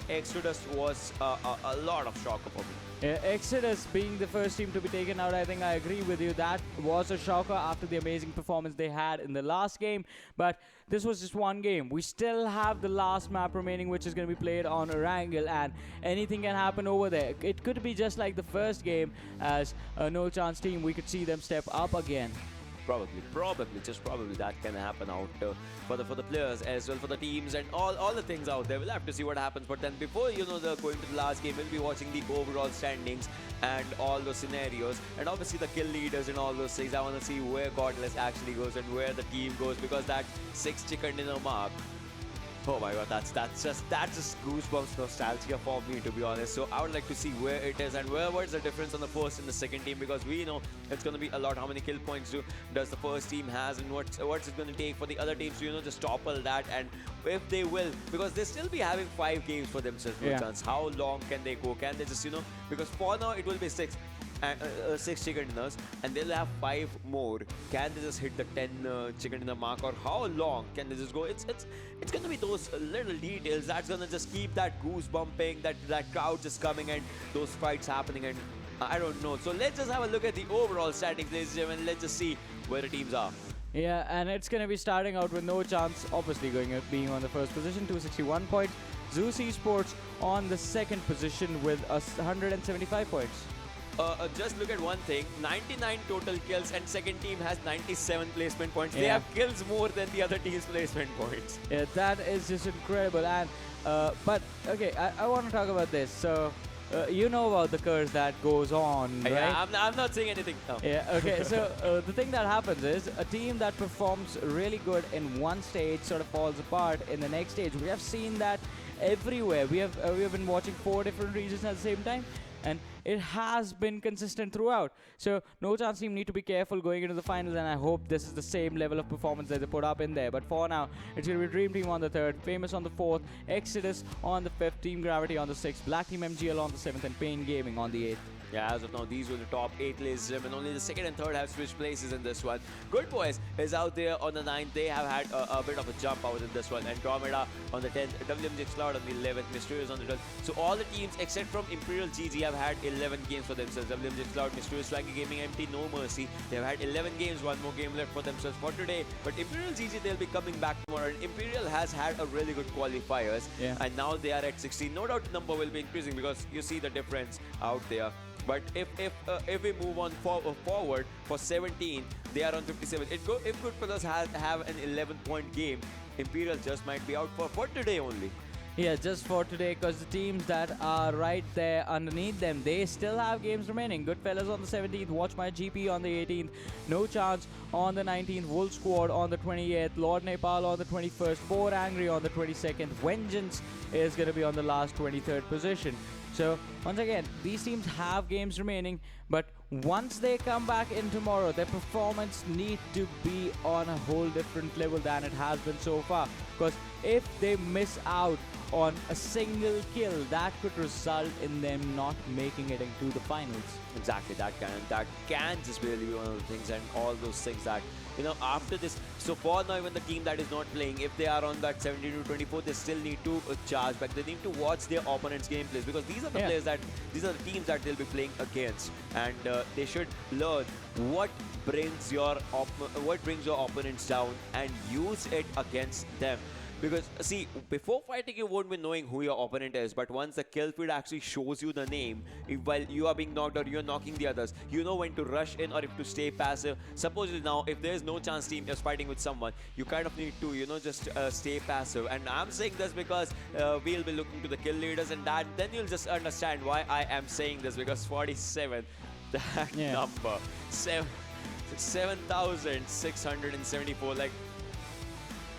Exodus was a lot of shocker for me. Exodus being the first team to be taken out, I think I agree with you. That was a shocker after the amazing performance they had in the last game. But this was just one game. We still have the last map remaining, which is going to be played on Erangel, and anything can happen over there. It could be just like the first game, as NOChanceTeam, we could see them step up again. Just probably that can happen out for the players as well, for the teams and all the things out there. We'll have to see what happens. But then before they're going to the last game, we'll be watching the overall standings and all those scenarios, and obviously the kill leaders and all those things. I want to see where Godless actually goes and where the team goes, because that 6 chicken dinner mark, oh my god, that's just goosebumps nostalgia for me, to be honest. So I would like to see where it is and what's the difference on the first and the second team, because we know it's going to be a lot. How many kill points does the first team has, and what's it going to take for the other teams to just topple that, and if they will, because they still be having 5 games for themselves. No chance. How long can they go? Can they just because for now it will be 6 chicken dinners, and they'll have 5 more. Can they just hit the 10 chicken dinner mark, or how long can they just go? It's gonna be those little details that's gonna just keep that goose bumping, that crowd just coming, and those fights happening, and I don't know. So let's just have a look at the overall standings, ladies and gentlemen. Let's just see where the teams are. Yeah, and it's going to be starting out with NOChance, obviously being on the first position, 261 points. Zeus Esports on the second position with 175 points. Just look at one thing, 99 total kills, and second team has 97 placement points. Yeah. They have kills more than the other team's placement points. Yeah, that is just incredible. And but okay, I want to talk about this. So you know about the curse that goes on, right? Yeah, I'm not saying anything. No. Yeah, okay. So the thing that happens is a team that performs really good in one stage sort of falls apart in the next stage. We have seen that everywhere. We have been watching 4 different regions at the same time, and it has been consistent throughout. So NOChanceTeam need to be careful going into the finals, and I hope this is the same level of performance that they put up in there. But for now, it's going to be DreamxTeam on the 3rd, Famous on the 4th, Exodus on the 5th, Team Gravity on the 6th, BlackTeamMGL on the 7th, and PMCO on the 8th. Yeah, as of now, these were the top 8 lists, and only the 2nd and 3rd have switched places in this one. GoodBoys is out there on the 9th. They have had a bit of a jump out in this one. Andromeda on the 10th, WMGxCloud on the 11th, Mysterious on the 12th. So all the teams except from Imperial GG have had 11 games for themselves. WMGxCloud, Mysterious, SwankyGaming, MT, NoMercy. They have had 11 games, 1 more game left for themselves for today. But Imperial GG, they'll be coming back tomorrow. And Imperial has had a really good qualifiers. Yeah. And now they are at 16. No doubt the number will be increasing, because you see the difference out there. But if we move on forward for 17, they are on 57. If GoodFellows have an 11-point game, Imperial just might be out for today only. Yeah, just for today, because the teams that are right there underneath them, they still have games remaining. GoodFellows on the 17th, Watch My GP on the 18th, NOChance on the 19th, Wolf Squad on the 28th, LordNepal on the 21st, 4 Angry on the 22nd, Vengeance is going to be on the last 23rd position. So, once again, these teams have games remaining, but once they come back in tomorrow, their performance need to be on a whole different level than it has been so far. Because if they miss out on a single kill, that could result in them not making it into the finals. Exactly, that can just really be one of the things, and all those things that, after this. So for now, even the team that is not playing, if they are on that 17 to 24, they still need to charge back. They need to watch their opponent's gameplays, because these are the players these are the teams that they'll be playing against, and they should learn what brings your opponents down and use it against them. Because, see, before fighting, you won't be knowing who your opponent is, but once the kill feed actually shows you the name, while you are being knocked or you're knocking the others, you know when to rush in or if to stay passive. Supposedly now, if there's NOChanceTeam is fighting with someone, you kind of need to, just stay passive. And I'm saying this because we'll be looking to the kill leaders, and then you'll just understand why I am saying this, because 47, that number, 7,674, like,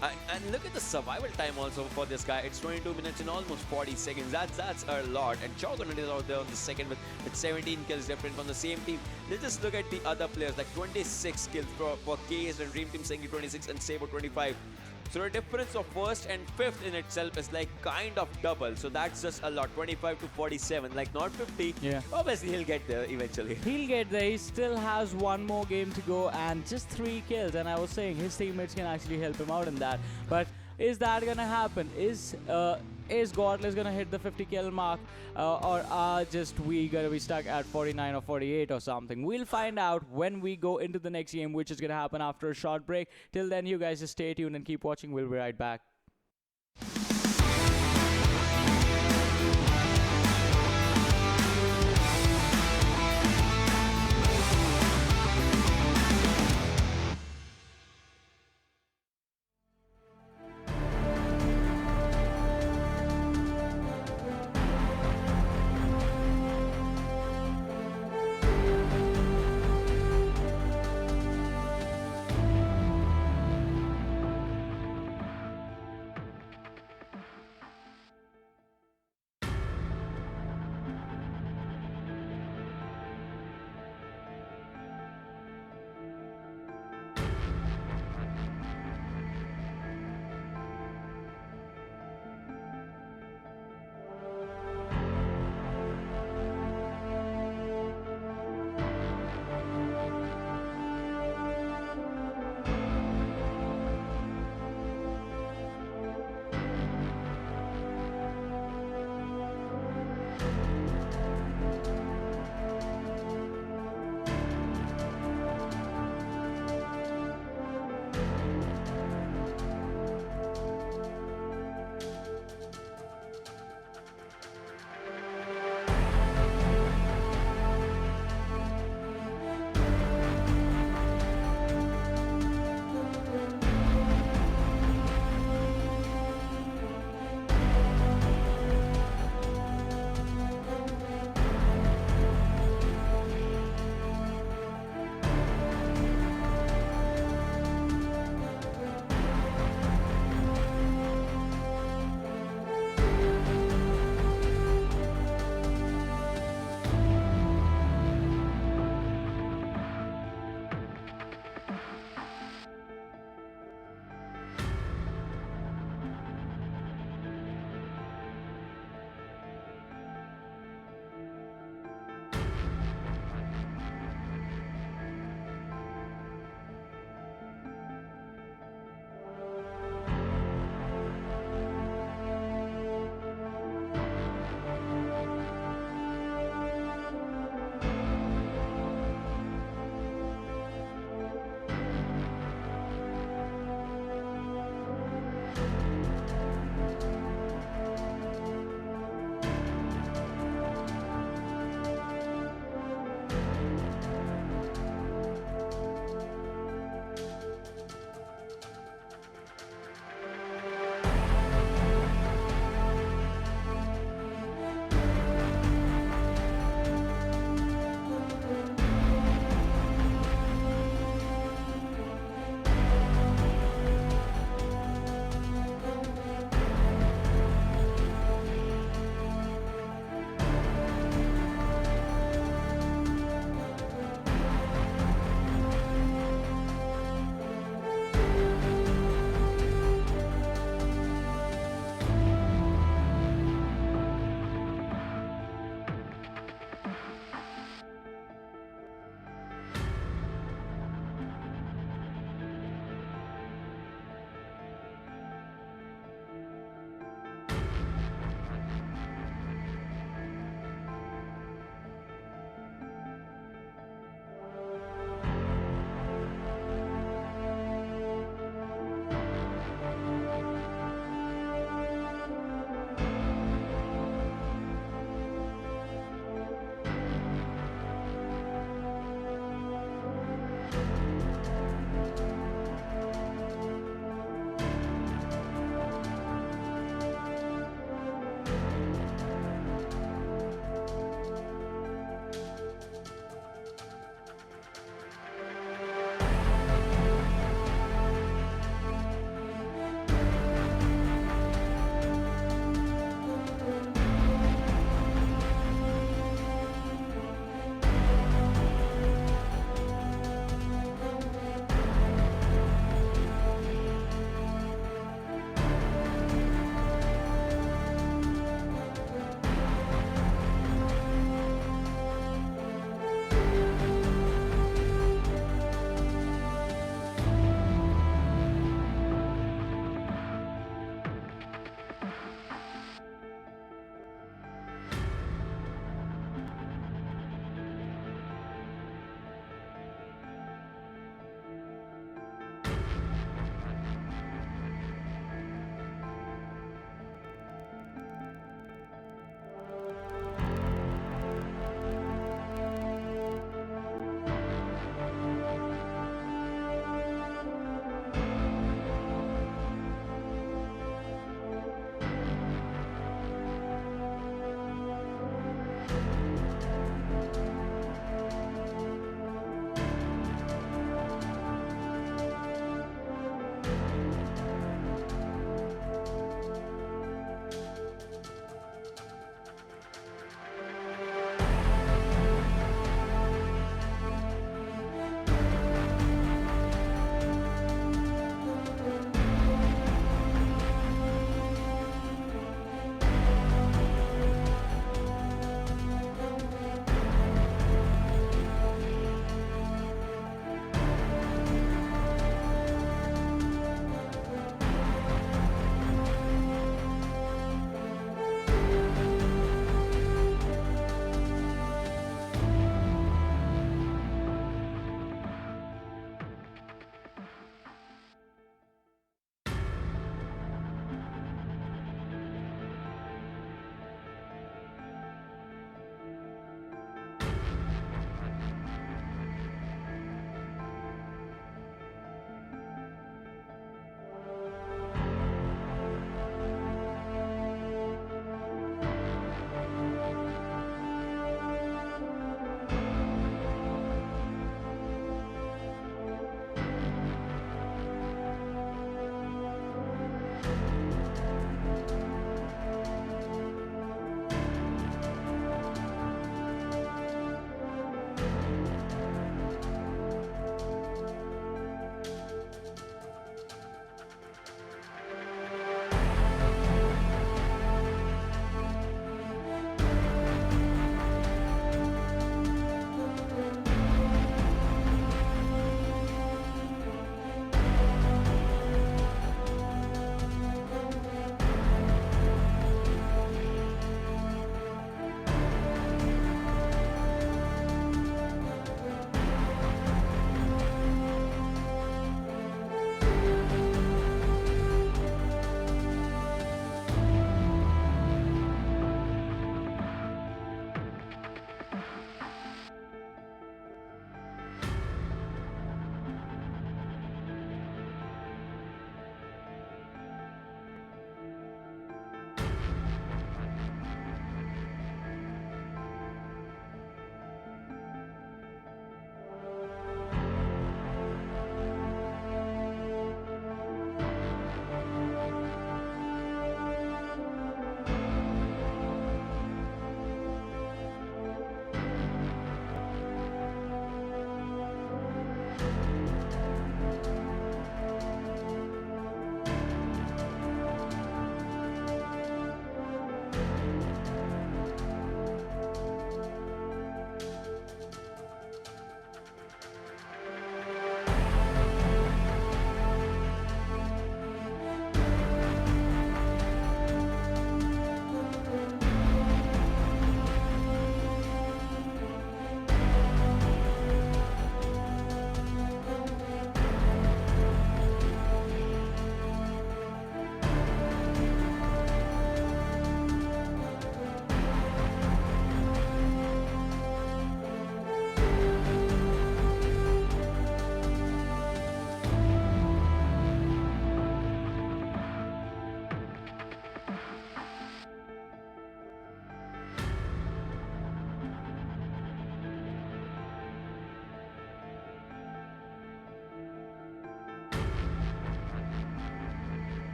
And look at the survival time also for this guy. It's 22 minutes and almost 40 seconds. That's a lot. And Chogonut is out there on the second with 17 kills different from the same team. Let's just look at the other players, like 26 kills for KS and Dream Team Sengi 26 and Saber 25. So the difference of first and fifth in itself is like kind of double. So that's just a lot. 25 to 47, like not 50. Yeah. Obviously, he'll get there eventually. He'll get there. He still has one more game to go and just 3 kills. And I was saying his teammates can actually help him out in that. But is that gonna happen? Is Godless gonna hit the 50 kill mark, or are just we gonna be stuck at 49 or 48 or something? We'll find out when we go into the next game, which is gonna happen after a short break. Till then, you guys just stay tuned and keep watching. We'll be right back.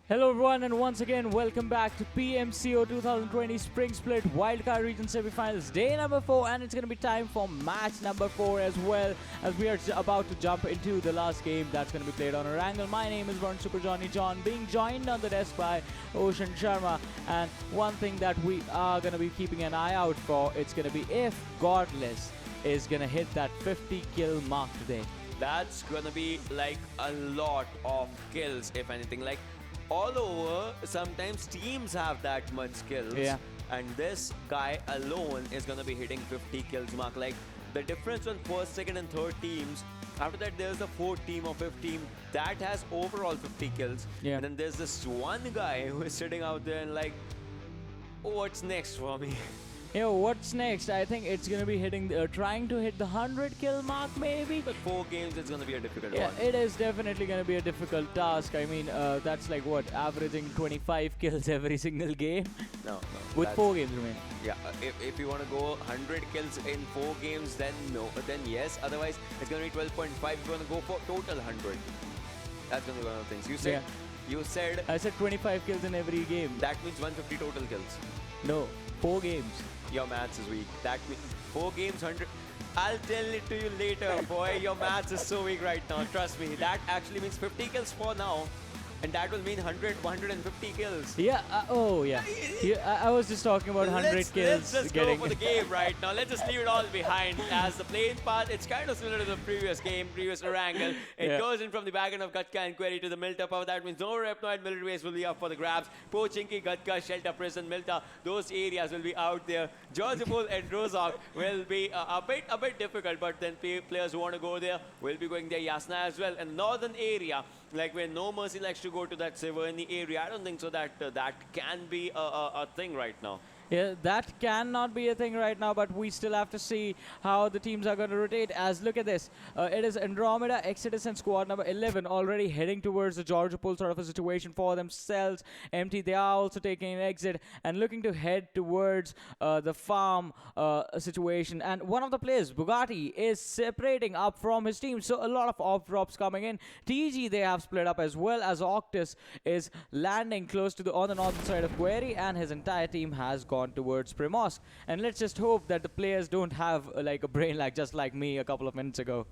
Hello everyone, and once again welcome back to PMCO 2020 Spring Split WildCard Region Semi-Finals day number 4, and it's going to be time for match number 4 as well, as we are about to jump into the last game that's going to be played on Erangel. My name is Varun Super Johnny John, being joined on the desk by Ocean Sharma, and one thing that we are going to be keeping an eye out for, it's going to be if Godless is going to hit that 50 kill mark today. That's gonna be like a lot of kills, if anything. Like all over, sometimes teams have that much kills. Yeah. And this guy alone is gonna be hitting 50 kills mark. Like the difference on first, second, and third teams. After that, there's the fourth team or fifth team that has overall 50 kills. Yeah. And then there's this one guy who is sitting out there and like, oh, what's next for me? Yo, what's next? I think it's going to be hitting, trying to hit the 100 kill mark maybe. But 4 games, it's gonna be a difficult Yeah, one. it is definitely going to be a difficult task. I mean, that's like what, averaging 25 kills every single game No. with that's- 4 games remaining. Yeah, if you want to go 100 kills in 4 games, then no. But then yes, otherwise it's going to be 12.5 if you want to go for total 100. That's going to be one of the things. You said I said 25 kills in every game. that means 150 total kills. No, 4 games. Your maths is weak. That means 4 games, 100. I'll tell it to you later, boy. Your maths is so weak right now. Trust me. That actually means 50 kills for now. And that will mean 150 kills. Yeah, oh yeah. I was just talking about 100 let's kills just getting. go for the game right now. Let's just leave it all behind. As the playing path, it's kind of similar to the previous game, previous Erangel. It Yeah. goes in from the back end of Gatka and Query to the Milta Power. That means no Repnoid military base will be up for the grabs. Pochinki, Gatka, Shelter, Prison, Milta, those areas will be out there. Georgopol and Rozok will be a bit difficult, but then players who want to go there will be going there. Yasna as well. And northern area, like where NoMercy likes to go to that Severny area, I don't think so that that can be a thing right now. Yeah, that cannot be a thing right now, but we still have to see how the teams are going to rotate. As look at this, it is Andromeda, Exodus, and squad number 11 already heading towards the Georgopol sort of a situation for themselves. Empty, they are also taking an exit and looking to head towards the farm situation. And one of the players, Bugatti, is separating up from his team, so a lot of off drops coming in. TG, they have split up, as well as Octus is landing close to on the northern side of Query, and his entire team has gone towards Primorsk. And let's just hope that the players don't have like a brain lag just like me a couple of minutes ago.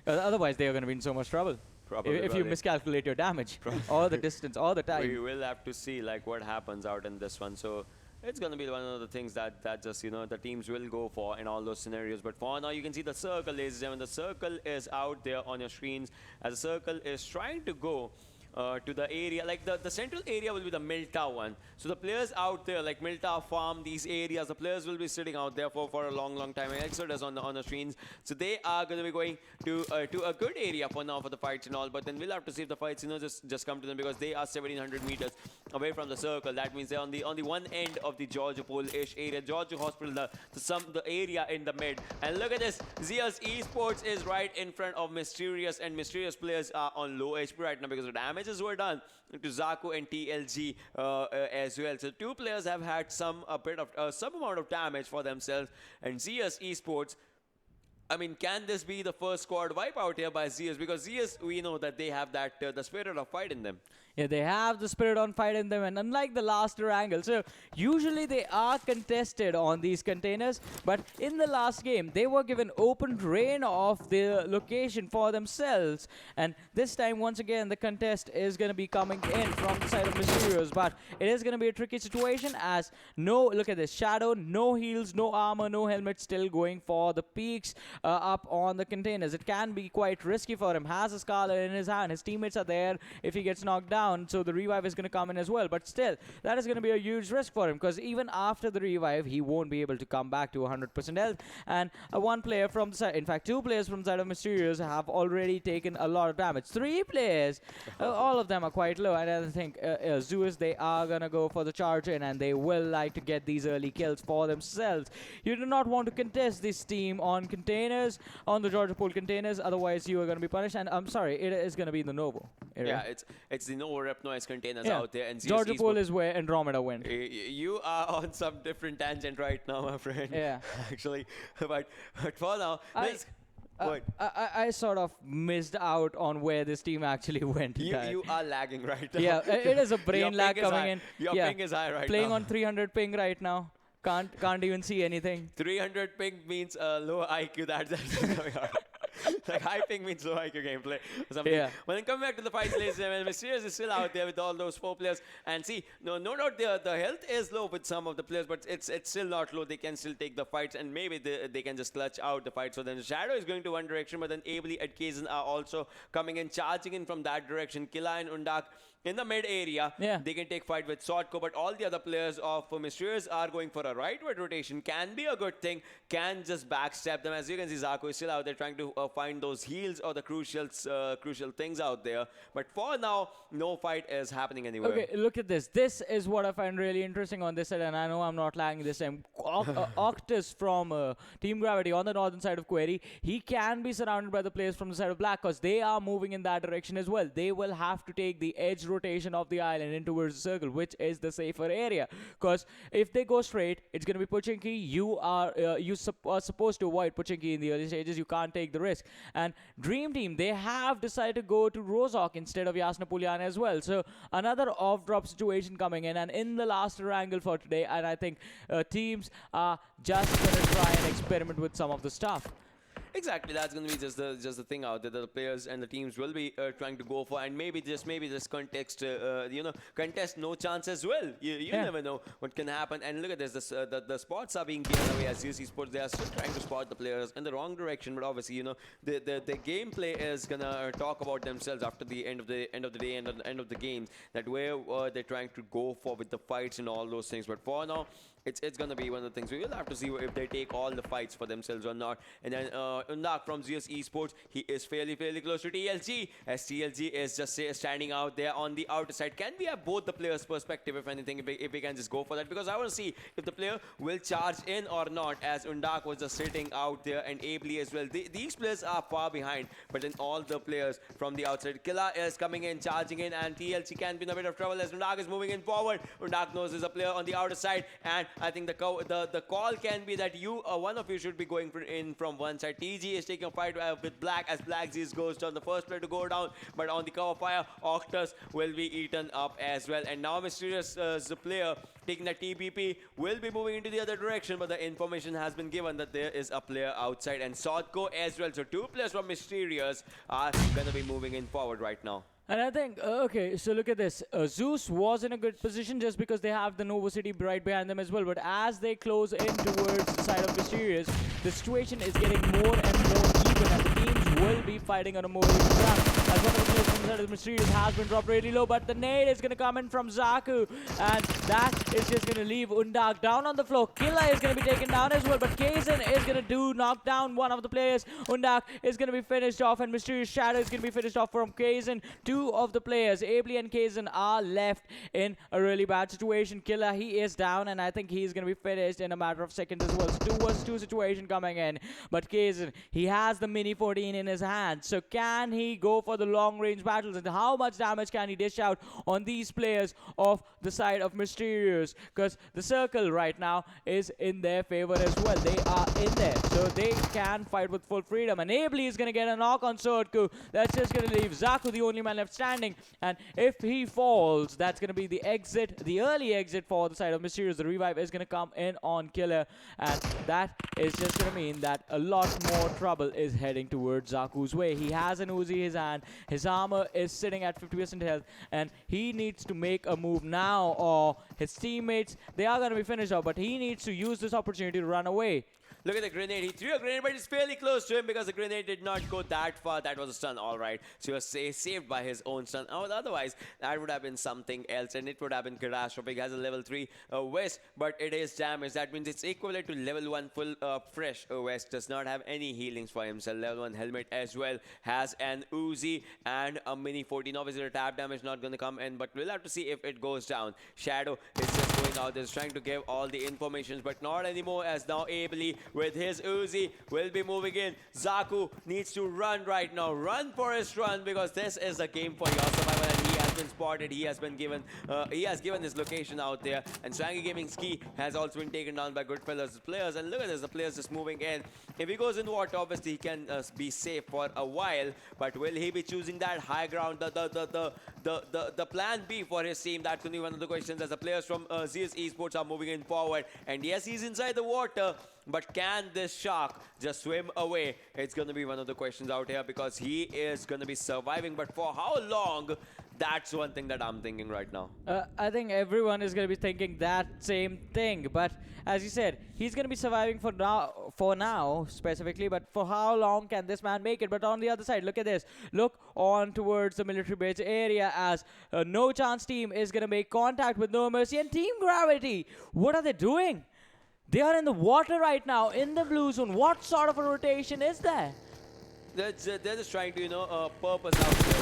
Otherwise they are going to be in so much trouble. Probably, if you miscalculate your damage or the distance or the time. We will have to see like what happens out in this one. So it's going to be one of the things that just, you know, the teams will go for in all those scenarios. But for now, you can see the circle, ladies and gentlemen. The circle is out there on your screens as the circle is trying to go to the area, like the central area will be the Milta one. So the players out there, like Milta Farm, these areas, the players will be sitting out there for a long time. And Exodus on the screens. So they are going to be going to a good area for now for the fights and all. But then we'll have to see if the fights, you know, just come to them, because they are 1700 meters away from the circle. That means they're on the one end of the Georgopol-ish area, Georgia Hospital, the area in the mid. And look at this, Zeus Esports is right in front of Mysterious, and Mysterious players are on low HP right now because the damages were done to Zaku and TLG as well. So 2 players have had some amount of damage for themselves. And Zeus Esports, I mean, can this be the first squad wipe out here by Zeus? Because Zeus, we know that they have that the spirit of fight in them. Yeah, they have the spirit on fight in them, and unlike the last Erangel, so usually they are contested on these containers, but in the last game, they were given open reign of the location for themselves, and this time, once again, the contest is going to be coming in from the side of Mysterious, but it is going to be a tricky situation as look at this, Shadow, no heals, no armor, no helmet, still going for the peaks up on the containers. It can be quite risky for him, has a Scarlet in his hand, his teammates are there if he gets knocked down. So the revive is going to come in as well, but still that is going to be a huge risk for him, because even after the revive he won't be able to come back to 100% health. And one player from the side, in fact 2 players from the side of Mysterious have already taken a lot of damage. 3 players, all of them are quite low, and I think Zeus, they are going to go for the charge in, and they will like to get these early kills for themselves. You do not want to contest this team on containers, on the Georgopol containers, otherwise you are going to be punished. And I'm sorry, it is going to be the Novo area. Yeah, it's the Novo Rep Noise containers out there. And Georgopol is where Andromeda went. You are on some different tangent right now, my friend. Yeah. Actually, but for now, What? I sort of missed out on where this team actually went. You are lagging right now. Yeah, it is a Your brain lag ping is coming high. in. Your yeah. ping is high right Playing now. on 300 ping right now. Can't even see anything. 300 ping means low IQ. That's coming out. Like high ping means low IQ gameplay or something. Yeah. But then coming back to the fights, ladies and gentlemen, Mysterious is still out there with all those 4 players. And see, no doubt the health is low with some of the players, but it's still not low. They can still take the fights, and maybe they can just clutch out the fight. So then Shadow is going to one direction, but then Ably and Kazan are also coming in, charging in from that direction. Killa and Undak in the mid area. Yeah. They can take fight with Sotko, but all the other players of Mysterious are going for a rightward rotation. Can be a good thing. Can just backstab them. As you can see, Zaku is still out there trying to find those heals or the crucial things out there. But for now, no fight is happening anywhere. Okay, look at this. This is what I find really interesting on this side, and I know I'm not lagging this time. Octus from Team Gravity on the northern side of Query, he can be surrounded by the players from the side of Black because they are moving in that direction as well. They will have to take the edge rotation of the island in towards the circle, which is the safer area. Because if they go straight, it's going to be Pochinki. You are supposed to avoid Pochinki in the early stages. You can't take the risk. And Dream Team, they have decided to go to Rozhok instead of Yasna Pulyan as well. So another off-drop situation coming in, and in the last Erangel for today, and I think teams are just going to try and experiment with some of the stuff. Exactly, that's going to be just the thing out there that the players and the teams will be trying to go for, and maybe this contest, contest no chance as well. You never know what can happen. And look at this, the spots are being given away as eSports. They are still trying to spot the players in the wrong direction, but obviously, the gameplay is gonna talk about themselves after the end of the day and the end of the game, that where they're trying to go for with the fights and all those things. But for now, it's gonna be one of the things we will have to see if they take all the fights for themselves or not. And then Undak from Zeus Esports, he is fairly close to TLG, as TLG is just standing out there on the outer side. Can we have both the players' perspective, if anything, if we can just go for that? Because I want to see if the player will charge in or not, as Undak was just sitting out there, and Ably as well. These players are far behind, but then all the players from the outside. Killa is coming in, charging in, and TLC can be in a bit of trouble as Undak is moving in forward. Undak knows there's a player on the outer side, and I think the call can be that one of you should be going in from one side. TG is taking a fight with Black, as Black Z's goes down, the first player to go down, but on the cover fire, Octus will be eaten up as well. And now Mysterious, the player taking the TPP, will be moving into the other direction, but the information has been given that there is a player outside, and Sotko as well. So 2 players from Mysterious are going to be moving in forward right now. And I think, okay, so look at this. Zeus was in a good position just because they have the Nova City right behind them as well. But as they close in towards the side of Mysterious, the situation is getting more and more even, and the teams will be fighting on a more even ground. As one of the players from the side of Mysterious has been dropped really low, but the nade is going to come in from Zaku, and that is just going to leave Undak down on the floor. Killa is going to be taken down as well, but Kazan is going to knock down one of the players. Undak is going to be finished off, and Mysterious Shadow is going to be finished off from Kazan. 2 of the players, Ably and Kazan, are left in a really bad situation. Killa, he is down, and I think he's going to be finished in a matter of seconds as well. So 2 vs 2 situation coming in, but Kazan, he has the Mini 14 in his hand. So can he go for the long range battles, and how much damage can he dish out on these players of the side of Mysterious? Because the circle right now is in their favor as well. They are in there, so they can fight with full freedom. And Ably is going to get a knock on Sotku. That's just going to leave Zaku the only man left standing. And if he falls, that's going to be the exit, the early exit for the side of Mysterious. The revive is going to come in on Killer, and that is just going to mean that a lot more trouble is heading towards Zaku's way. He has an Uzi in his hand. His armor is sitting at 50% health, and he needs to make a move now, or his teammates, they are going to be finished off, but he needs to use this opportunity to run away. Look at the grenade. He threw a grenade, but it's fairly close to him because the grenade did not go that far. That was a stun, all right. So he was saved by his own stun. Otherwise, that would have been something else, and it would have been catastrophic. He has a level 3 West, but it is damaged. That means it's equivalent to level 1 full fresh West. Does not have any healings for himself. Level 1 helmet as well. Has an Uzi and a Mini 14. Obviously, the tap damage not going to come in, but we'll have to see if it goes down. Shadow is just going out there, trying to give all the informations, but not anymore, as now Ably with his Uzi will be moving in. Zaku needs to run right now. Run for his run, because this is a game for your survival, and he has been spotted. He has given his location out there, and SwankyGaming's key has also been taken down by GoodFellows' players. And look at this, the players just moving in. If he goes in water, obviously he can be safe for a while, but will he be choosing that high ground, the plan B for his team? That's going to be one of the questions as the players from Zeus Esports are moving in forward. And yes, he's inside the water, but can this shark just swim away? It's going to be one of the questions out here, because he is going to be surviving, but for how long? That's one thing that I'm thinking right now. I think everyone is going to be thinking that same thing. But as you said, he's going to be surviving for now specifically. But for how long can this man make it? But on the other side, look at this. Look on towards the military base area as NOChanceTeam is going to make contact with NoMercy and Team Gravity. What are they doing? They are in the water right now, in the blue zone. What sort of a rotation is there? They're just trying to, purpose out there.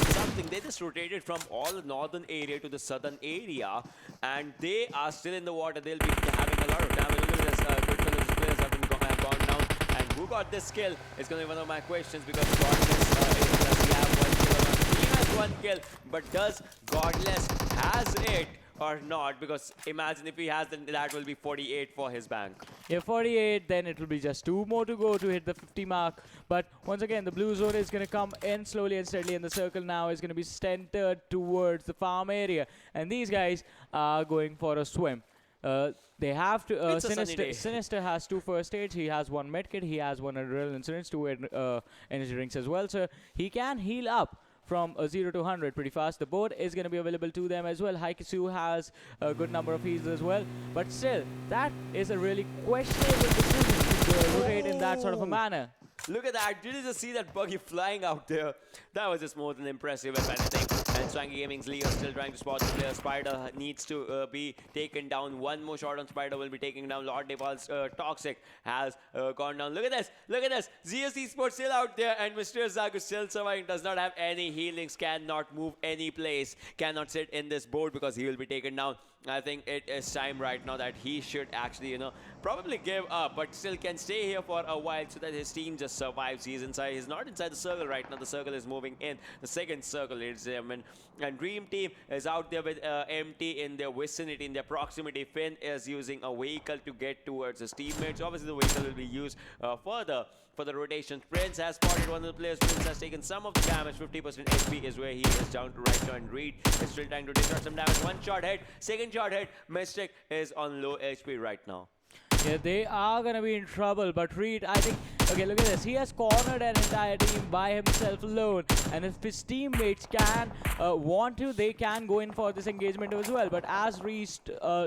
Something. They just rotated from all the northern area to the southern area, and they are still in the water. They'll be having a lot of damage. Look at this, GoodFellows players have gone down, and who got this kill is going to be one of my questions, because Godless does he have one kill? He has one kill, but does Godless has it or not? Because imagine if he has, then that will be 48 for his bank. Yeah, 48, then it will be just 2 more to go to hit the 50 mark. But once again, the blue zone is going to come in slowly and steadily, and the circle now is going to be centered towards the farm area. And these guys are going for a swim. They have to. Sinister has 2 first aids. He has 1 medkit. He has 1 adrenaline insurance, 2 energy drinks as well. So he can heal up from 0 to 100 pretty fast. The board is going to be available to them as well. Haikisu has a good number of heals as well. But still, that is a really questionable decision to rotate in that sort of a manner. Look at that. Did you just see that buggy flying out there? That was just more than impressive, if anything. And SwankyGaming's Leo still trying to spot the player. Spider needs to be taken down. One more shot on Spider will be taken down. LordNepal's Toxic has gone down. Look at this. Look at this. Zeus Esports still out there, and Mysterious Zagu still surviving. Does not have any healings. Cannot move any place. Cannot sit in this board because he will be taken down. I think it is time right now that he should actually, probably give up, but still can stay here for a while so that his team just survives. He's inside. He's not inside the circle right now. The circle is moving in. The second circle, ladies and gentlemen. And Dream Team is out there with MT in their vicinity, in their proximity. Finn is using a vehicle to get towards his teammates. Obviously, the vehicle will be used further for the rotation. Prince has spotted one of the players. Prince has taken some of the damage. 50% HP is where he is down to right now. And Reed is still trying to discharge some damage. 1 shot hit. Second shot hit. Mystic is on low HP right now. Yeah, they are going to be in trouble, but Reed, I think, okay, look at this. He has cornered an entire team by himself alone, and if his teammates can want to, they can go in for this engagement as well. But as Reed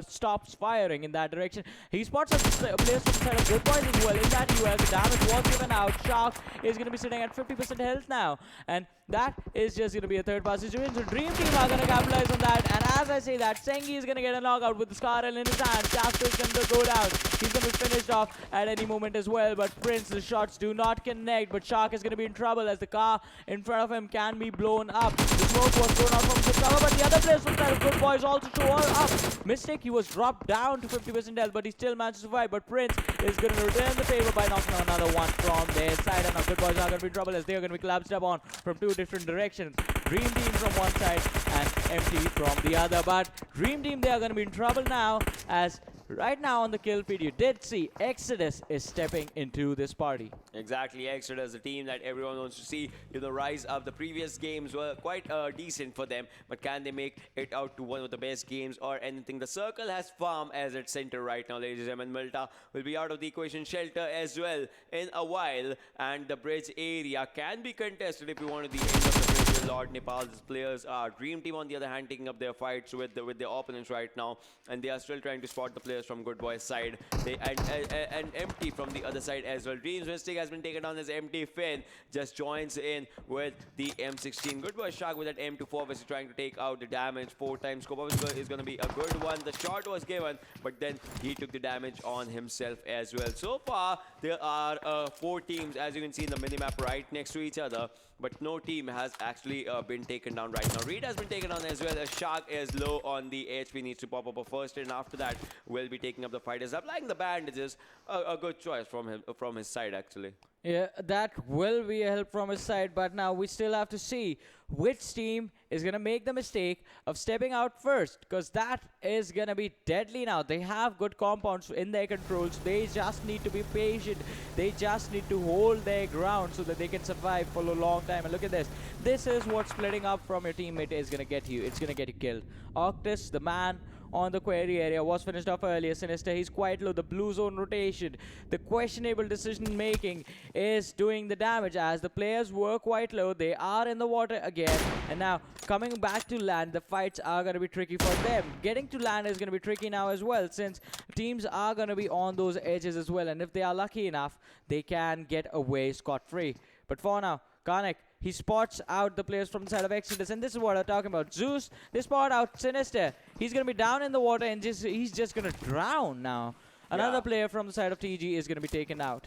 stops firing in that direction, he spots a player from the side of GoodBoys as well. In that US, the damage was given out. Shark is going to be sitting at 50% health now, and that is just going to be a third pass situation. So Dream Team are going to capitalize on that, and as I say that, Sengi is going to get a knockout with the Scarl in his hand. Casper is going to go down. He's going to be finished off at any moment as well, but Prince, the shots do not connect, but Shark is going to be in trouble as the car in front of him can be blown up. The smoke was thrown out from the cover, but the other players from the GoodBoys also show up. Mystic, he was dropped down to 50% health, but he still managed to survive, but Prince is going to return the favor by knocking on another one from their side, and now GoodBoys are going to be in trouble as they are going to be collapsed up on from 2 different directions. Dream Team from one side and MT from the other, but Dream Team, they are going to be in trouble now as right now on the kill feed, you did see Exodus is stepping into this party. Exactly, Exodus, the team that everyone wants to see. Rise up. The previous games were quite decent for them, but can they make it out to one of the best games or anything? The circle has farm as its center right now, ladies and gentlemen. Milta will be out of the equation. Shelter as well in a while, and the bridge area can be contested if you want to the end of the bridge. LordNepal's players are Dream Team on the other hand taking up their fights with their opponents right now, and they are still trying to spot the players from GoodBoys side. And MT from the other side as well. Dreams Mystic has been taken down as MT. Finn just joins in with the M16. GoodBoys Shark with that M24 obviously trying to take out the damage. 4 times scope obviously is going to be a good one. The shot was given, but then he took the damage on himself as well. So far, there are 4 teams, as you can see in the minimap, right next to each other, but no team has actually been taken down right now. Reed has been taken down as well. Shark is low on the HP, needs to pop up a first, and after that, will be taking up the fight. Is applying the bandages. A good choice from his side, actually. Yeah, that will be a help from his side, but now we still have to see which team is going to make the mistake of stepping out first, because that is going to be deadly now. They have good compounds in their controls. They just need to be patient. They just need to hold their ground so that they can survive for a long time. And look at this. This is what splitting up from your teammate is going to get you. It's going to get you killed. Octus, the man on the query area, was finished off earlier. Sinister, he's quite low. The blue zone rotation, the questionable decision making is doing the damage as the players were quite low. They are in the water again, and now coming back to land, the fights are going to be tricky for them. Getting to land is going to be tricky now as well, since teams are going to be on those edges as well, and if they are lucky enough, they can get away scot-free. But for now, Karnik, he spots out the players from the side of Exodus, and this is what I'm talking about. Zeus, they spot out Sinister. He's going to be down in the water, and he's just going to drown now. Another player from the side of TG is going to be taken out.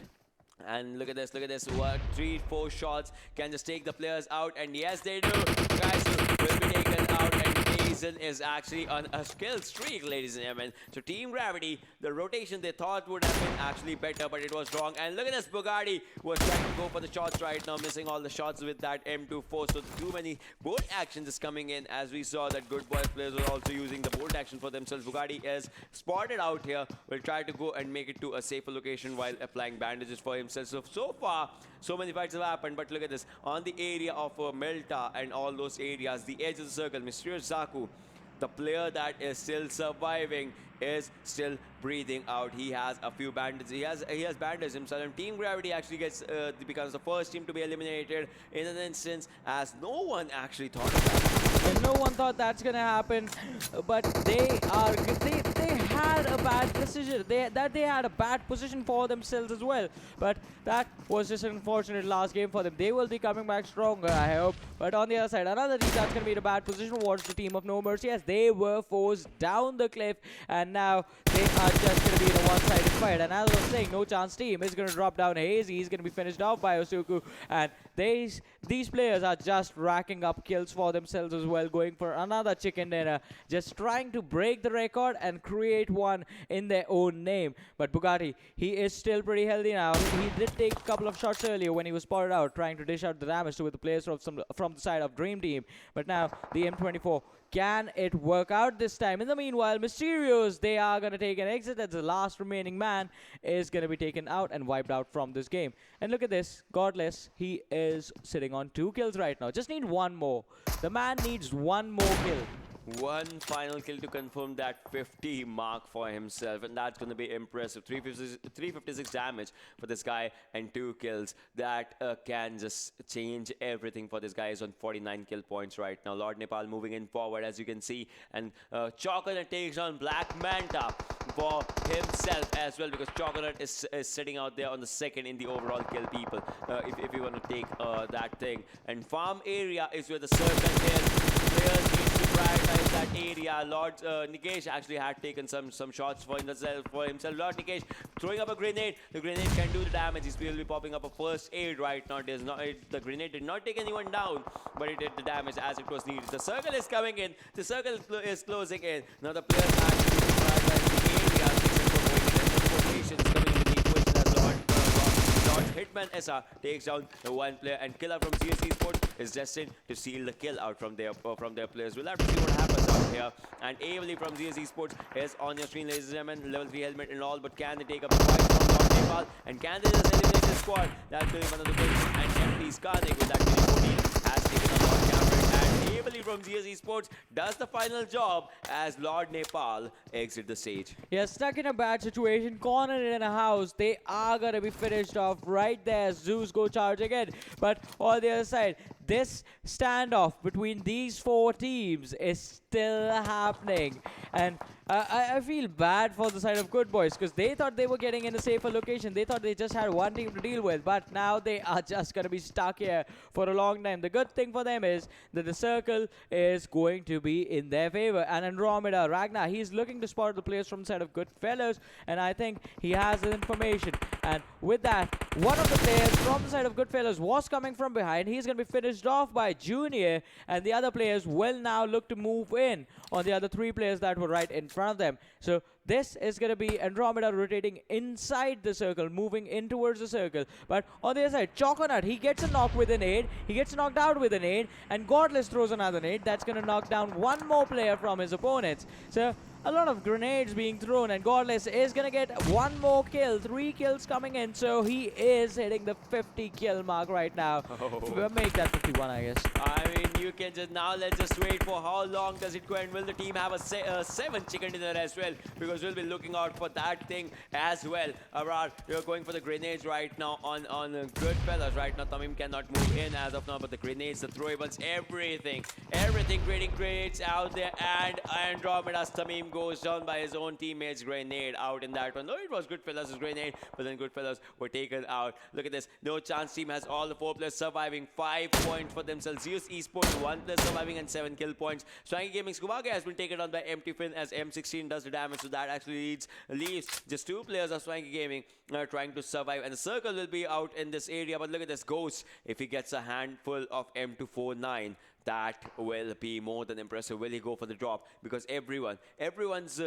And look at this, look at this. What, 3-4 shots can just take the players out, and yes, they do. Guys will be taken out, and Jason is actually on a skill streak, ladies and gentlemen. So Team Gravity, the rotation they thought would have been actually better, but it was wrong. And look at this, Bugatti was trying to go for the shots right now, missing all the shots with that M24. So too many bolt actions is coming in, as we saw that GoodBoys players were also using the bolt action for themselves. Bugatti is spotted out here, will try to go and make it to a safer location while applying bandages for himself. So far, so many fights have happened, but look at this. On the area of Melta and all those areas, the edge of the circle, Mysterious Zaku, the player that is still surviving, is still breathing out. He has a few bandages. He has bandages himself, and Team Gravity actually becomes the first team to be eliminated in an instance, as no one actually thought of that. And no one thought that's gonna happen, but they had a bad decision. They had a bad position for themselves as well. But that was just an unfortunate last game for them. They will be coming back stronger, I hope. But on the other side, another team that's gonna be in a bad position was the team of NoMercy, as they were forced down the cliff, and now they are just gonna be in a one-sided fight. And as I was saying, NOChanceTeam is gonna drop down Hazy. He's gonna be finished off by Osuku, and these players are just racking up kills for themselves as well, going for another chicken dinner, just trying to break the record and create one in their own name. But Bugatti, he is still pretty healthy now. He did take a couple of shots earlier when he was spotted out, trying to dish out the damage to the players from the side of DreamxTeam. But now the M24, can it work out this time? In the meanwhile, Mysterious, they are going to take an exit, as the last remaining man is going to be taken out and wiped out from this game. And look at this, Godless, he is sitting on 2 kills right now. Just need one more. The man needs one more kill. One final kill to confirm that 50 mark for himself, and that's going to be impressive. 356 damage for this guy and 2 kills. That can just change everything for this guy. He's on 49 kill points right now. LordNepal moving in forward, as you can see, and Chocolate takes on Black Manta for himself as well, because Chocolate is sitting out there on the second in the overall kill people, if you want to take that thing. And farm area is where the circle is. Players need to prioritize that area. Lord Nikesh actually had taken some shots for himself. Lord Nikesh throwing up a grenade. The grenade can do the damage. He's really popping up a first aid right now. The grenade did not take anyone down, but it did the damage as it was needed. The circle is coming in. The circle is closing in. Now the players actually need to prioritize the area. Information is coming into the equation as Lord Hitman Essa takes down the one player, and Killer from CSC Esports is destined to steal the kill out from their players. We'll have to see what happens out here. And Avely from CSC Esports is on your screen, ladies and gentlemen. Level 3 helmet and all, but can they take up the fight from LordNepal? And can they just eliminate this squad? That's really one of the questions. And empty Skarnik with that mini 14 has taken on Lord Cameron. And Avely from CSC Esports does the final job as LordNepal exit the stage. Yeah, stuck in a bad situation, cornered in a house. They are going to be finished off right there. Zeus go charge again. But on the other side, this standoff between these 4 teams is still happening. And I feel bad for the side of GoodBoys, because they thought they were getting in a safer location. They thought they just had one team to deal with, but now they are just going to be stuck here for a long time. The good thing for them is that the circle is going to be in their favor. And Andromeda, Ragnar, he's looking to spot the players from the side of GoodFellows, and I think he has the information. And with that, one of the players from the side of GoodFellows was coming from behind. He's going to be finished off by Junior, and the other players will now look to move in on the other 3 players that were right in front of them. So this is going to be Andromeda rotating inside the circle, moving in towards the circle. But on the other side, Choconut, he gets a knock with a nade. He gets knocked out with a nade. And Godless throws another nade. That's going to knock down one more player from his opponents. So a lot of grenades being thrown, and Godless is going to get one more kill. 3 kills coming in, so he is hitting the 50 kill mark right now. Make that 51, I guess. I mean, you can just now let's just wait for how long does it go, and will the team have a 7 chicken dinner as well? Because we'll be looking out for that thing as well. Abrar, you're going for the grenades right now on GoodFellows. Right now, Tamim cannot move in as of now, but the grenades, the throwables, everything creating grenades out there, and Andromeda's Tamim goes down by his own teammates' grenade out in that one. No, it was GoodFellows' grenade, but then GoodFellows were taken out. Look at this. NOChanceTeam has all the 4 players surviving. 5 points for themselves. Zeus Esports, 1 player surviving and 7 kill points. SwankyGaming's Kumage has been taken on by Empty Fin as M16 does the damage, so that actually leaves just 2 players of SwankyGaming trying to survive. And the circle will be out in this area, but look at this. Ghost, if he gets a handful of M249, that will be more than impressive. Will he go for the drop? Because everyone's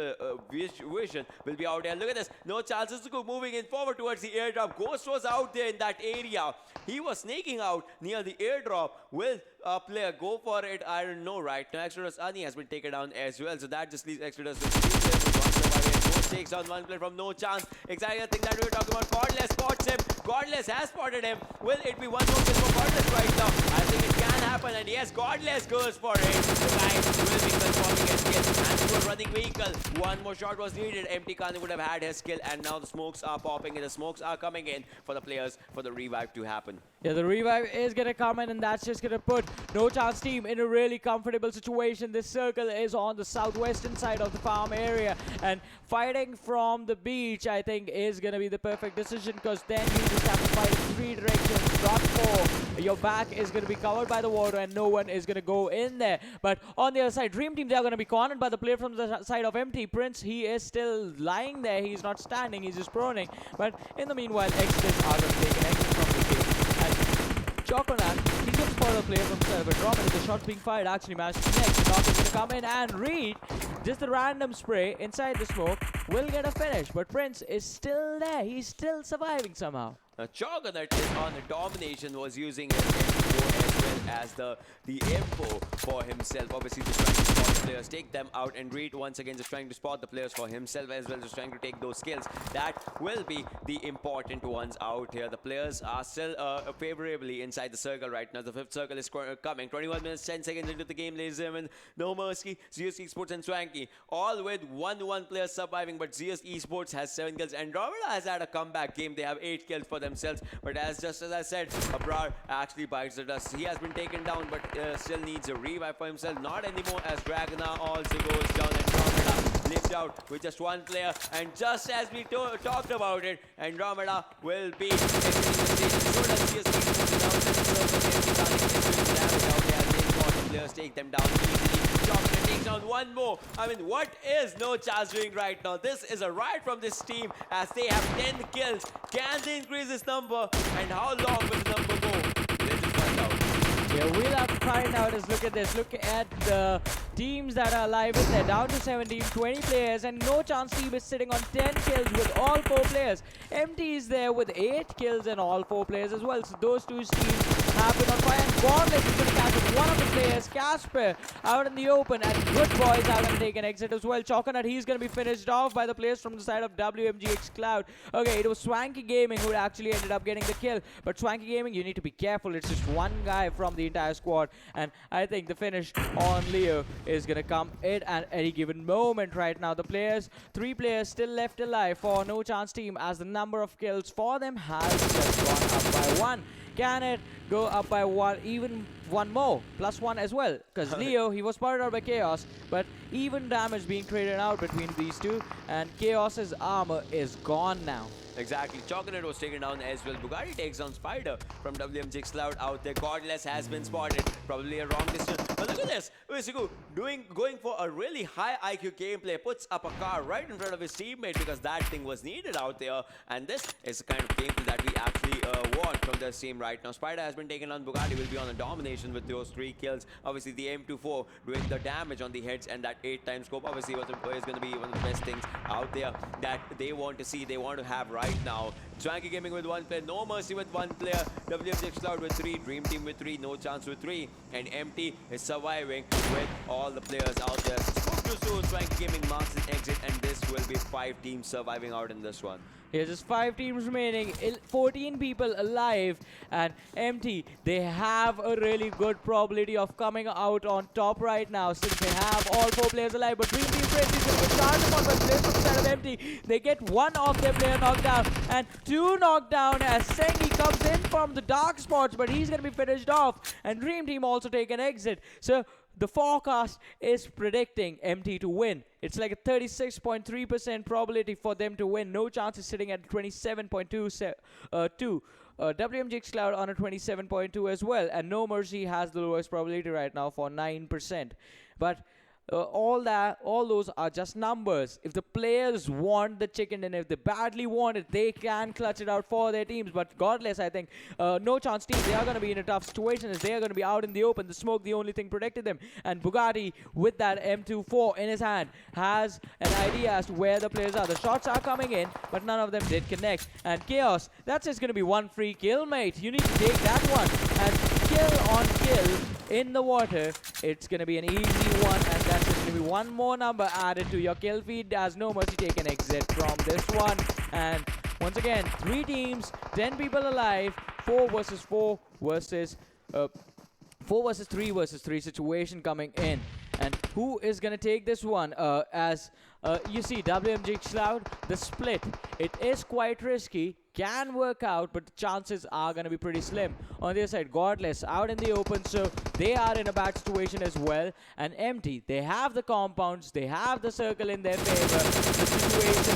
vision will be out there. Look at this. No chances to go moving in forward towards the airdrop. Ghost was out there in that area. He was snaking out near the airdrop. Will a player go for it? I don't know right now. Exodus Ani has been taken down as well. So that just leaves Exodus with 3 players with 1 survivor. Ghost takes down 1 player from No Chance. Exactly the thing that we were talking about. Godless spots him. Godless has spotted him. Will it be 1 more kill for Godless right now? I think it can happen. And yes, Godless goes for it. The guy will be confirming his kill. And to a running vehicle. 1 more shot was needed. Empty Khan would have had his kill. And now the smokes are popping and the smokes are coming in for the players for the revive to happen. Yeah, the revive is going to come in, and that's just going to put NOChanceTeam in a really comfortable situation. This circle is on the southwestern side of the farm area, and fighting from the beach, I think, is going to be the perfect decision, because then you just have to fight in 3 directions, not 4. Your back is going to be covered by the water, and no one is going to go in there. But on the other side, DreamxTeam, they are going to be cornered by the player from the side of Empty. Prince, he is still lying there. He's not standing. He's just proning. But in the meanwhile, Exodus are going to take an exit from the game. Choconut, he's going to spot a player from server. Andromeda, the shots being fired actually managed to connect. The knock is going to come in and read. Just a random spray inside the smoke will get a finish. But Prince is still there. He's still surviving somehow. Choconut is on a domination, was using his M4 as well as the info for himself. Obviously, just trying to spot the players, take them out, and Reed once again just trying to spot the players for himself as well, just trying to take those kills. That will be the important ones out here. The players are still favorably inside the circle right now. The 5th circle is coming. 21 minutes, 10 seconds into the game, ladies and gentlemen. NoMercy, Zeus Esports, and Swanky, all with 1 player surviving, but Zeus Esports has 7 kills. Andromeda has had a comeback game. They have 8 kills for themselves, but just as I said, Abrar actually bites the dust. He has been taken down, but still needs a revive for himself. Not anymore, as Dragona also goes down. Andromeda lives out with just 1 player, and just as we talked about it, Andromeda will be exiting the stage. So does Zeus Esports down the damage out there as they got the players take them down easily. Chocolate takes down 1 more. I mean, what is NOChanceTeam doing right now? This is a riot from this team as they have 10 kills. Can they increase this number? And how long will the number go? Let's just find out. Yeah, we'll have to find out. Look at this. Look at the teams that are alive in there. Down to 17, 20 players, and NOChanceTeam is sitting on 10 kills with all 4 players. Empty is there with 8 kills and all 4 players as well. So those 2 teams have been on fire. And Gauntlet is going to catch one of the players, Casper, out in the open. And GoodBoys are going to take an exit as well. Choconut, he's going to be finished off by the players from the side of WMGxCloud. Okay, it was SwankyGaming who actually ended up getting the kill. But SwankyGaming, you need to be careful. It's just 1 guy from the entire squad. And I think the finish on Leo is going to come in at any given moment right now. The players, 3 players still left alive for NOChanceTeam, as the number of kills for them has just gone up by 1. Can it go up by 1, even 1 more, plus 1 as well? Because Leo, he was spotted out by Chaos, but even damage being traded out between these 2, and Chaos's armor is gone now. Exactly. Chocolate was taken down as well. Bugatti takes down Spider from WMGxCloud out there. Godless has been spotted. Probably a wrong distance. But look at this. Uisuku going for a really high IQ gameplay. Puts up a car right in front of his teammate because that thing was needed out there. And this is the kind of gameplay that we actually want. from this team right now. Spider has been taken on. Bugatti will be on a domination with those 3 kills. Obviously, the M24 doing the damage on the heads, and that 8-time scope obviously is going to be one of the best things out there that they want to see, they want to have right now. SwankyGaming with 1 player, NoMercy with 1 player, WMGxCloud with 3, DreamxTeam with 3, NOChance with 3, and MT is surviving with all the players out there. Spoke too soon, SwankyGaming marks an exit, and this will be 5 teams surviving out in this one. Here's just 5 teams remaining, 14 people alive, and MT, they have a really good probability of coming out on top right now since they have all 4 players alive. But DreamxTeam Frenzy is going to be charged upon by players from the side of MT. They get 1 of their player knocked down and 2 knocked down as Sengi comes in from the dark spots, but he's going to be finished off, and DreamxTeam also take an exit. So the forecast is predicting MT to win. It's like a 36.3% probability for them to win. NOChance is sitting at 27.2. WMGxCloud on a 27.2 as well. And NoMercy has the lowest probability right now for 9%. But all those are just numbers. If the players want the chicken and if they badly want it, they can clutch it out for their teams. But Godless, I think, NOChanceTeam, they are going to be in a tough situation as they are going to be out in the open. The smoke, the only thing protected them. And Bugatti, with that M24 in his hand, has an idea as to where the players are. The shots are coming in, but none of them did connect. And Chaos, that's just going to be 1 free kill, mate. You need to take that one. And kill on kill in the water, it's going to be an easy one, and that's just going to be 1 more number added to your kill feed as NoMercy take an exit from this one. And once again, 3 teams, 10 people alive, 4 versus 4 versus 4 versus 3 versus 3 situation coming in. And who is going to take this one? As you see, WMGxCloud, the split, it is quite risky, can work out, but the chances are going to be pretty slim. On the other side, Godless out in the open, so they are in a bad situation as well. And MT, they have the compounds, they have the circle in their favor. The situation,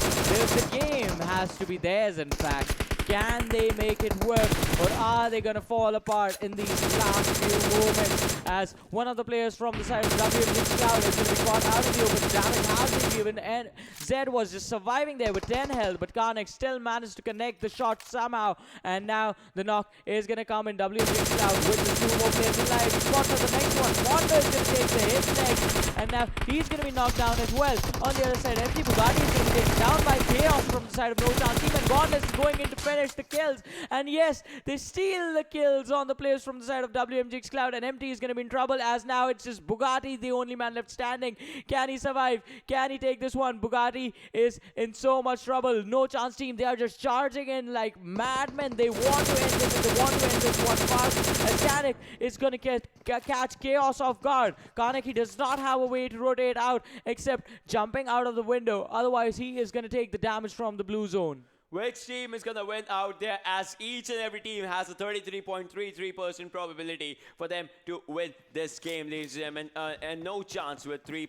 the game has to be theirs, in fact. Can they make it work, or are they going to fall apart in these last few moments? As one of the players from the side of WMGxCloud is going to be caught out in the open. Damage has been given, and Zed was just surviving there with 10 health, but Karnak still managed to connect the shot somehow. And now the knock is going to come in. WMGxCloud with the 2 more players alive. Spot for the next one. Wanda is going to take the hit next, and now he's going to be knocked down as well. On the other side, MT Bugatti is going to be taken down by Chaos from the side of NOChanceTeam, and Godless is going in to finish the kills. And yes, they steal the kills on the players from the side of WMGxCloud, and MT is going to be in trouble as now it's just Bugatti, the only man left standing. Can he survive? Can he take this one? Bugatti is in so much trouble. NOChanceTeam, they are just charging in like madmen. They want to end this, and they want to end this one fast. As Karnak is going to catch Chaos off guard. Karnak, he does not have a way to rotate out except jumping out of the window. Otherwise, he is going to take the damage from the blue zone. Which team is going to win out there, as each and every team has a 33.33% probability for them to win this game, ladies and gentlemen. And NOChance with 2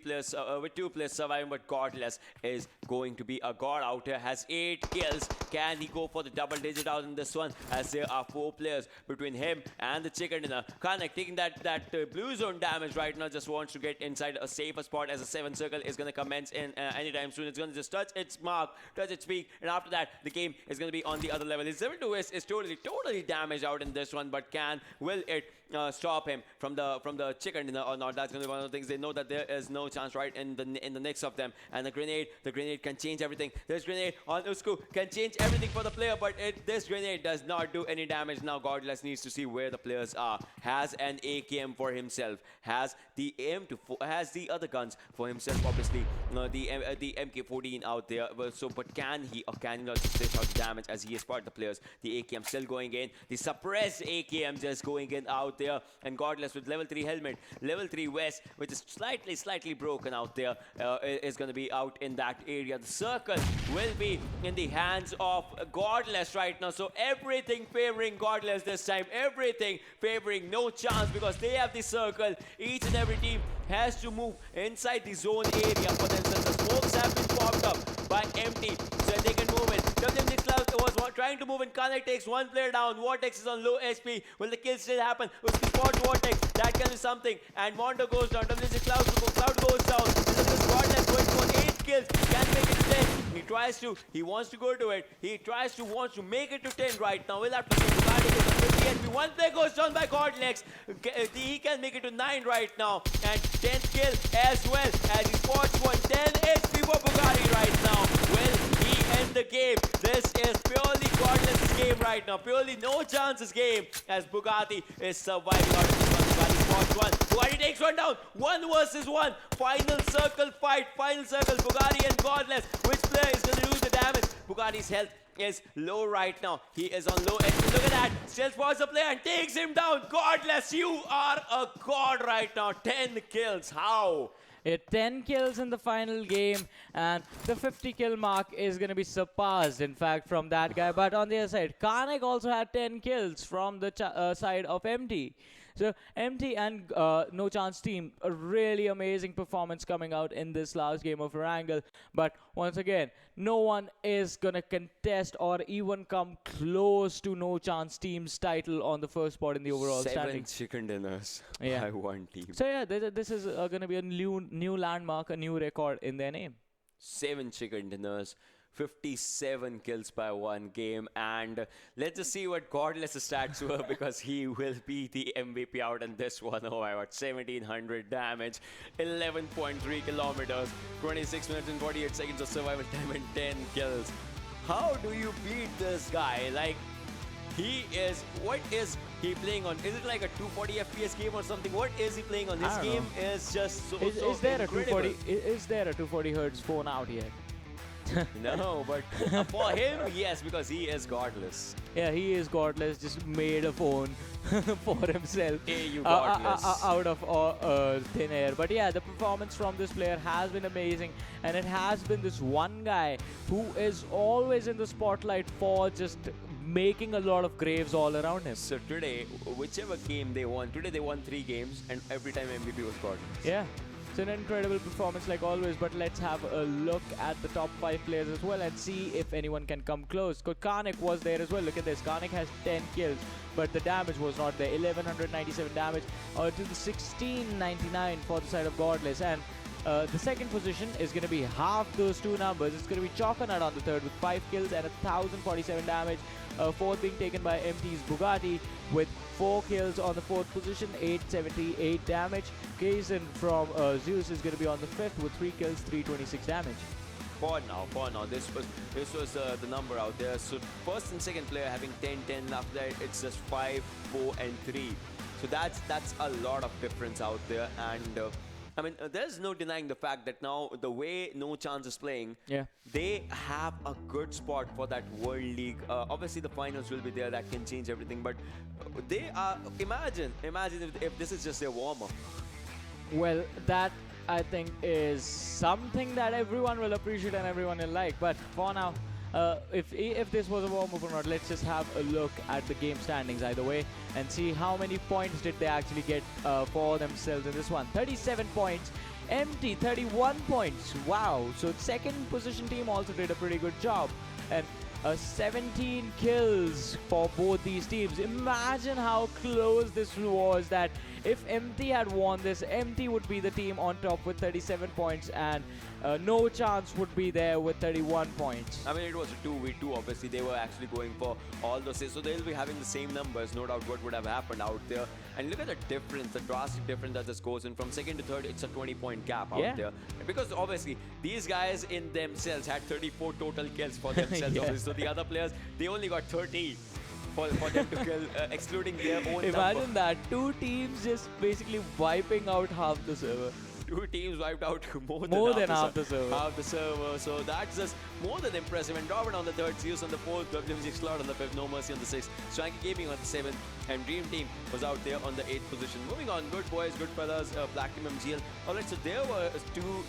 players surviving, but Godless is going to be a god out here, has 8 kills. Can he go for the double digit out in this one, as there are 4 players between him and the chicken dinner. Karnak taking that blue zone damage right now, just wants to get inside a safer spot as a 7 circle is going to commence in anytime soon. It's going to just touch its mark, touch its peak, and after that, the game is going to be on the other level. His level 2 is totally damaged out in this one, but will it stop him from the chicken dinner or not? That's going to be one of the things. They know that there is no chance right in the next of them. And the grenade can change everything. This grenade on Usku can change everything for the player, but this grenade does not do any damage. Now Godless needs to see where the players are. Has an AKM for himself. Has the has the other guns for himself. Obviously, the MK14 out there. So, but can he or can he not just dish out the damage as he is part of the players? The AKM still going in. The suppressed AKM just going in out there, and Godless with level 3 helmet, level 3 vest, which is slightly broken out there, is going to be out in that area. The circle will be in the hands of Godless right now, so everything favoring Godless this time, everything favoring NOChance, because they have the circle. Each and every team has to move inside the zone area for themselves. The smokes have been popped up by MT, so they can move in. WMGxCloud was trying to move in. Karnak takes 1 player down. Vortex is on low HP. Will the kill still happen? Will he spot Vortex? That can be something. And Mondo goes down. WMGxCloud goes down. Godless going for 8 kills, can make it to 10. He wants to go to it. He wants to make it to 10 right now. We'll have to see. Bugatti is on 50 HP. One player goes down by Godlex. He can make it to 9 right now. And 10th kill as well as he spots one. 10 HP for Bugatti right now. Will he end the game? This is purely Godless's game right now. Purely no chances game as Bugatti is surviving out of this one. Bugatti spots one. Bugatti takes one down. 1 versus 1. Final circle fight. Final circle. Bugatti and Godless. Which player is going to do the damage? Bugatti's health is low right now. He is on low HP. Look at that. Still spots the player and takes him down. Godless, you are a god right now. 10 kills. How? 10 kills in the final game, and the 50 kill mark is going to be surpassed, in fact, from that guy. But on the other side, Karnik also had 10 kills from the side of MT. So MT and NOChanceTeam, a really amazing performance coming out in this last game of Erangel. But once again, no one is going to contest or even come close to NOChanceTeam's title on the first spot in the overall 7 standings. chicken dinners Yeah. by one team. So yeah, this is going to be a new landmark, a new record in their name. 7 chicken dinners, 57 kills by one game, and let's just see what Godless' stats were because he will be the MVP out in this one. Oh my god, 1700 damage, 11.3 kilometers, 26 minutes and 48 seconds of survival time and 10 kills. How do you beat this guy? Like, what is he playing on? Is it like a 240 FPS game or something? What is he playing on? This game is just so Is there incredible. a 240? Is there a 240 hertz phone out yet? No, but for him, yes, because he is godless. Yeah, he is godless. Just made a phone for himself. Hey, you godless. Out of thin air. But yeah, the performance from this player has been amazing, and it has been this one guy who is always in the spotlight for just making a lot of graves all around him. So today, whichever game they won, today they won 3 games, and every time MVP was godless. Yeah. It's an incredible performance like always, but let's have a look at the top 5 players as well and see if anyone can come close. Karnik was there as well. Look at this. Karnik has 10 kills, but the damage was not there. 1197 damage to the 1699 for the side of Godless. And the second position is going to be half those two numbers. It's going to be Choconut on the third with 5 kills and 1047 damage. Fourth being taken by MT's Bugatti with 4 kills on the fourth position, 878 damage. Kaysen from Zeus is going to be on the fifth with 3 kills, 326 damage. For now, this was the number out there. So first and second player having 10-10. After that, it's just 5, 4, and 3. So that's a lot of difference out there, and I mean, there's no denying the fact that now the way NOChanceTeam is playing, they have a good spot for that World League. Obviously, the finals will be there. That can change everything. But they are. Imagine if this is just their warm-up. Well, that I think is something that everyone will appreciate and everyone will like. But for now, if this was a warm-up or not, let's just have a look at the game standings either way and see how many points did they actually get for themselves in this one. 37 points. MT 31 points. Wow. So second position team also did a pretty good job. And 17 kills for both these teams. Imagine how close this was, that if MT had won this, MT would be the team on top with 37 points and NOChanceTeam would be there with 31 points. I mean, it was a 2v2. Obviously, they were actually going for all those. So they'll be having the same numbers. No doubt what would have happened out there. And look at the difference, the drastic difference that this goes in. From second to third, it's a 20-point gap out there. Because obviously, these guys in themselves had 34 total kills for themselves. Obviously. So the other players, they only got 30 for them to kill, excluding their own Imagine that. 2 teams just basically wiping out half the server. 2 teams wiped out more than half the server. Half the server. So that's just more than impressive. And Robin on the third, Zeus on the fourth, WMGxCloud on the fifth, NoMercy on the sixth, SwankyGaming on the seventh, and DreamxTeam was out there on the 8th position. Moving on, GoodBoys, GoodFellows, BlackTeamMGL. Alright, so there were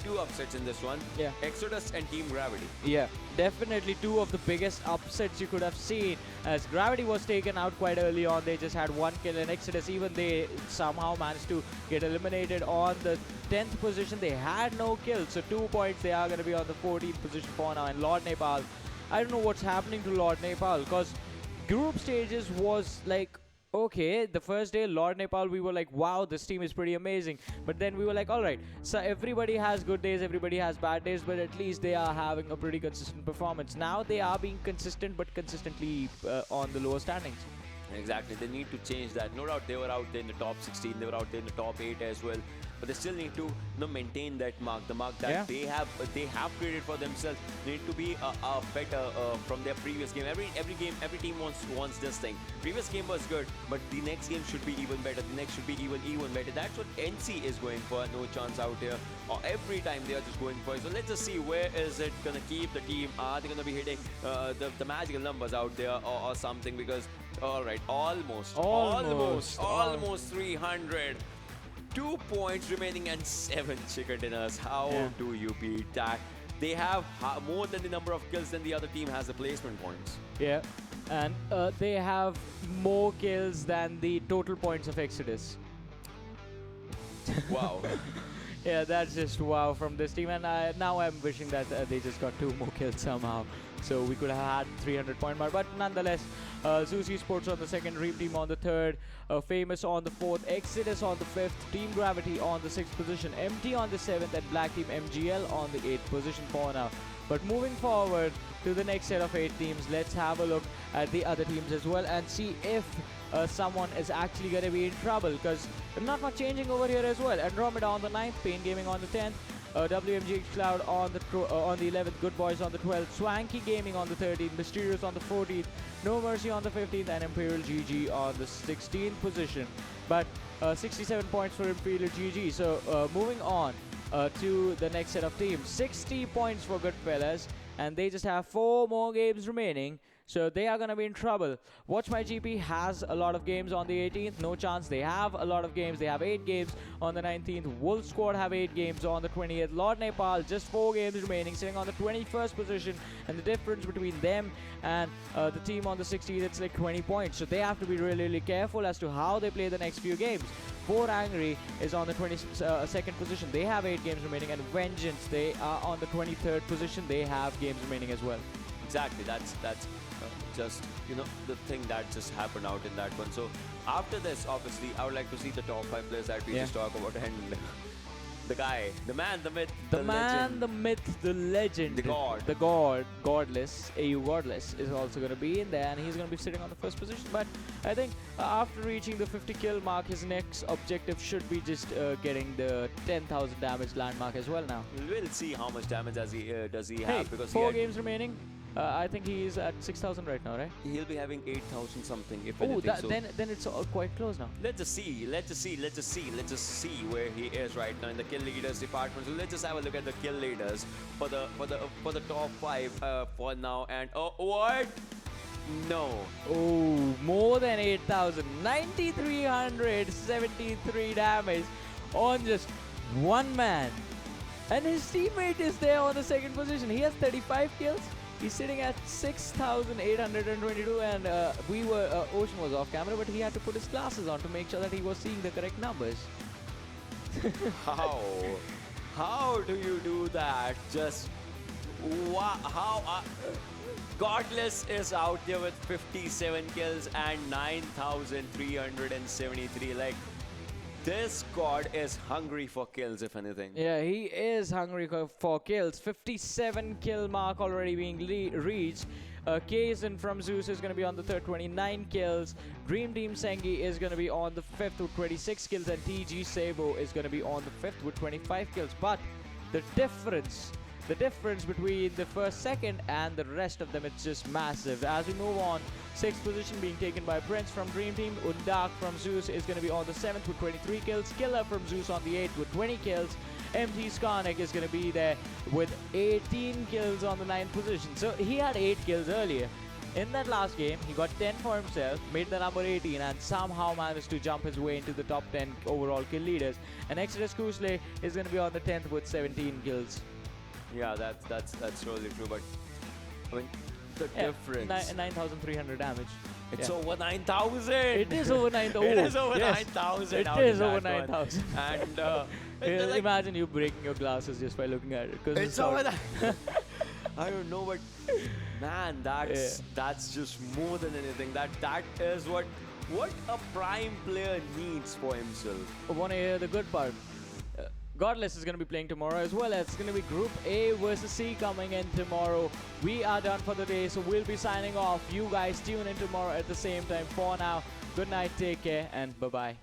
two upsets in this one. Yeah. Exodus and Team Gravity. Yeah, definitely 2 of the biggest upsets you could have seen, as Gravity was taken out quite early on. They just had 1 kill, and Exodus, even they somehow managed to get eliminated on the 10th position. They had no kills, so 2 points. They are going to be on the 14th position for now. And LordNepal, I don't know what's happening to LordNepal, because group stages was like okay, the first day, LordNepal, we were like, wow, this team is pretty amazing. But then we were like, all right, so everybody has good days, everybody has bad days, but at least they are having a pretty consistent performance. Now they are being consistent, but consistently on the lower standings. Exactly, they need to change that. No doubt they were out there in the top 16, they were out there in the top 8 as well. But they still need to maintain that mark, the mark that they have created for themselves. They need to be better from their previous game. Every team wants this thing. Previous game was good, but the next game should be even better. The next should be even better. That's what NC is going for. No chance out here. Every time they are just going for it. So let's just see where is it gonna keep the team. Are they gonna be hitting the magical numbers out there or something? Because all right, almost 300. 2 points remaining and 7 chicken dinners. How do you beat that? They have more than the number of kills than the other team has the placement points. Yeah, and they have more kills than the total points of Exodus. Wow. Yeah, that's just wow from this team. And now I'm wishing that they just got 2 more kills somehow. So we could have had 300-point mark. But nonetheless, Zeus Esports on the 2nd, DreamxTeam on the 3rd, Famous on the 4th, Exodus on the 5th, Team Gravity on the 6th position, MT on the 7th, and BlackTeamMGL on the 8th position for now. But moving forward to the next set of 8 teams, let's have a look at the other teams as well and see if someone is actually going to be in trouble, because not much changing over here as well. Andromeda on the 9th, Pain Gaming on the 10th, WMGxCloud on the 11th, GoodBoys on the 12th, SwankyGaming on the 13th, MYSTERIOUZ on the 14th, NoMercy on the 15th, and Imperial GG on the 16th position. But 67 points for Imperial GG. So moving on to the next set of teams, 60 points for GoodFellows, and they just have 4 more games remaining. So they are going to be in trouble. Watch My GP has a lot of games on the 18th. No chance. They have a lot of games. They have 8 games on the 19th. Wolf Squad have 8 games on the 20th. LordNepal just 4 games remaining, sitting on the 21st position. And the difference between them and the team on the 16th, it's like 20 points. So they have to be really, really careful as to how they play the next few games. Erangel is on the 22nd position. They have 8 games remaining. And Vengeance, they are on the 23rd position. They have games remaining as well. Exactly. That's just, the thing that just happened out in that one. So after this, obviously, I would like to see the top 5 players that we just talk about, and the guy, the man, the myth, the legend, the myth, the legend, the god, godless, AU Godless is also going to be in there, and he's going to be sitting on the 1st position. But I think after reaching the 50 kill mark, his next objective should be just getting the 10,000 damage landmark as well now. We'll see how much damage does he have, because 4 games remaining. I think he is at 6,000 right now, right? He'll be having 8,000 something, if anything. So. Then it's quite close now. Let's just see where he is right now in the kill leaders department. So let's just have a look at the kill leaders for the top 5 for now. And what? No. Oh, more than 8,000. 9,373 damage on just one man. And his teammate is there on the 2nd position. He has 35 kills. He's sitting at 6,822, and Ocean was off camera, but he had to put his glasses on to make sure that he was seeing the correct numbers. How do you do that? Just how? Godless is out there with 57 kills and 9,373. Like, this god is hungry for kills, if anything. Yeah, he is hungry for kills. 57 kill mark already being reached. Kazan from Zeus is going to be on the 3rd, 29 kills. DreamxTeam Sengi is going to be on the 5th with 26 kills. And TG Sabo is going to be on the 5th with 25 kills. But the difference between the 1st, 2nd, and the rest of them, it's just massive. As we move on, 6th position being taken by Prince from DreamxTeam. Undak from Zeus is going to be on the 7th with 23 kills. Killer from Zeus on the 8th with 20 kills. MT Skarnik is going to be there with 18 kills on the 9th position. So he had 8 kills earlier. In that last game, he got 10 for himself, made the number 18, and somehow managed to jump his way into the top 10 overall kill leaders. And Exodus Kusle is going to be on the 10th with 17 kills. Yeah, that's totally true. But I mean, the difference. 9,300 damage. It's over 9,000. It is over 9,000. It is over 9,000. It is over 9,000. And like, imagine you breaking your glasses just by looking at it. It's over that. I don't know, but man, that's just more than anything. That is what what a prime player needs for himself. Want to hear the good part? Godless is going to be playing tomorrow as well. It's going to be Group A versus C coming in tomorrow. We are done for the day, so we'll be signing off. You guys tune in tomorrow at the same time. For now, good night, take care, and bye-bye.